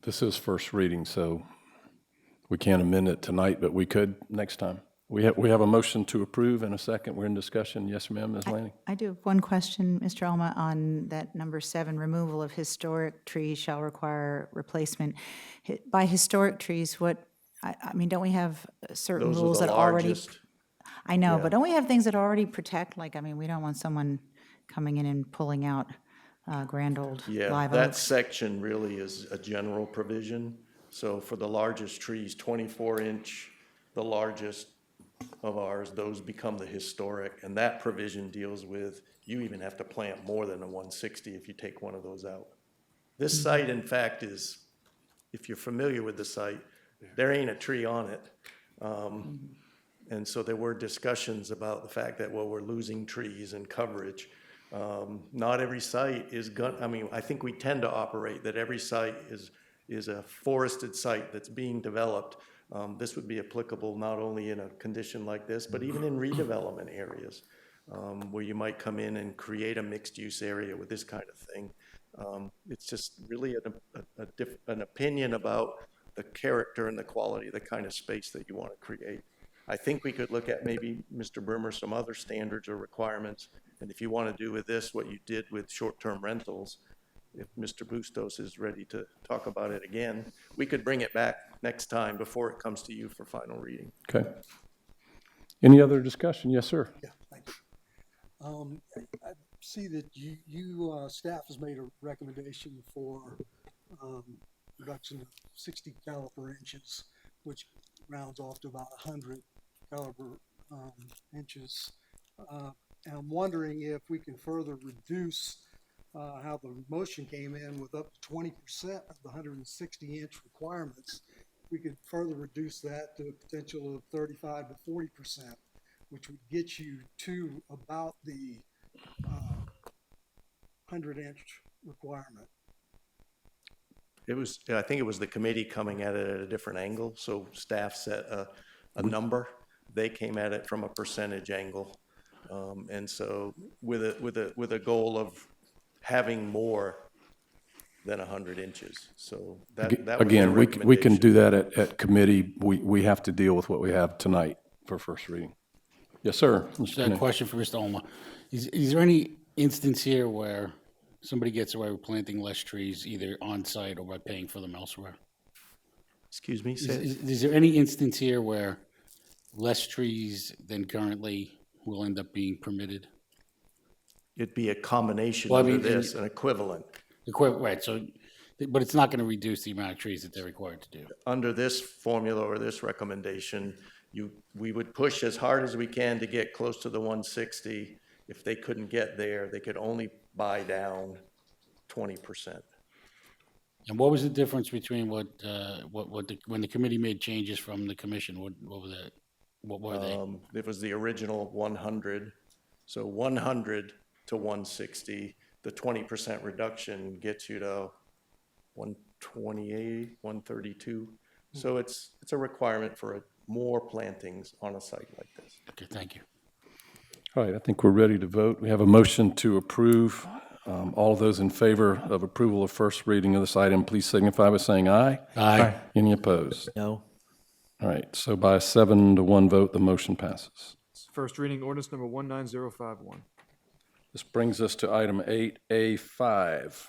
This is first reading, so we can't amend it tonight, but we could next time. We have a motion to approve in a second. We're in discussion. Yes, ma'am, Ms. Lanning? I do have one question, Mr. Alma, on that number 7, removal of historic trees shall require replacement. By historic trees, I mean, don't we have certain Those are rules the that already? largest. I know, Yeah. but don't we have things that already protect? Like, I mean, we don't want someone coming in and pulling out grand old Yeah, live that oaks. section really is a general provision. So for the largest trees, 24-inch, the largest of ours, those become the historic. And that provision deals with, you even have to plant more than a 160 if you take one of those out. This site, in fact, is, if you're familiar with the site, there ain't a tree on it. And so there were discussions about the fact that, well, we're losing trees and coverage. Not every site is I think we tend to operate that every site is a forested site that's being developed. This would be applicable not only in a condition like this, but even in redevelopment areas, where you might come in and create a mixed-use area with this kind of thing. It's just really an opinion about the character and the quality of the kind of space that you want to create. I think we could look at maybe, Mr. Bremer, some other standards or requirements. And if you want to do with this what you did with short-term rentals, if Mr. Bustos is ready to talk about it again, we could bring it back next time before it comes to you for final reading. Okay. Any other discussion? Yes, sir. Yeah, thank you. I see that staff has made a recommendation for reduction of 60 caliper inches, which rounds off to about 100 caliper inches. And I'm wondering if we can further reduce how the motion came in with up to 20% of the 160-inch requirements. We could further reduce that to a potential of 35 to 40%, which would get you to about the 100-inch requirement. I think it was the committee coming at it at a different angle, so staff set a number. They came at it from a percentage angle. And so with a goal of having more than 100 inches. So that was their Again, we can recommendation. do that at committee. We have to deal with what we have tonight for first reading. Yes, sir. Just a question for Mr. Olma. Is there any instance here where somebody gets away with planting less trees, either on site or by paying for them elsewhere? Excuse me? Is there any instance here where less trees than currently will end up being permitted? It'd be a combination Well, I under mean, this, an equivalent. Right, so, but it's not going to reduce the amount of trees that they're required to do. Under this formula or this recommendation, we would push as hard as we can to get close to the 160. If they couldn't get there, they could only buy down 20%. And what was the difference between when the committee made changes from the commission? What were they? It was the original 100, so 100 to 160. The 20% reduction gets you to 128, 132. So it's a requirement for more plantings on a site like this. Okay, thank you. All right, I think we're ready to vote. We have a motion to approve. All of those in favor of approval of first reading of this item, please signify by saying aye. Aye. Any opposed? No. All right, so by a 7-1 vote, the motion passes. First reading ordinance number 19051. This brings us to item 8A5.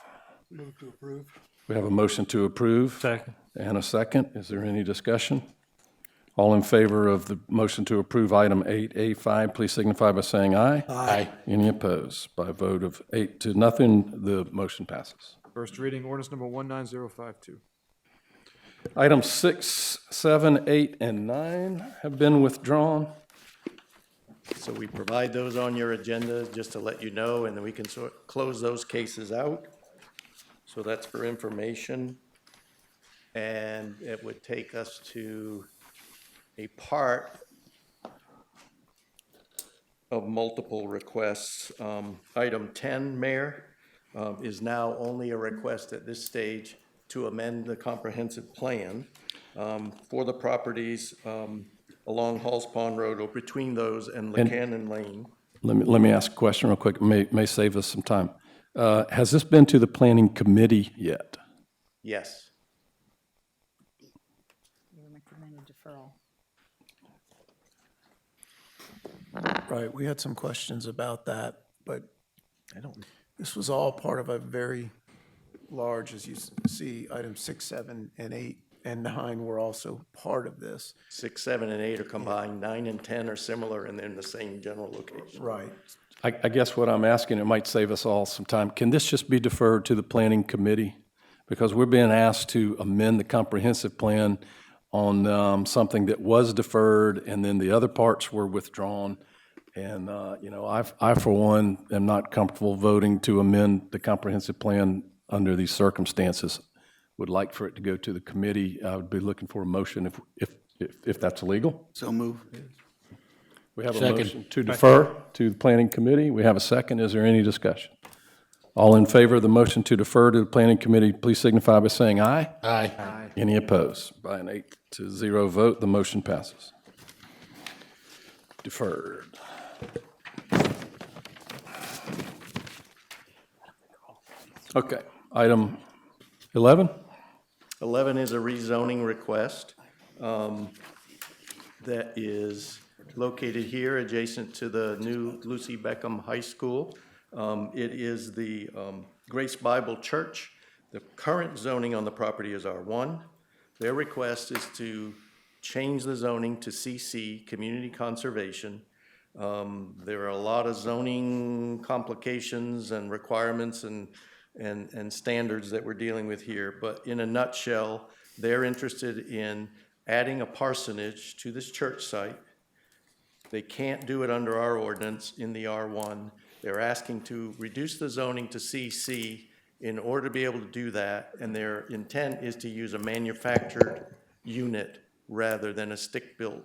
Move to approve. We have a motion to approve. Second. And a second. Is there any discussion? All in favor of the motion to approve item 8A5, please signify by saying aye. Aye. Any opposed? By a vote of 8-0, the motion passes. First reading ordinance number 19052. Items 6, 7, 8, and 9 have been withdrawn. So we provide those on your agenda just to let you know, and then we can close those cases out. So that's for information. And it would take us to a part of multiple requests. Item 10, Mayor, is now only a request at this stage to amend the comprehensive plan for the properties along Halls Pond Road or between those and Buchanan Lane. Let me ask a question real quick. May save us some time. Has this been to the planning committee yet? Yes. You recommended deferral. Right, we had some questions about that, but this was all part of a very large, as you see, items 6, 7, and 8, and 9 were also part of this. 6, 7, and 8 are combined. 9 and 10 are similar, and they're in the same general location. Right. I guess what I'm asking, it might save us all some time. Can this just be deferred to the planning committee? Because we're being asked to amend the comprehensive plan on something that was deferred, and then the other parts were withdrawn. And, I, for one, am not comfortable voting to amend the comprehensive plan under these circumstances. Would like for it to go to the committee. I would be looking for a motion if that's legal. So move. We have a Second. motion to defer to the planning committee. We have a second. Is there any discussion? All in favor of the motion to defer to the planning committee, please signify by saying aye. Aye. Any opposed? By an 8-0 vote, the motion passes. Deferred. Okay, item 11. 11 is a rezoning request that is located here adjacent to the new Lucy Beckham High School. It is the Grace Bible Church. The current zoning on the property is R1. Their request is to change the zoning to CC, Community Conservation. There are a lot of zoning complications and requirements and standards that we're dealing with here, but in a nutshell, they're interested in adding a parsonage to this church site. They can't do it under our ordinance in the R1. They're asking to reduce the zoning to CC in order to be able to do that, and their intent is to use a manufactured unit rather than a stick-built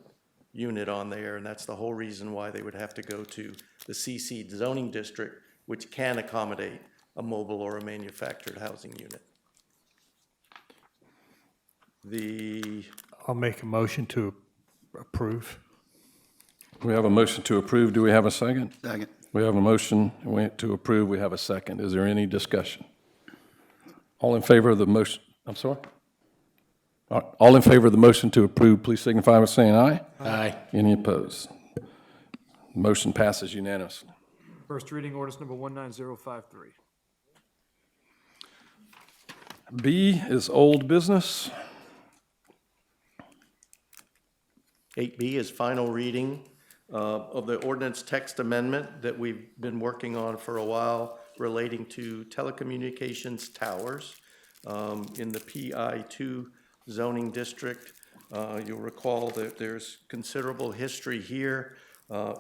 unit on there, and that's the whole reason why they would have to go to the CC zoning district, which can accommodate a mobile or a manufactured housing unit. I'll make a motion to approve. We have a motion to approve. Do we have a second? Second. We have a motion to approve. We have a second. Is there any discussion? All in favor of the motion? I'm sorry? All in favor of the motion to approve, please signify by saying aye. Aye. Any opposed? Motion passes unanimously. First reading ordinance number 19053. B is old business. 8B is final reading of the ordinance text amendment that we've been working on for a while relating to telecommunications towers in the PI2 zoning district. You'll recall that there's considerable history here.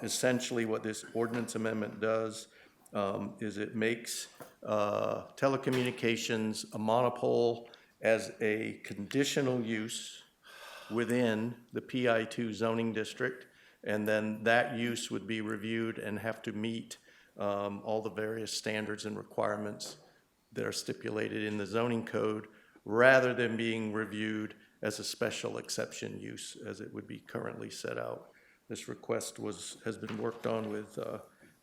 Essentially what this ordinance amendment does is it makes telecommunications a monopole as a conditional use within the PI2 zoning district, and then that use would be reviewed and have to meet all the various standards and requirements that are stipulated in the zoning code, rather than being reviewed as a special exception use as it would be currently set out. This request has been worked on with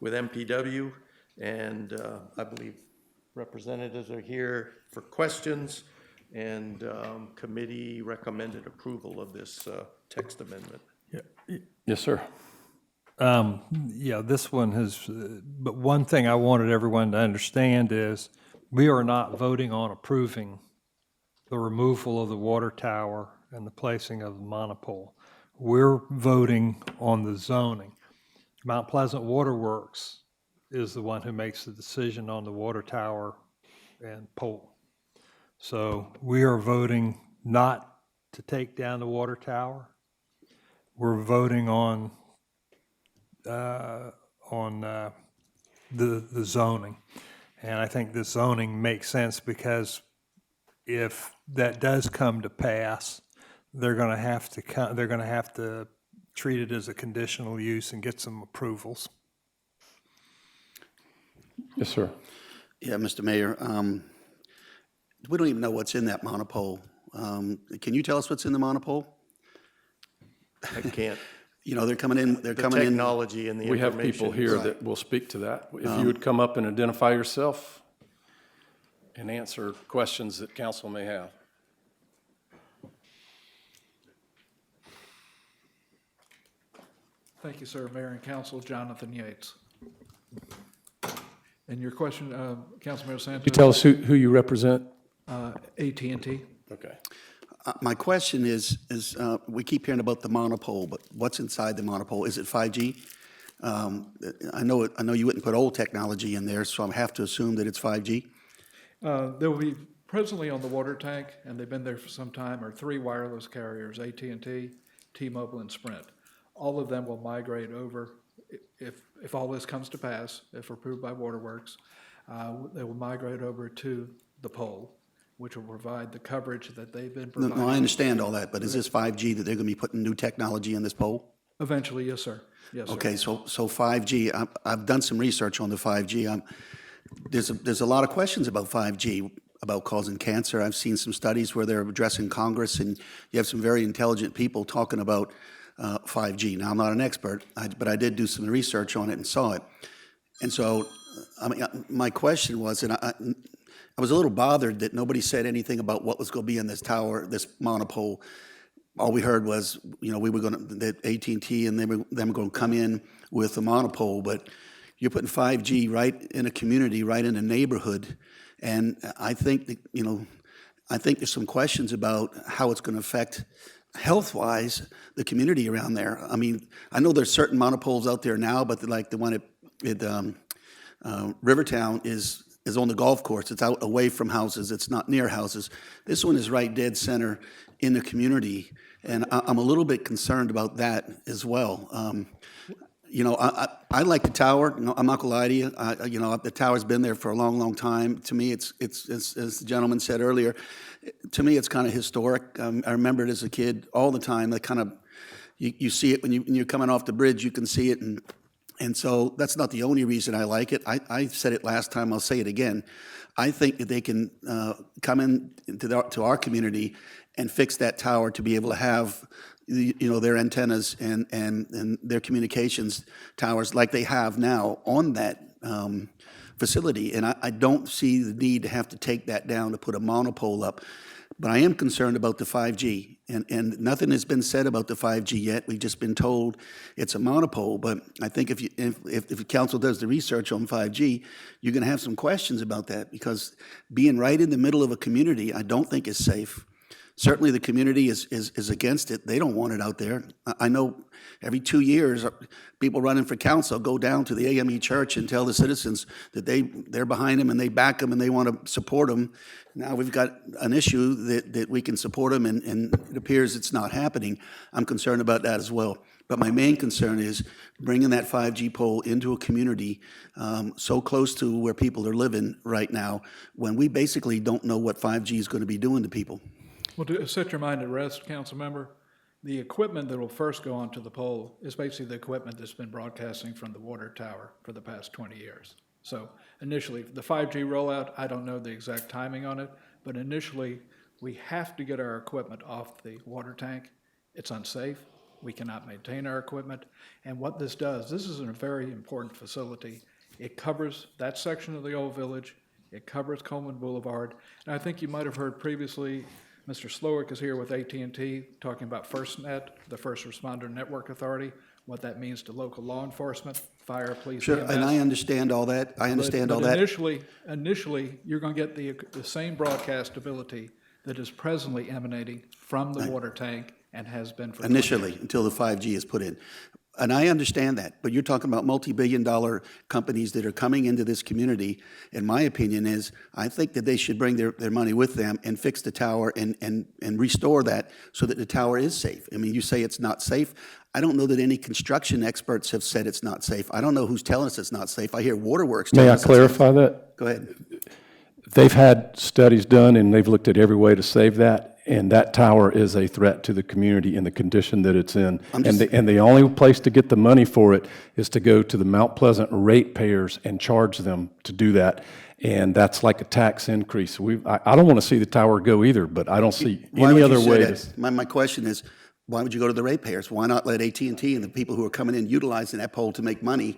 MPW, and I believe representatives are here for questions, and committee recommended approval of this text amendment. Yes, sir. Yeah, this one has, but one thing I wanted everyone to understand is we are not voting on approving the removal of the water tower and the placing of the monopole. We're voting on the zoning. Mount Pleasant Water Works is the one who makes the decision on the water tower and pole. So we are voting not to take down the water tower. We're voting on the zoning. And I think the zoning makes sense because if that does come to pass, they're going to have to treat it as a conditional use and get some approvals. Yes, sir. Yeah, Mr. Mayor, we don't even know what's in that monopole. Can you tell us what's in the monopole? I can't. You know, they're coming in. The technology and the We have information. people here that will speak to that. If you would come up and identify yourself and answer questions that council may have. Thank you, sir. Mayor and Council, Jonathan Yates. And your question, Councilmember Santos? Could you tell us who you represent? AT&T. Okay. My question is we keep hearing about the monopole, but what's inside the monopole? Is it 5G? I know you wouldn't put old technology in there, so I have to assume that it's 5G. There will be presently on the water tank, and they've been there for some time, are 3 wireless carriers, AT&T, T-Mobile, and Sprint. All of them will migrate over, if all this comes to pass, if approved by Waterworks, they will migrate over to the pole, which will provide the coverage that they've been providing. No, I understand all that, but is this 5G that they're going to be putting new technology in this pole? Eventually, yes, sir. Yes, sir. Okay, so 5G, I've done some research on the 5G. There's a lot of questions about 5G, about causing cancer. I've seen some studies where they're addressing Congress, and you have some very intelligent people talking about 5G. Now, I'm not an expert, but I did do some research on it and saw it. And so, I mean, my question was, and I was a little bothered that nobody said anything about what was going to be in this tower, this monopole. All we heard was, you know, we were going to, that AT&T and them were going to come in with a monopole, but you're putting 5G right in a community, right in a neighborhood. And I think that, you know, I think there's some questions about how it's going to affect health-wise, the community around there. I mean, I know there's certain monopoles out there now, but like the one at Rivertown is on the golf course. It's out away from houses. It's not near houses. This one is right dead center in the community, and I'm a little bit concerned about that as well. You know, I like the tower. You know, I'm not gonna lie to you. You know, the tower's been there for a long, long time. To me, it's as the gentleman said earlier, to me, it's kind of historic. I remember it as a kid all the time. That kind of, you see it when you're coming off the bridge, you can see it, and so that's not the only reason I like it. I said it last time, I'll say it again. I think that they can come in to our community and fix that tower to be able to have their antennas and their communications towers like they have now on that facility. And I don't see the need to have to take that down to put a monopole up. But I am concerned about the 5G, and nothing has been said about the 5G yet. We've just been told it's a monopole. But I think if the council does the research on 5G, you're going to have some questions about that, because being right in the middle of a community, I don't think is safe. Certainly the community is against it. They don't want it out there. I know every 2 years, people running for council go down to the AME church and tell the citizens that they're behind them and they back them and they want to support them. Now we've got an issue that we can support them, and it appears it's not happening. I'm concerned about that as well. But my main concern is bringing that 5G pole into a community so close to where people are living right now, when we basically don't know what 5G is going to be doing to people. Well, to set your mind at rest, council member, the equipment that will first go onto the pole is basically the equipment that's been broadcasting from the water tower for the past 20 years. So initially, the 5G rollout, I don't know the exact timing on it, but initially, we have to get our equipment off the water tank. It's unsafe. We cannot maintain our equipment. And what this does, this is a very important facility. It covers that section of the old village. It covers Coleman Boulevard. And I think you might have heard previously, Mr. Slowick is here with AT&T talking about FirstNet, the First Responder Network Authority, what that means to local law enforcement, fire, police, Sure, EMS. and I understand all that. I understand all that. Initially, you're going to get the same broadcast ability that is presently emanating from the water tank and has been for 20 Initially, years. until the 5G is put in. And I understand that, but you're talking about multi-billion-dollar companies that are coming into this community. And my opinion is, I think that they should bring their money with them and fix the tower and restore that so that the tower is safe. I mean, you say it's not safe. I don't know that any construction experts have said it's not safe. I don't know who's telling us it's not safe. I hear Waterworks telling May I us it's not safe. clarify that? Go ahead. They've had studies done, and they've looked at every way to save that, and that tower is a threat to the community in the condition that it's in. And the only place to get the money for it is to go to the Mount Pleasant ratepayers and charge them to do that, and that's like a tax increase. I don't want to see the tower go either, but I don't see Why any would you other say way that? to... My question is, why would you go to the ratepayers? Why not let AT&T and the people who are coming in utilizing that pole to make money,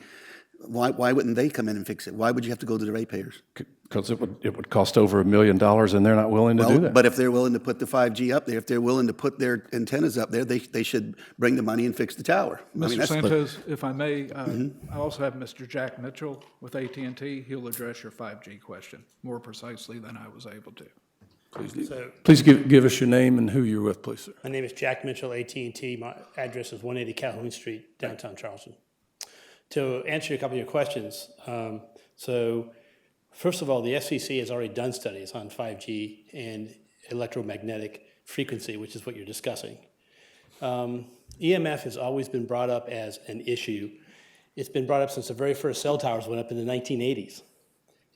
why wouldn't they come in and fix it? Why would you have to go to the ratepayers? Because it would cost over $1 million, and they're not willing to do that. But if they're willing to put the 5G up there, if they're willing to put their antennas up there, they should bring the money and fix the tower. I mean, Mr. that's- Santos, if I may, I also have Mr. Jack Mitchell with AT&T. He'll address your 5G question more precisely than I was able to. Please give us your name and who you're with, please, sir. My name is Jack Mitchell, AT&T. My address is 180 Calhoun Street, downtown Charleston. To answer a couple of your questions, so first of all, the FCC has already done studies on 5G and electromagnetic frequency, which is what you're discussing. EMF has always been brought up as an issue. It's been brought up since the very first cell towers went up in the 1980s.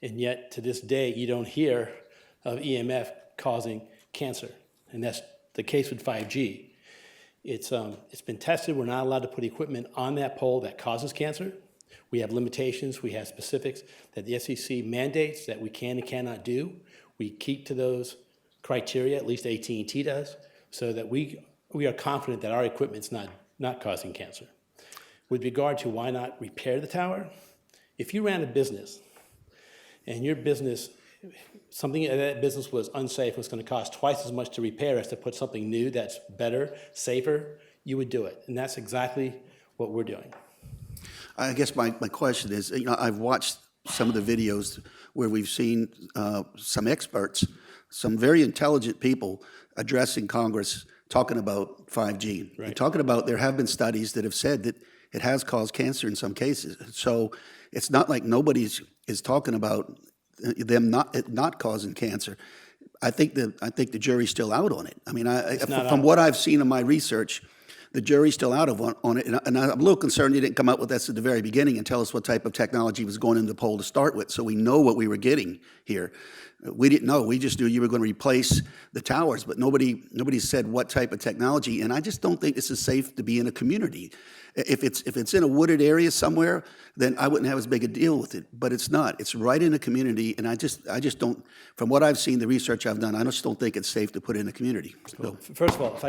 And yet, to this day, you don't hear of EMF causing cancer. And that's the case with 5G. It's been tested. We're not allowed to put equipment on that pole that causes cancer. We have limitations. We have specifics that the FCC mandates that we can and cannot do. We keep to those criteria, at least AT&T does, so that we are confident that our equipment's not causing cancer. With regard to why not repair the tower, if you ran a business and your business, something in that business was unsafe, was going to cost twice as much to repair as to put something new that's better, safer, you would do it. And that's exactly what we're doing. I guess my question is, I've watched some of the videos where we've seen some experts, some very intelligent people addressing Congress talking about 5G. You're Right. talking about, there have been studies that have said that it has caused cancer in some cases. So it's not like nobody's is talking about them not causing cancer. I think the jury's still out on it. I mean, not from out. what I've seen in my research, the jury's still out on it. And I'm a little concerned you didn't come up with this at the very beginning and tell us what type of technology was going into the poll to start with, so we know what we were getting here. We didn't know. We just knew you were going to replace the towers, but nobody said what type of technology. And I just don't think this is safe to be in a community. If it's in a wooded area somewhere, then I wouldn't have as big a deal with it. But it's not. It's right in a community, and I just don't. From what I've seen, the research I've done, I just don't think it's safe to put in a community. So, First of all, if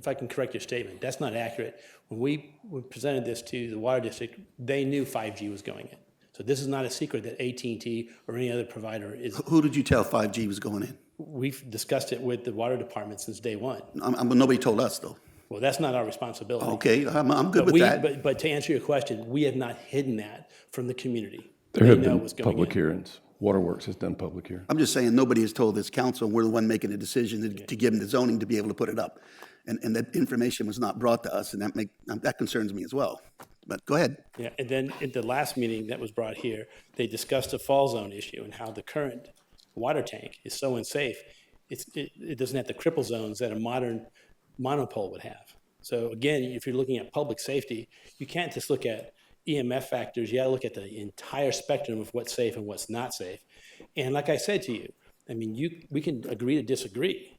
I can correct your statement, that's not accurate. When we presented this to the water district, they knew 5G was going in. So this is not a secret that AT&T or any other provider is. who did you tell 5G was going in? We've discussed it with the water department since day one. Nobody told us though. Well, that's not our responsibility. Okay, I'm good But with that. But to answer your question, we have not hidden that from the community. There They have know been what's going public in. hearings. Waterworks has done public hearings. I'm just saying, nobody has told this council, and we're the one making the decision to give them the zoning to be able to put it up. And that information was not brought to us, and that concerns me as well. But go ahead. Yeah, and then at the last meeting that was brought here, they discussed the fall zone issue and how the current water tank is so unsafe. It doesn't have the cripple zones that a modern monopole would have. So again, if you're looking at public safety, you can't just look at EMF factors. You got to look at the entire spectrum of what's safe and what's not safe. And like I said to you, I mean, we can agree to disagree,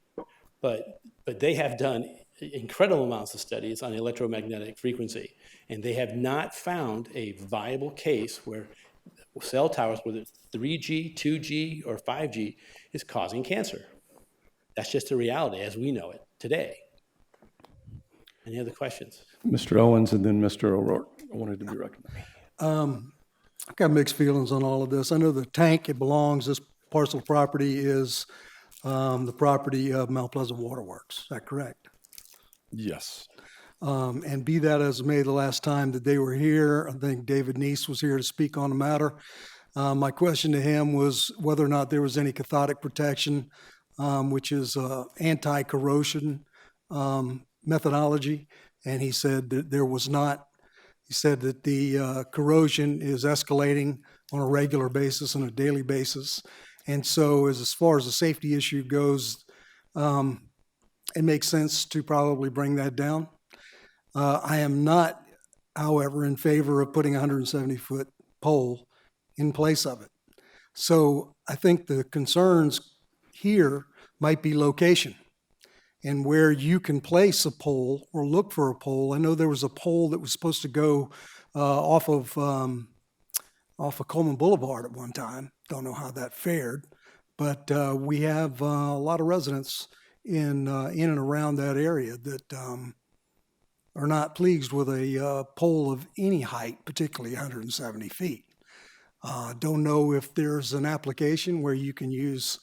but they have done incredible amounts of studies on electromagnetic frequency, and they have not found a viable case where cell towers, whether it's 3G, 2G, or 5G, is causing cancer. That's just the reality as we know it today. Any other questions? Mr. Owens and then Mr. O'Rourke wanted to be recognized. I've got mixed feelings on all of this. I know the tank, it belongs, this parcel of property is the property of Mount Pleasant Waterworks. Is that correct? Yes. And be that as it may, the last time that they were here, I think David Neese was here to speak on the matter. My question to him was whether or not there was any cathodic protection, which is anti-corrosion methodology, and he said that there was not. He said that the corrosion is escalating on a regular basis, on a daily basis, and so as far as the safety issue goes, it makes sense to probably bring that down. I am not, however, in favor of putting a 170-foot pole in place of it. So I think the concerns here might be location and where you can place a pole or look for a pole. I know there was a pole that was supposed to go off of Coleman Boulevard at one time. Don't know how that fared, but we have a lot of residents in and around that area that are not pleased with a pole of any height, particularly 170 feet. Don't know if there's an application where you can use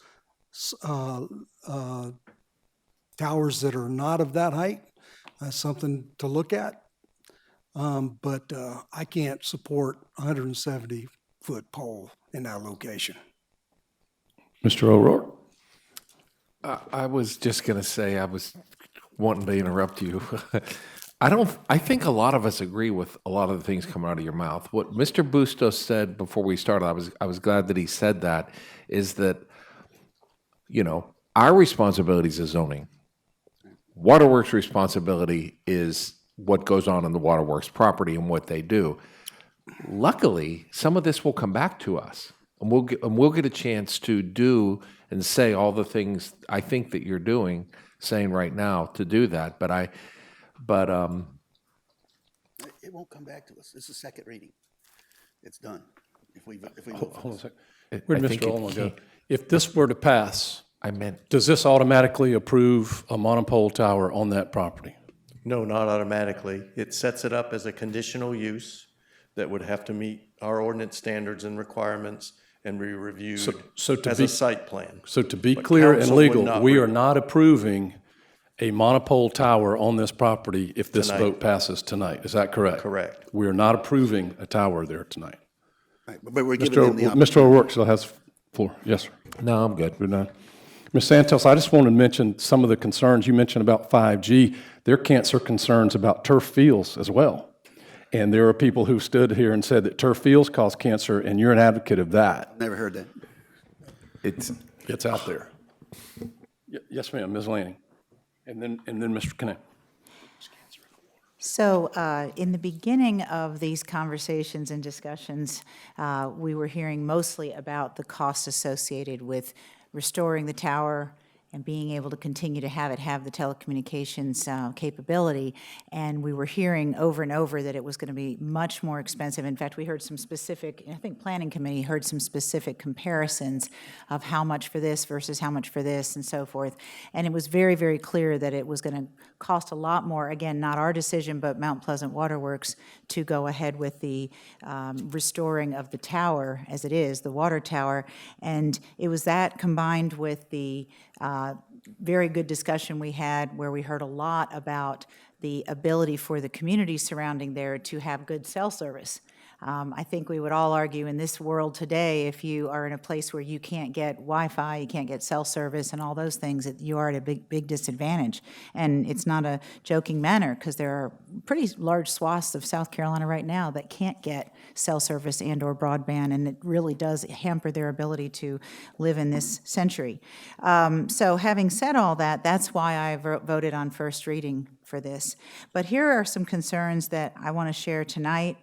towers that are not of that height. That's something to look at. But I can't support a 170-foot pole in that location. Mr. O'Rourke? I was just going to say, I was wanting to interrupt you. I think a lot of us agree with a lot of the things coming out of your mouth. What Mr. Bustos said before we started, I was glad that he said that, is that, our responsibility is zoning. Waterworks' responsibility is what goes on in the Waterworks property and what they do. Luckily, some of this will come back to us, and we'll get a chance to do and say all the things I think that you're saying right now to do that. But it won't come back to us. This is second reading. It's done. If we Hold on a second. I Where'd think Mr. it Olin go? can't. If this were to pass, does this automatically approve a monopole tower on that property? No, not automatically. It sets it up as a conditional use that would have to meet our ordinance standards and requirements and be reviewed as a site plan. So to be But clear and council would legal, not we are not approving a monopole tower on this property if this Tonight. vote passes tonight. Is that correct? Correct. We are not approving a tower there tonight. Right, but we're giving them the Mr. O'Rourke still has floor. Yes, sir. No, I'm good. We're done. Ms. Santos, I just wanted to mention some of the concerns you mentioned about 5G. There are cancer concerns about turf fields as well. And there are people who stood here and said that turf fields cause cancer, and you're an advocate of that. Never heard that. It's out there. Yes, ma'am, Ms. Lanning. And then Mr. Kane. So in the beginning of these conversations and discussions, we were hearing mostly about the costs associated with restoring the tower and being able to continue to have the telecommunications capability. And we were hearing over and over that it was going to be much more expensive. In fact, we heard some specific, I think Planning Committee heard some specific comparisons of how much for this versus how much for this and so forth. And it was very, very clear that it was going to cost a lot more, again, not our decision, but Mount Pleasant Waterworks, to go ahead with the restoring of the tower as it is, the water tower. And it was that combined with the very good discussion we had where we heard a lot about the ability for the community surrounding there to have good cell service. I think we would all argue in this world today, if you are in a place where you can't get Wi-Fi, you can't get cell service and all those things, that you are at a big disadvantage. And it's not a joking manner, because there are pretty large swaths of South Carolina right now that can't get cell service and or broadband, and it really does hamper their ability to live in this century. So having said all that, that's why I voted on first reading for this. But here are some concerns that I want to share tonight.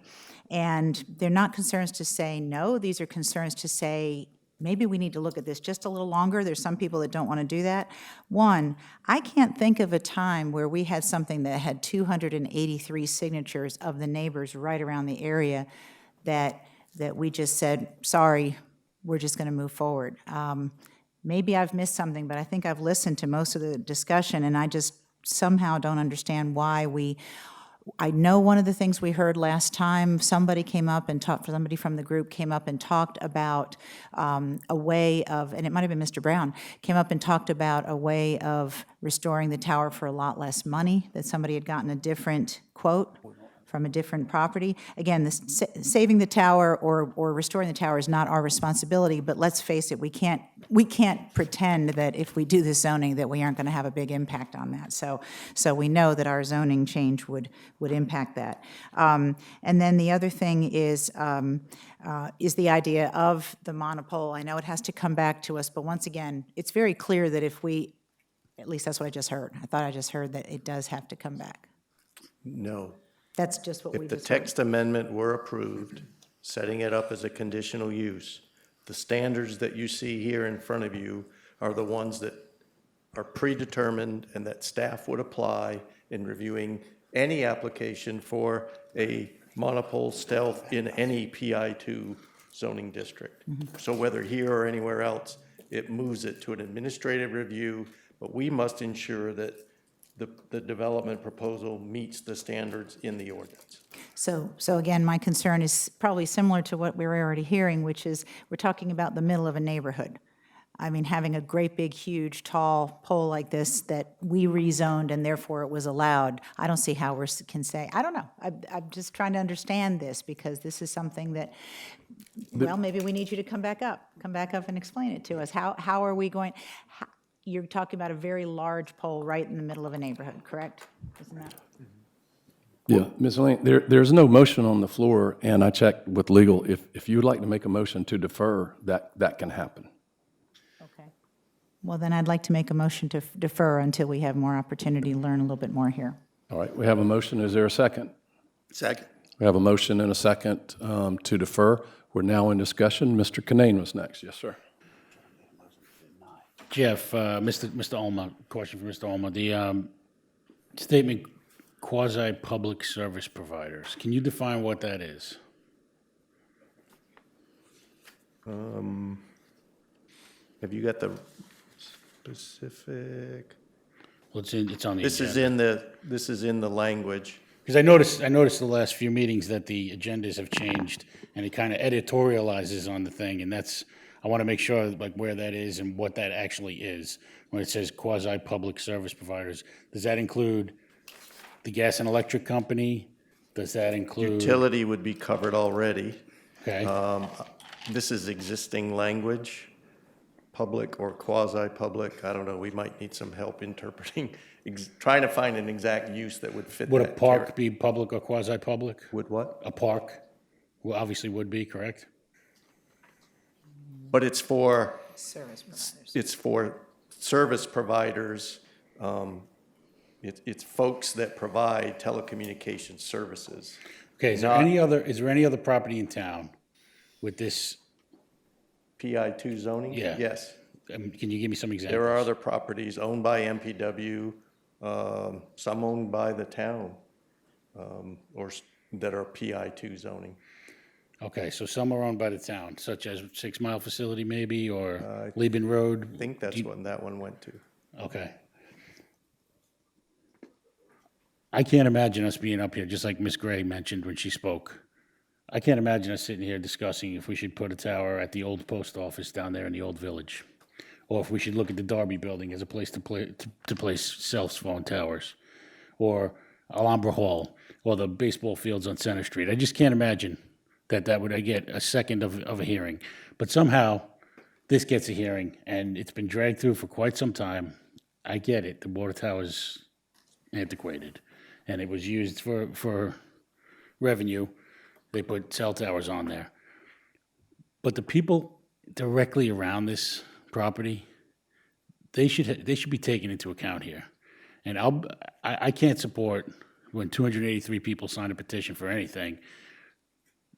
And they're not concerns to say no, these are concerns to say, maybe we need to look at this just a little longer. There's some people that don't want to do that. One, I can't think of a time where we had something that had 283 signatures of the neighbors right around the area that we just said, sorry, we're just going to move forward. Maybe I've missed something, but I think I've listened to most of the discussion, and I just somehow don't understand why I know one of the things we heard last time, somebody came up and talked, somebody from the group came up and talked about a way of, and it might have been Mr. Brown, came up and talked about a way of restoring the tower for a lot less money, that somebody had gotten a different quote from a different property. Again, saving the tower or restoring the tower is not our responsibility, but let's face it, we can't pretend that if we do this zoning that we aren't going to have a big impact on that. So we know that our zoning change would impact that. And then the other thing is the idea of the monopole. I know it has to come back to us, but once again, it's very clear that if we, at least that's what I just heard. I thought I just heard that it does have to come back. No. That's just what we If the just heard. text amendment were approved, setting it up as a conditional use, the standards that you see here in front of you are the ones that are predetermined and that staff would apply in reviewing any application for a monopole stealth in any PI2 zoning district. So whether here or anywhere else, it moves it to an administrative review, but we must ensure that the development proposal meets the standards in the ordinance. So again, my concern is probably similar to what we were already hearing, which is we're talking about the middle of a neighborhood. I mean, having a great big, huge, tall pole like this that we rezoned and therefore it was allowed, I don't see how we can say, I don't know. I'm just trying to understand this, because this is something that, well, maybe we need you to come back up and explain it to us. How are we going, you're talking about a very large pole right in the middle of a neighborhood, correct? Isn't that? Yeah, Ms. Lane, there's no motion on the floor, and I checked with legal. If you would like to make a motion to defer, that can happen. Okay. Well, then I'd like to make a motion to defer until we have more opportunity to learn a little bit more here. All right, we have a motion. Is there a second? Second. We have a motion and a second to defer. We're now in discussion. Mr. Kinane was next. Yes, sir. Jeff, Mr. Ulmer, question for Mr. Ulmer. The statement quasi-public service providers, can you define what that is? Have you got the specific? Well, it's on the This is agenda. this is in the language. Because I noticed the last few meetings that the agendas have changed, and it kind of editorializes on the thing, and I want to make sure like where that is and what that actually is. When it says quasi-public service providers, does that include the gas and electric company? Does that include? Utility would be covered already. Okay. This is existing language. public or quasi-public. I don't know, we might need some help interpreting, trying to find an exact use that would fit Would a that park be public or quasi-public? Would what? A park, well, obviously would be, correct? But it's for, Service providers. it's for service providers. It's folks that provide telecommunications services. Okay, is there any other property in town with this? PI2 zoning? Yeah. Yes. Can you give me some examples? There are other properties owned by MPW, some owned by the town, that are PI2 zoning. Okay, so some are owned by the town, such as 6 Mile Facility maybe, or Lieben Road? I think that's when that one went to. Okay. I can't imagine us being up here, just like Ms. Gray mentioned when she spoke. I can't imagine us sitting here discussing if we should put a tower at the old post office down there in the old village, or if we should look at the Darby building as a place to place cell phone towers, or Alhambra Hall, or the baseball fields on Center Street. I just can't imagine that would get a second of a hearing. But somehow, this gets a hearing, and it's been dragged through for quite some time. I get it, the water tower's antiquated, and it was used for revenue. They put cell towers on there. But the people directly around this property, they should be taken into account here. And I can't support when 283 people sign a petition for anything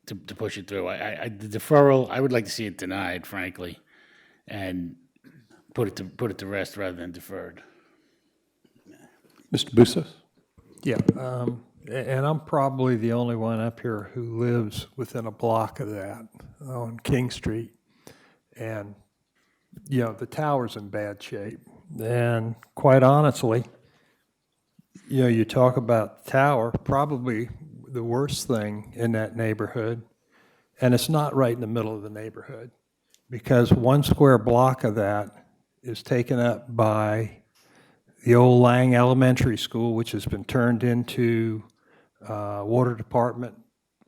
to push it through. The deferral, I would like to see it denied, frankly, and put it to rest rather than deferred. Mr. Bustos? Yeah, and I'm probably the only one up here who lives within a block of that on King Street. And, the tower's in bad shape. And quite honestly, you talk about the tower, probably the worst thing in that neighborhood, and it's not right in the middle of the neighborhood, because 1 square block of that is taken up by the old Lang Elementary School, which has been turned into water department,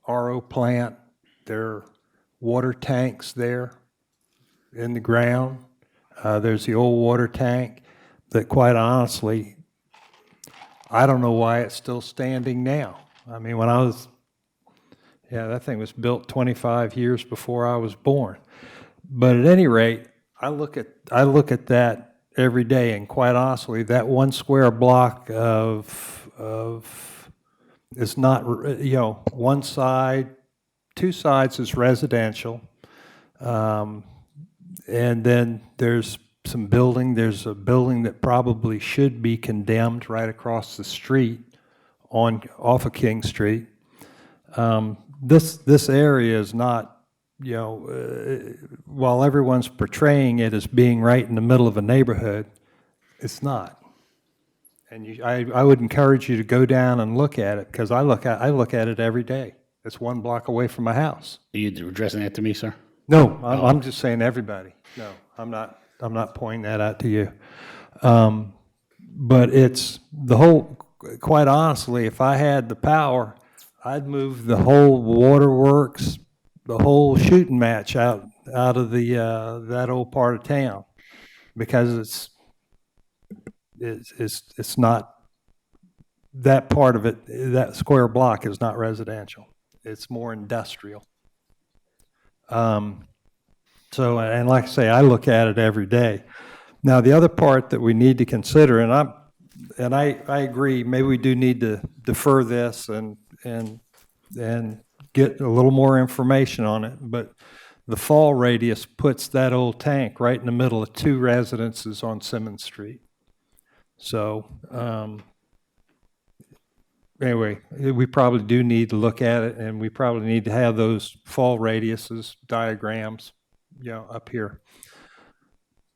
RO plant. There are water tanks there in the ground. There's the old water tank that, quite honestly, I don't know why it's still standing now. I mean, that thing was built 25 years before I was born. But at any rate, I look at that every day, and quite honestly, that 1 square block is not, one side, 2 sides is residential, and then there's some building. There's a building that probably should be condemned right across the street off of King Street. This area is not, while everyone's portraying it as being right in the middle of a neighborhood, it's not. And I would encourage you to go down and look at it, because I look at it every day. It's 1 block away from my house. Are you addressing that to me, sir? No, I'm just saying everybody. No, I'm not pointing that out to you. But it's the whole, quite honestly, if I had the power, I'd move the whole waterworks, the whole shooting match out of that old part of town, because it's not, that part of it, that square block is not residential. It's more industrial. So, and like I say, I look at it every day. Now, the other part that we need to consider, and I agree, maybe we do need to defer this and get a little more information on it, but the fall radius puts that old tank right in the middle of 2 residences on Simmons Street. So, anyway, we probably do need to look at it, and we probably need to have those fall radiuses, diagrams, up here.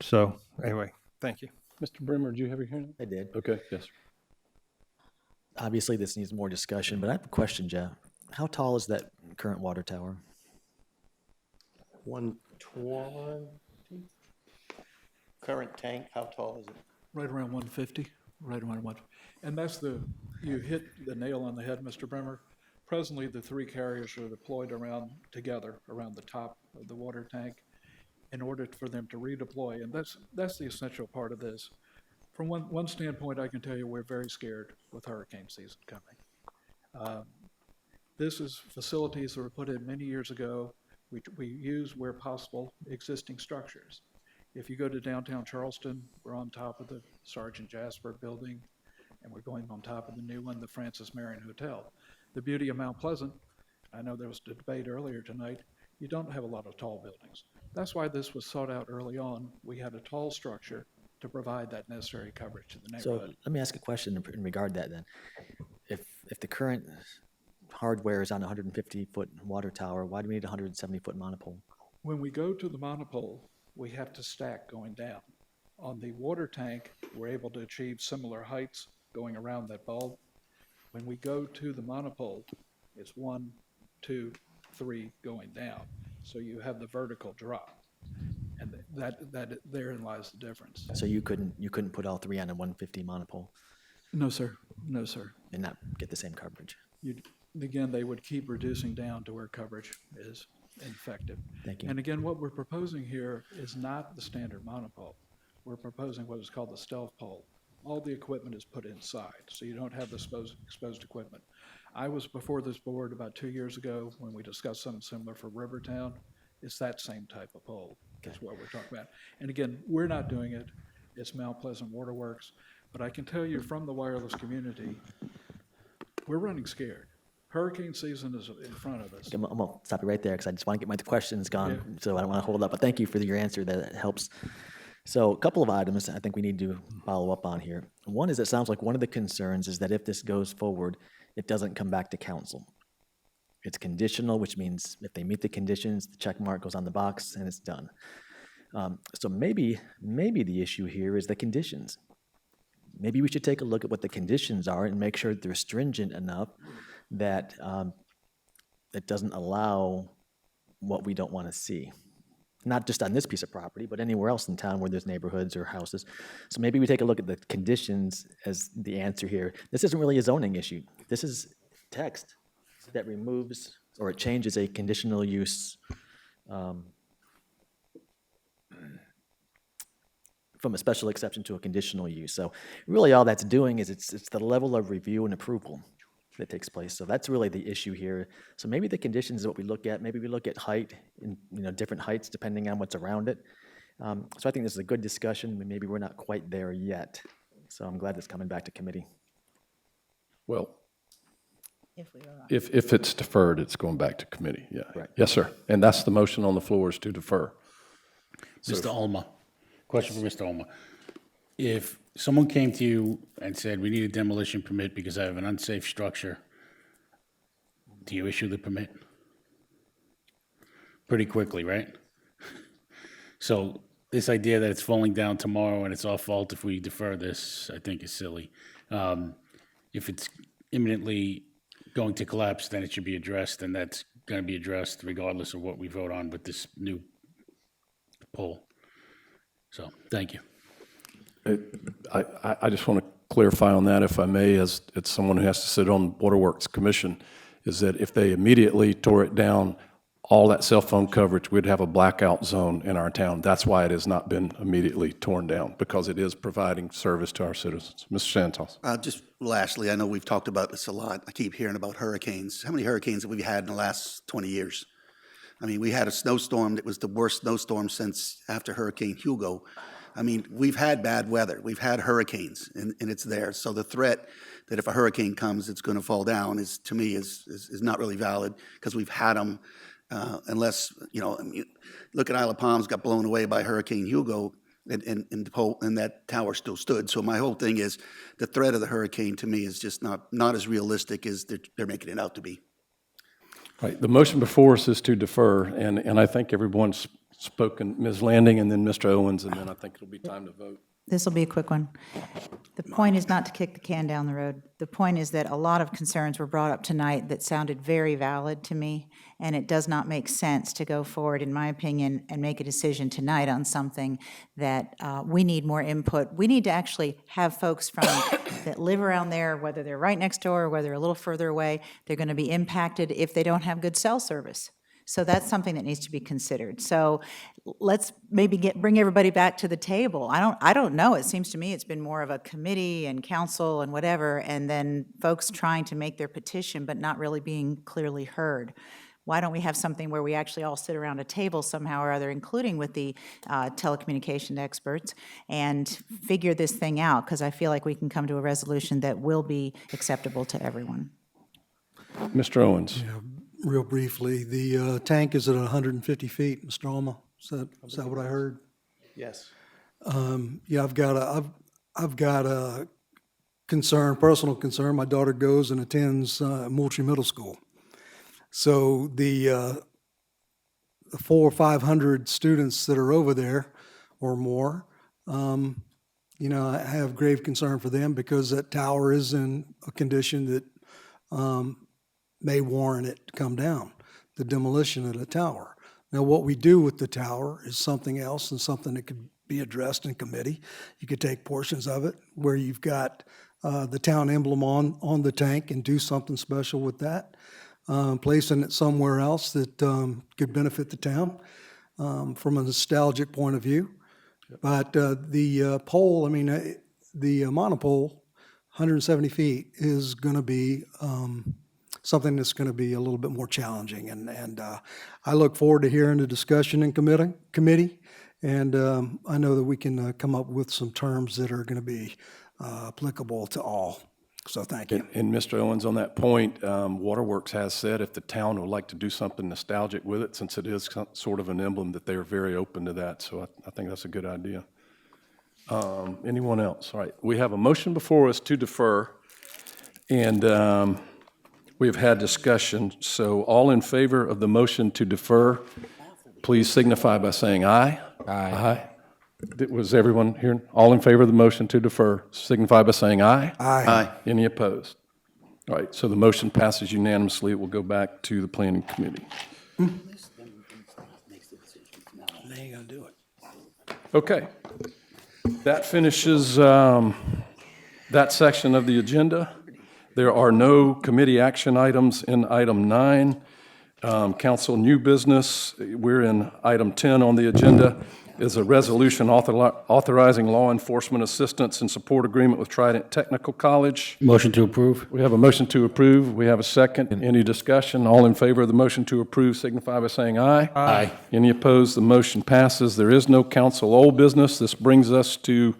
So, anyway, thank you. Mr. Brimmer, do you have your hand? I did. Okay, yes. Obviously, this needs more discussion, but I have a question, Jeff. How tall is that current water tower? 120. Current tank, how tall is it? Right around 150, right around 150. And you hit the nail on the head, Mr. Brimmer. Presently, the 3 carriers are deployed together around the top of the water tank. in order for them to redeploy. And that's the essential part of this. From one standpoint, I can tell you we're very scared with hurricane season coming. This is facilities that were put in many years ago. We use, where possible, existing structures. If you go to downtown Charleston, we're on top of the Sergeant Jasper building, and we're going on top of the new one, the Francis Marion Hotel. The beauty of Mount Pleasant, I know there was a debate earlier tonight, you don't have a lot of tall buildings. That's why this was sought out early on. We had a tall structure to provide that necessary coverage to the So neighborhood. let me ask a question in regard to that then. If the current hardware is on a 150-foot water tower, why do we need a 170-foot monopole? When we go to the monopole, we have to stack going down. On the water tank, we're able to achieve similar heights going around that bulb. When we go to the monopole, it's 1, 2, 3 going down. So you have the vertical drop. And therein lies the difference. So you couldn't put all three on a 150 monopole No, sir. No, sir. and not get the same coverage? Again, they would keep reducing down to where coverage is effective. Thank you. And again, what we're proposing here is not the standard monopole. We're proposing what is called the stealth pole. All the equipment is put inside, so you don't have the exposed equipment. I was before this board about 2 years ago when we discussed something similar for Rivertown. It's that same type of pole is what we're talking about. And again, we're not doing it. It's Mount Pleasant Waterworks. But I can tell you from the wireless community, we're running scared. Hurricane season is in front of us. I'm going to stop you right there because I just want to get my questions gone, so I don't want to hold up. But thank you for your answer. That helps. So a couple of items I think we need to follow up on here. One is, it sounds like one of the concerns is that if this goes forward, it doesn't come back to council. It's conditional, which means if they meet the conditions, the check mark goes on the box and it's done. So maybe the issue here is the conditions. Maybe we should take a look at what the conditions are and make sure that they're stringent enough that it doesn't allow what we don't want to see. Not just on this piece of property, but anywhere else in town where there's neighborhoods or houses. So maybe we take a look at the conditions as the answer here. This isn't really a zoning issue. This is text that removes or it changes a conditional use from a special exception to a conditional use. So really all that's doing is it's the level of review and approval that takes place. So that's really the issue here. So maybe the conditions is what we look at. Maybe we look at height and different heights depending on what's around it. So I think this is a good discussion, but maybe we're not quite there yet. So I'm glad it's coming back to committee. Well, If we are on. if it's deferred, it's going back to committee, yeah. Right. Yes, sir. And that's the motion on the floor is to defer. Mr. Olma, question for Mr. Olma. If someone came to you and said, we need a demolition permit because I have an unsafe structure, do you issue the permit? Pretty quickly, right? So this idea that it's falling down tomorrow and it's our fault if we defer this, I think is silly. If it's imminently going to collapse, then it should be addressed, and that's going to be addressed regardless of what we vote on with this new poll. So, thank you. I just want to clarify on that, if I may, as it's someone who has to sit on Waterworks Commission, is that if they immediately tore it down, all that cell phone coverage, we'd have a blackout zone in our town. That's why it has not been immediately torn down, because it is providing service to our citizens. Mr. Santos. Just lastly, I know we've talked about this a lot. I keep hearing about hurricanes. How many hurricanes have we had in the last 20 years? I mean, we had a snowstorm that was the worst snowstorm since after Hurricane Hugo. I mean, we've had bad weather. We've had hurricanes, and it's there. So the threat that if a hurricane comes, it's going to fall down is, to me, is not really valid, because we've had them. Unless, I mean, look at Isle of Palms, got blown away by Hurricane Hugo, and that tower still stood. So my whole thing is the threat of the hurricane, to me, is just not as realistic as they're making it out to be. Right. The motion before us is to defer, and I think everyone's spoken, Ms. Landing and then Mr. Owens, and then I think it'll be time to vote. This will be a quick one. The point is not to kick the can down the road. The point is that a lot of concerns were brought up tonight that sounded very valid to me, and it does not make sense to go forward, in my opinion, and make a decision tonight on something that we need more input. We need to actually have folks from that live around there, whether they're right next door or whether they're a little further away, they're going to be impacted if they don't have good cell service. So that's something that needs to be considered. So let's maybe bring everybody back to the table. I don't know. It seems to me it's been more of a committee and council and whatever, and then folks trying to make their petition but not really being clearly heard. Why don't we have something where we actually all sit around a table somehow or other, including with the telecommunication experts, and figure this thing out? Because I feel like we can come to a resolution that will be acceptable to everyone. Mr. Owens? Real briefly, the tank is at 150 feet, Mr. Alma. Is that what I heard? Yes. Yeah, I've got a concern, personal concern. My daughter goes and attends Moultrie Middle School. So the 400 or 500 students that are over there or more, I have grave concern for them because that tower is in a condition that may warrant it to come down, the demolition of the tower. Now, what we do with the tower is something else and something that could be addressed in committee. You could take portions of it where you've got the town emblem on the tank and do something special with that. Placing it somewhere else that could benefit the town from a nostalgic point of view. But the pole, the monopole, 170 feet, is going to be something that's going to be a little bit more challenging. And I look forward to hearing the discussion in committee. And I know that we can come up with some terms that are going to be applicable to all. So thank you. And Mr. Owens, on that point, Waterworks has said if the town would like to do something nostalgic with it, since it is sort of an emblem, that they are very open to that. So I think that's a good idea. Anyone else? All right. We have a motion before us to defer, and we have had discussion. So all in favor of the motion to defer, please signify by saying aye. Aye. Was everyone here? All in favor of the motion to defer, signify by saying aye. Aye. Any opposed? All right, so the motion passes unanimously. It will go back to the planning committee. They ain't gonna do it. Okay. That finishes that section of the agenda. There are no committee action items in item 9. Council new business, we're in item 10 on the agenda, is a resolution authorizing law enforcement assistance and support agreement with Trident Technical College. Motion to approve. We have a motion to approve. We have a second. Any discussion? All in favor of the motion to approve signify by saying aye. Aye. Any opposed? The motion passes. There is no council old business. This brings us to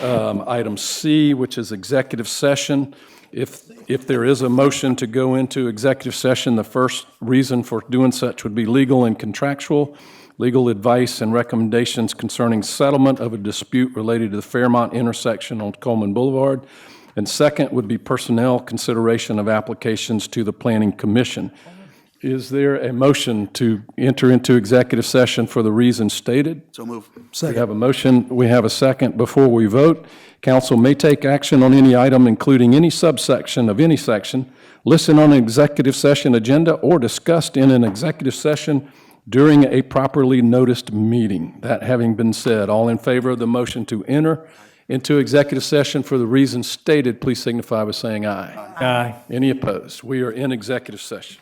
item C, which is executive session. If there is a motion to go into executive session, the first reason for doing such would be legal and contractual. Legal advice and recommendations concerning settlement of a dispute related to the Fairmont intersection on Coleman Boulevard. And second would be personnel consideration of applications to the Planning Commission. Is there a motion to enter into executive session for the reasons stated? So move. We have a motion, we have a second. Before we vote, council may take action on any item, including any subsection of any section, listed on an executive session agenda or discussed in an executive session during a properly noticed meeting. That having been said, all in favor of the motion to enter into executive session for the reasons stated, please signify by saying aye. Aye. Any opposed? We are in executive session.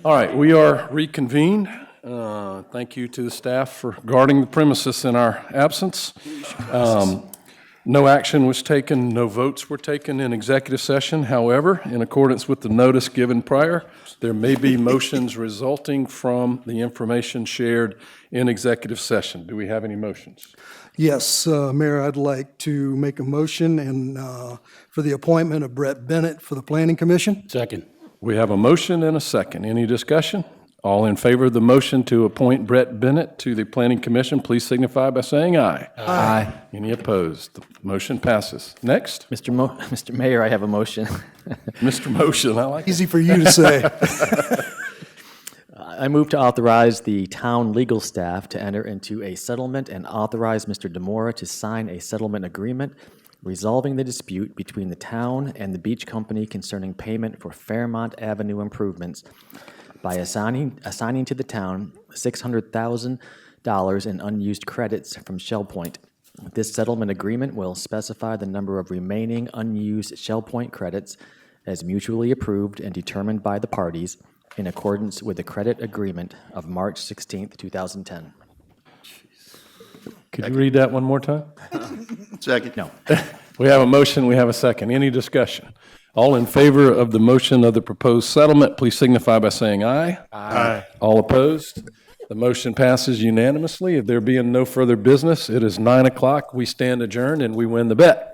All right, we are reconvened. Thank you to the staff for guarding the premises in our absence. No action was taken, no votes were taken in executive session. However, in accordance with the notice given prior, there may be motions resulting from the information shared in executive session. Do we have any motions? Yes, Mayor, I'd like to make a motion for the appointment of Brett Bennett for the Planning Commission. Second. We have a motion and a second. Any discussion? All in favor of the motion to appoint Brett Bennett to the Planning Commission, please signify by saying aye. Aye. Any opposed? The motion passes. Next. Mr. Mayor, I have a motion. Mr. Motion, I like it. Easy for you to say. I move to authorize the town legal staff to enter into a settlement and authorize Mr. Demora to sign a settlement agreement resolving the dispute between the town and the beach company concerning payment for Fairmont Avenue improvements by assigning to the town $600,000 in unused credits from Shell Point. This settlement agreement will specify the number of remaining unused Shell Point credits as mutually approved and determined by the parties in accordance with the credit agreement of March 16th, 2010. Could you read that one more time? Second. No. We have a motion, we have a second. Any discussion? All in favor of the motion of the proposed settlement, please signify by saying aye. Aye. All opposed? The motion passes unanimously. If there being no further business, it is 9 o'clock. We stand adjourned and we win the bet.